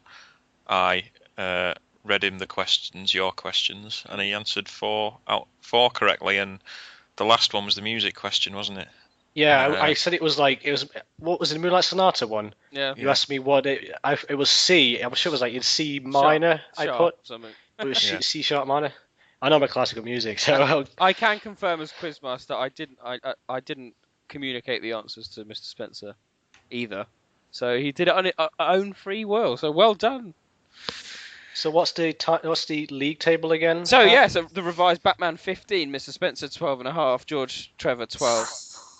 I read him your questions, and he answered 4 correctly. And the last one was the music question, wasn't it? Yeah, I said it was what was the Moonlight Sonata one? Yeah. You asked me what it was C. I'm sure it was like in C minor. I put something. It was C sharp minor. I know my classical music, so I can confirm as quizmaster I didn't communicate the answers to Mr. Spencer either. So he did it on his own free will. So well done. So what's the league table again? So so the revised Batman 15, Mr. Spencer 12.5, George Trevor 12,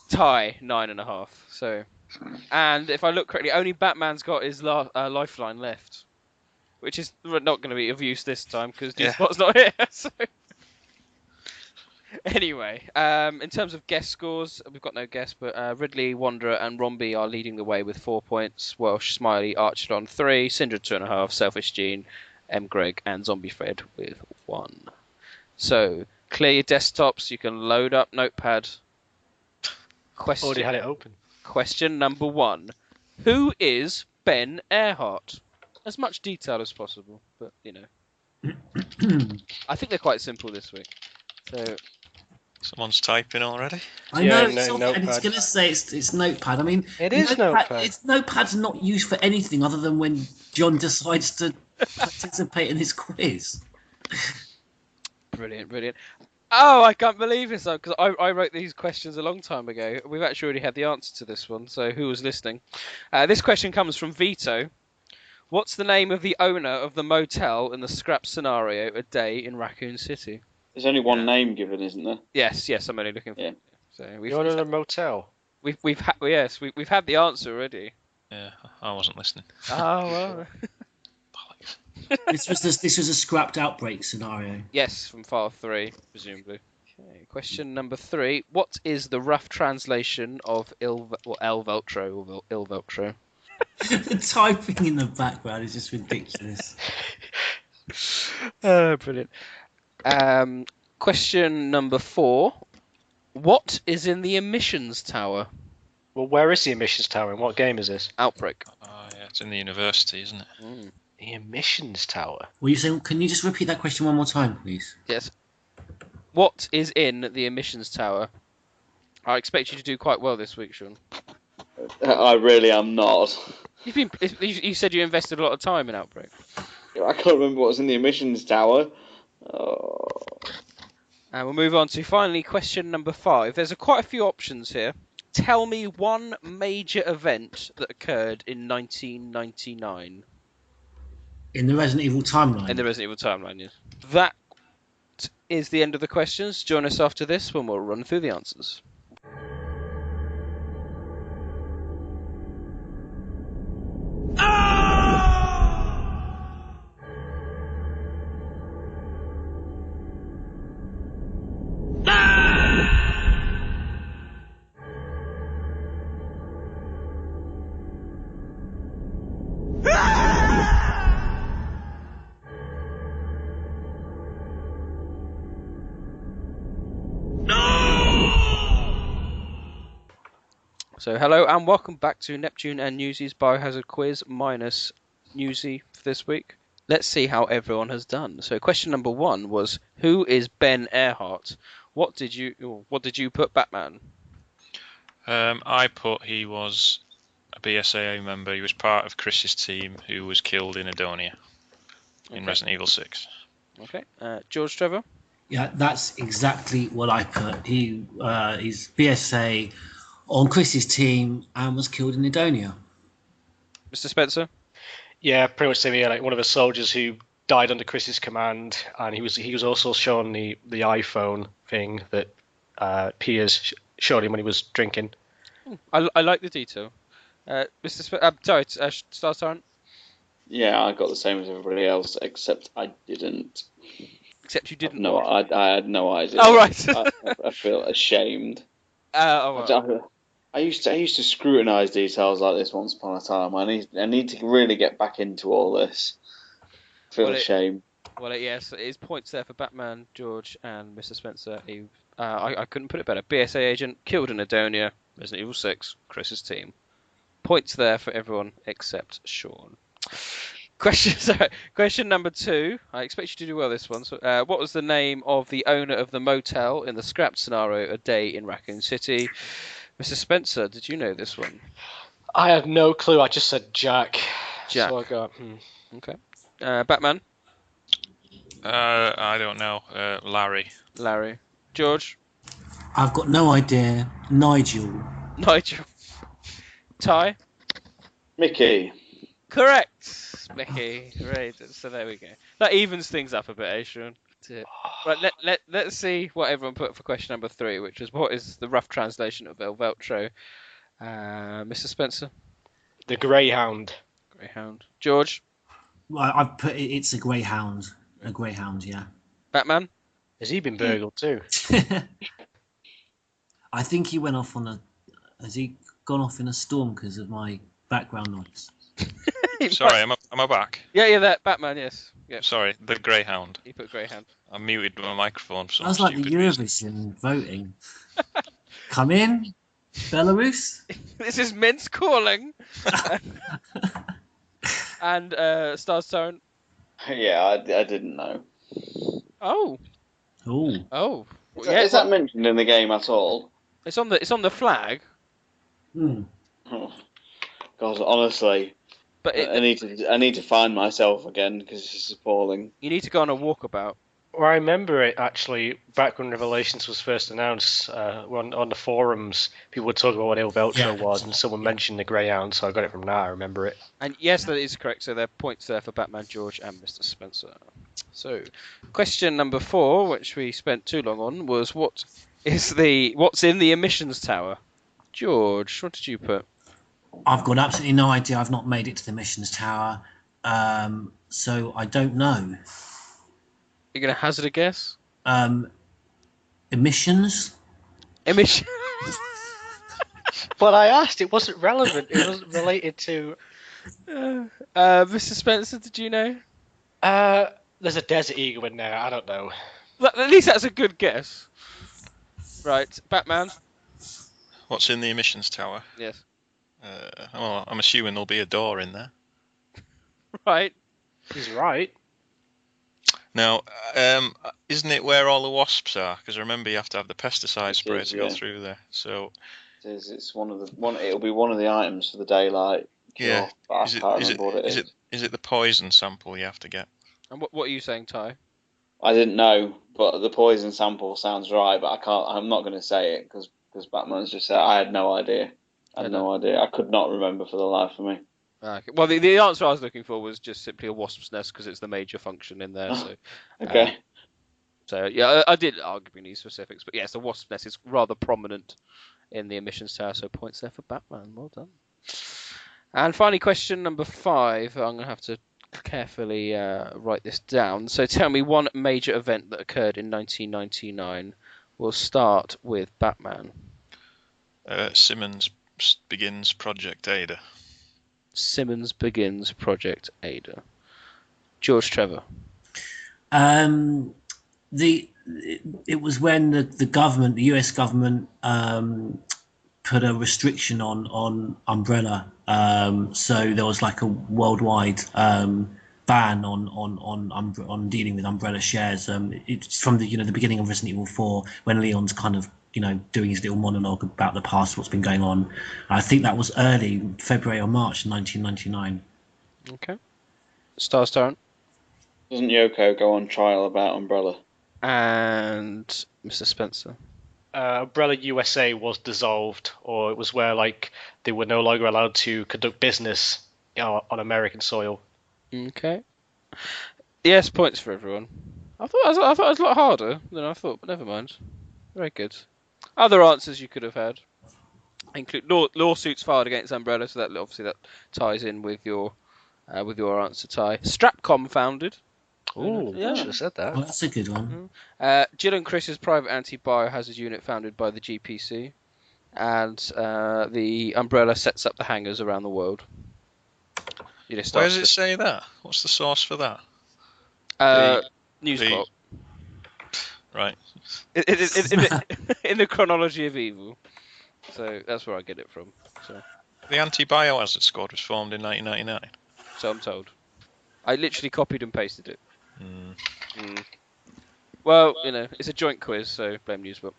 Ty 9.5. So, and if I look correctly, only Batman's got his lifeline left, which is not going to be of use this time because D-Spot's not here. So. Anyway, in terms of guest scores, we've got no guests, but Ridley, Wanderer, and Romby are leading the way with 4 points. Welsh, Smiley, Archidon 3, Syndra 2.5, Selfish Gene, M. Greg, and Zombie Fred with 1. So clear your desktops. You can load up Notepad. Already had it open. Question number 1: Who is Ben Earhart? As much detail as possible, but I think they're quite simple this week. So. Someone's typing already. I know, and it's going to say it's Notepad. I mean, it is Notepad. Notepad's not used for anything other than when John decides to participate in his quiz. Brilliant. Oh, I can't believe it, because I wrote these questions a long time ago. We've actually already had the answer to this one, so who was listening? This question comes from Vito. What's the name of the owner of the motel in the scrap scenario A Day in Raccoon City? There's only one name given, isn't there? Yes, I'm only looking for it. So the owner of the motel? We've had the answer already. Yeah, I wasn't listening. Oh, well. This was a scrapped Outbreak scenario. Yes, from File 3, presumably. Okay, question number 3. What is the rough translation of El Veltro or Il Veltro? The typing in the background is just ridiculous. Brilliant. Question number 4. What is in the emissions tower? Well, where is the emissions tower and what game is this? Outbreak. Oh, yeah, it's in the university, isn't it? Mm. The emissions tower? Can you just repeat that question one more time, please? Yes. What is in the emissions tower? I expect you to do quite well this week, Sean. I really am not. You said you invested a lot of time in Outbreak. I can't remember what was in the emissions tower. And we'll move on to finally question number 5. There's quite a few options here. Tell me one major event that occurred in 1999. In the Resident Evil timeline. In the Resident Evil timeline, yes. That is the end of the questions. Join us after this when we'll run through the answers. So hello and welcome back to Neptune and Newsy's Biohazard Quiz minus Newsy for this week. Let's see how everyone has done. So question number 1 was, who is Ben Earhart? What did you put, Batman? I put he was a BSAA member. He was part of Chris's team who was killed in Adonia in Resident Evil 6. Okay. George Trevor? Yeah, that's exactly what I put. He is BSA on Chris's team and was killed in Adonia. Mr. Spencer? Yeah, pretty much same here. Like one of the soldiers who died under Chris's command, and he was also shown the iPhone thing that Piers showed him when he was drinking. I like the detail. Mr. Star Tyrant? Yeah, I got the same as everybody else, except I didn't. Except you didn't. No, I had no idea. Oh right. I feel ashamed. Well. I used to scrutinise details like this once upon a time. I need to really get back into all this. I feel ashamed. Yes, it is points there for Batman, George, and Mr. Spencer. I couldn't put it better. BSA agent killed in Adonia, Resident Evil 6, Chris's team. Points there for everyone except Sean. Question number 2. I expect you to do well this one. So, what was the name of the owner of the motel in the scrapped scenario A Day in Raccoon City? Mr. Spencer, did you know this one? I had no clue. I just said Jack. Jack. So I got. Okay. Batman? I don't know. Larry. George? I've got no idea. Nigel. Ty? Mickey. Correct, Mickey. Right, so there we go. That evens things up a bit, eh, Sean? Right, let's see what everyone put for question number 3, which was what is the rough translation of El Veltro? Mr. Spencer? The Greyhound. George? Well, I've put it's a greyhound. A greyhound, yeah. Batman? Has he been burgled too? I think he went off on a. Has he gone off in a storm because of my background noise? Sorry, am I back? Yeah, that Batman, yes. Yep. Sorry, the Greyhound. You put Greyhound. I muted my microphone for some That's like the Eurovision voting. Come in, Belarus. This is Minsk calling. And Stars Tone. Yeah, I didn't know. Oh. Is that mentioned in the game at all? It's on the flag. Oh, God, honestly. But I need to find myself again because this is appalling. You need to go on a walkabout. Well, I remember it actually back when Revelations was first announced. On the forums, people were talking about what El Veltro was, and someone mentioned the Greyhound, so I got it from that. I remember it. And yes, that is correct. So there are points there for Batman, George, and Mr. Spencer. So, question number 4, which we spent too long on, was what's in the emissions tower? George, what did you put? I've got absolutely no idea. I've not made it to the missions tower, so I don't know. You're going to hazard a guess? Emissions? But I asked. It wasn't relevant. It wasn't related to. Mr. Spencer, did you know? There's a desert eagle in there. I don't know. At least that's a good guess. Right, Batman. What's in the emissions tower? Yes. Well, I'm assuming there'll be a door in there. Right. He's right. Now, isn't it where all the wasps are? Because remember, you have to have the pesticide spray to go through there. So it's it'll be one of the items for the daylight. Yeah. But I can't remember what it is. Is it the poison sample you have to get? And what are you saying, Ty? I didn't know, but the poison sample sounds right. But I can't. I'm not going to say it because Batman's just said. I had no idea. I had no idea. I could not remember for the life of me. Okay. Well, the answer I was looking for was just simply a wasp's nest because it's the major function in there. So, Okay. So yeah, I did arguably need specifics, but yes, the wasp's nest is rather prominent in the emissions tower. So points there for Batman. Well done. And finally, question number 5. I'm going to have to carefully write this down. So tell me one major event that occurred in 1999. We'll start with Batman. Simmons begins Project Ada. Simmons begins Project Ada. George Trevor. It was when the government, the US government, put a restriction on Umbrella. So there was like a worldwide ban on dealing with Umbrella shares. It's from the beginning of Resident Evil 4 when Leon's kind of doing his little monologue about the past, what's been going on. I think that was early February or March 1999. Okay. Star Starren. Doesn't Yoko go on trial about Umbrella? And Mr. Spencer. Umbrella USA was dissolved, or it was where they were no longer allowed to conduct business on American soil. Okay. Yes, points for everyone. I thought it was a lot harder than I thought, but never mind. Very good. Other answers you could have had include lawsuits filed against Umbrella, so that obviously that ties in with your answer, Ty. Strapcom founded. Oh, yeah. I should have said that. Well, that's a good one. Jill and Chris's private anti-biohazard unit founded by the GPC. And the Umbrella sets up the hangars around the world. Where does it say that? What's the source for that? Newsquote. Right. In the chronology of evil. So that's where I get it from. So. The anti-biohazard squad was formed in 1999. So I'm told. I literally copied and pasted it. Well, it's a joint quiz, so blame Newsbook.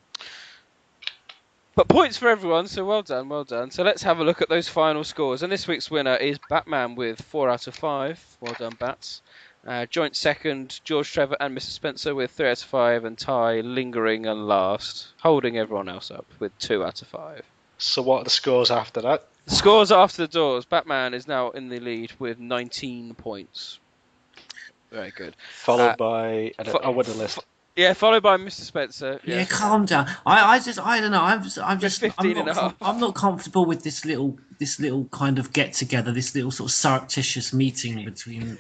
But points for everyone, so well done, well done. So let's have a look at those final scores. And this week's winner is Batman with 4 out of 5. Well done, Bats. Joint second, George Trevor and Mr. Spencer with 3 out of 5, and Ty lingering and last, holding everyone else up with 2 out of 5. So what are the scores after that? The scores after the doors. Batman is now in the lead with 19 points. Very good. Followed by I won the list. Yeah, followed by Mr. Spencer. Yeah, calm down. I don't know. I'm not comfortable with this little kind of get together, this little sort of surreptitious meeting between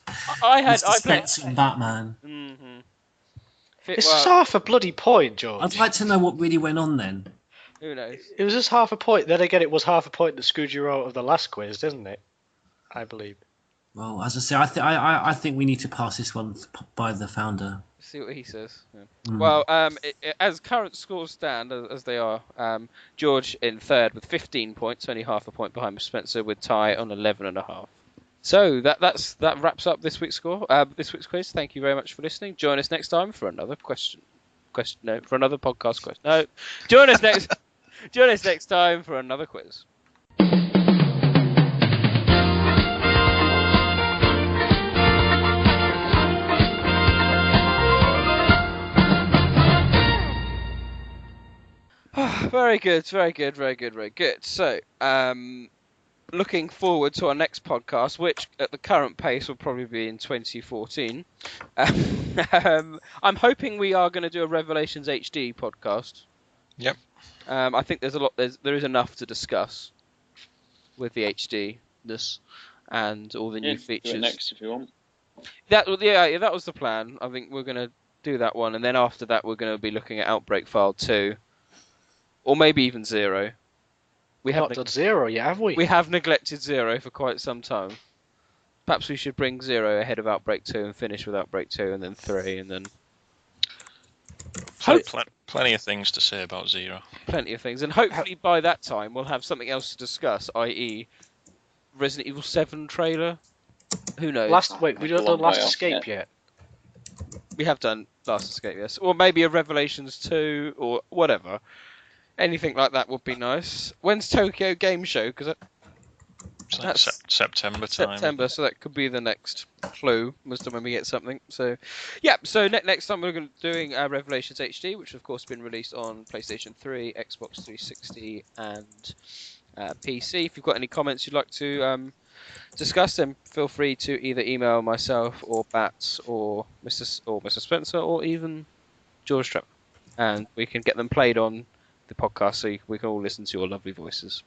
Mr. Spencer and Batman. Mm-hmm. It's just half a bloody point, George. I'd like to know what really went on then. Who knows? It was just half a point. Then again, it was half a point that screwed you out of the last quiz, didn't it? I believe. Well, as I say, I think we need to pass this one by the founder. See what he says. Yeah. Well, as current scores stand, as they are, George in third with 15 points, only half a point behind Spencer, with Ty on 11.5. So that wraps up this week's score. This week's quiz. Thank you very much for listening. Join us next time for another for another podcast question. No, join us next. Join us next time for another quiz. Very good. So, looking forward to our next podcast, which at the current pace will probably be in 2014. I'm hoping we are going to do a Revelations HD podcast. Yep. I think there is enough to discuss with the HD-ness and all the new features. Do it next if you want. That was the plan. I think we're going to do that one, and then after that we're going to be looking at Outbreak File 2. Or maybe even 0. We have not done 0 yet, have we? We have neglected 0 for quite some time. Perhaps we should bring 0 ahead of Outbreak 2 and finish with Outbreak 2 and then 3 and then... Plenty of things to say about 0. Plenty of things. And hopefully by that time we'll have something else to discuss, i.e. Resident Evil 7 trailer. Who knows? We haven't done Last Escape yet. We have done Last Escape, yes. Or maybe a Revelations 2 or whatever. Anything like that would be nice. When's Tokyo Game Show? Because It's like That's September time. September, so that could be the next clue as to when we get something. So, yeah. So next time we're going to be doing Revelations HD, which of course been released on PlayStation 3, Xbox 360, and PC. If you've got any comments you'd like to discuss them, feel free to either email myself or Bats or Mr. Spencer or even George Trevor, and we can get them played on the podcast so we can all listen to your lovely voices.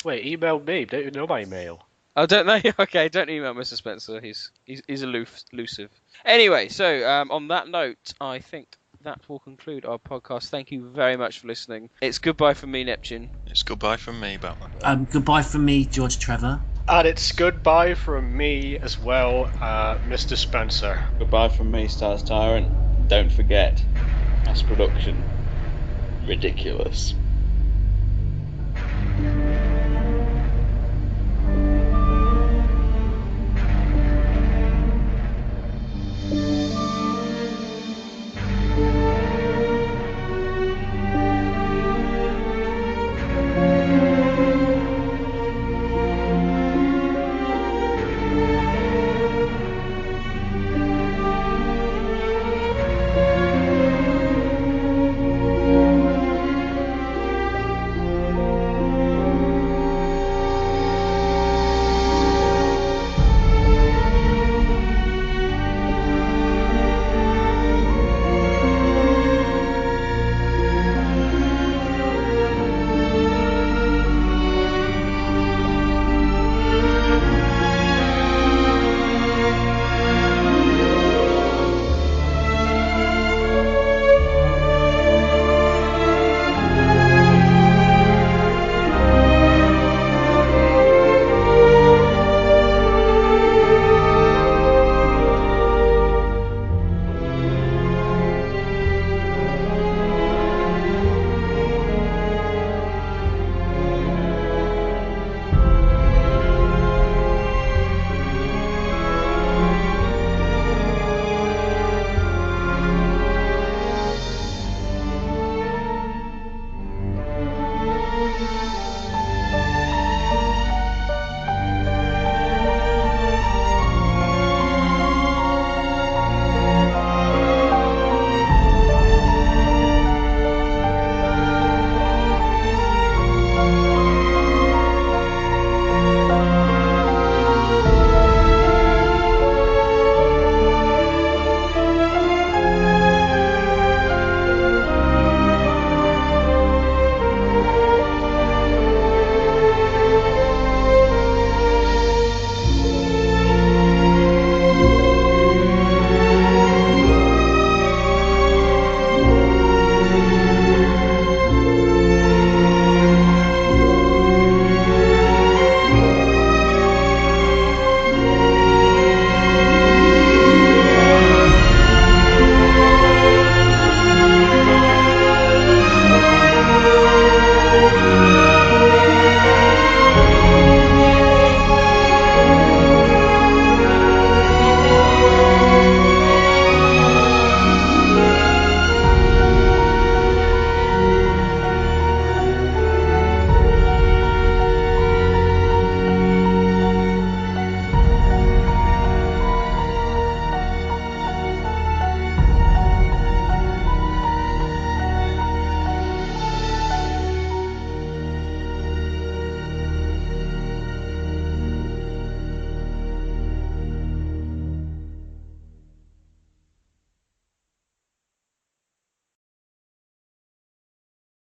Wait, email me. Don't you know my email? Oh, don't they? Okay, don't email Mr. Spencer. He's elusive. Anyway, so on that note, I think that will conclude our podcast. Thank you very much for listening. It's goodbye from me, Neptune. It's goodbye from me, Batman. Goodbye from me, George Trevor. And it's goodbye from me as well, Mr. Spencer. Goodbye from me, Stars Tyrant. Don't forget, mass production. Ridiculous.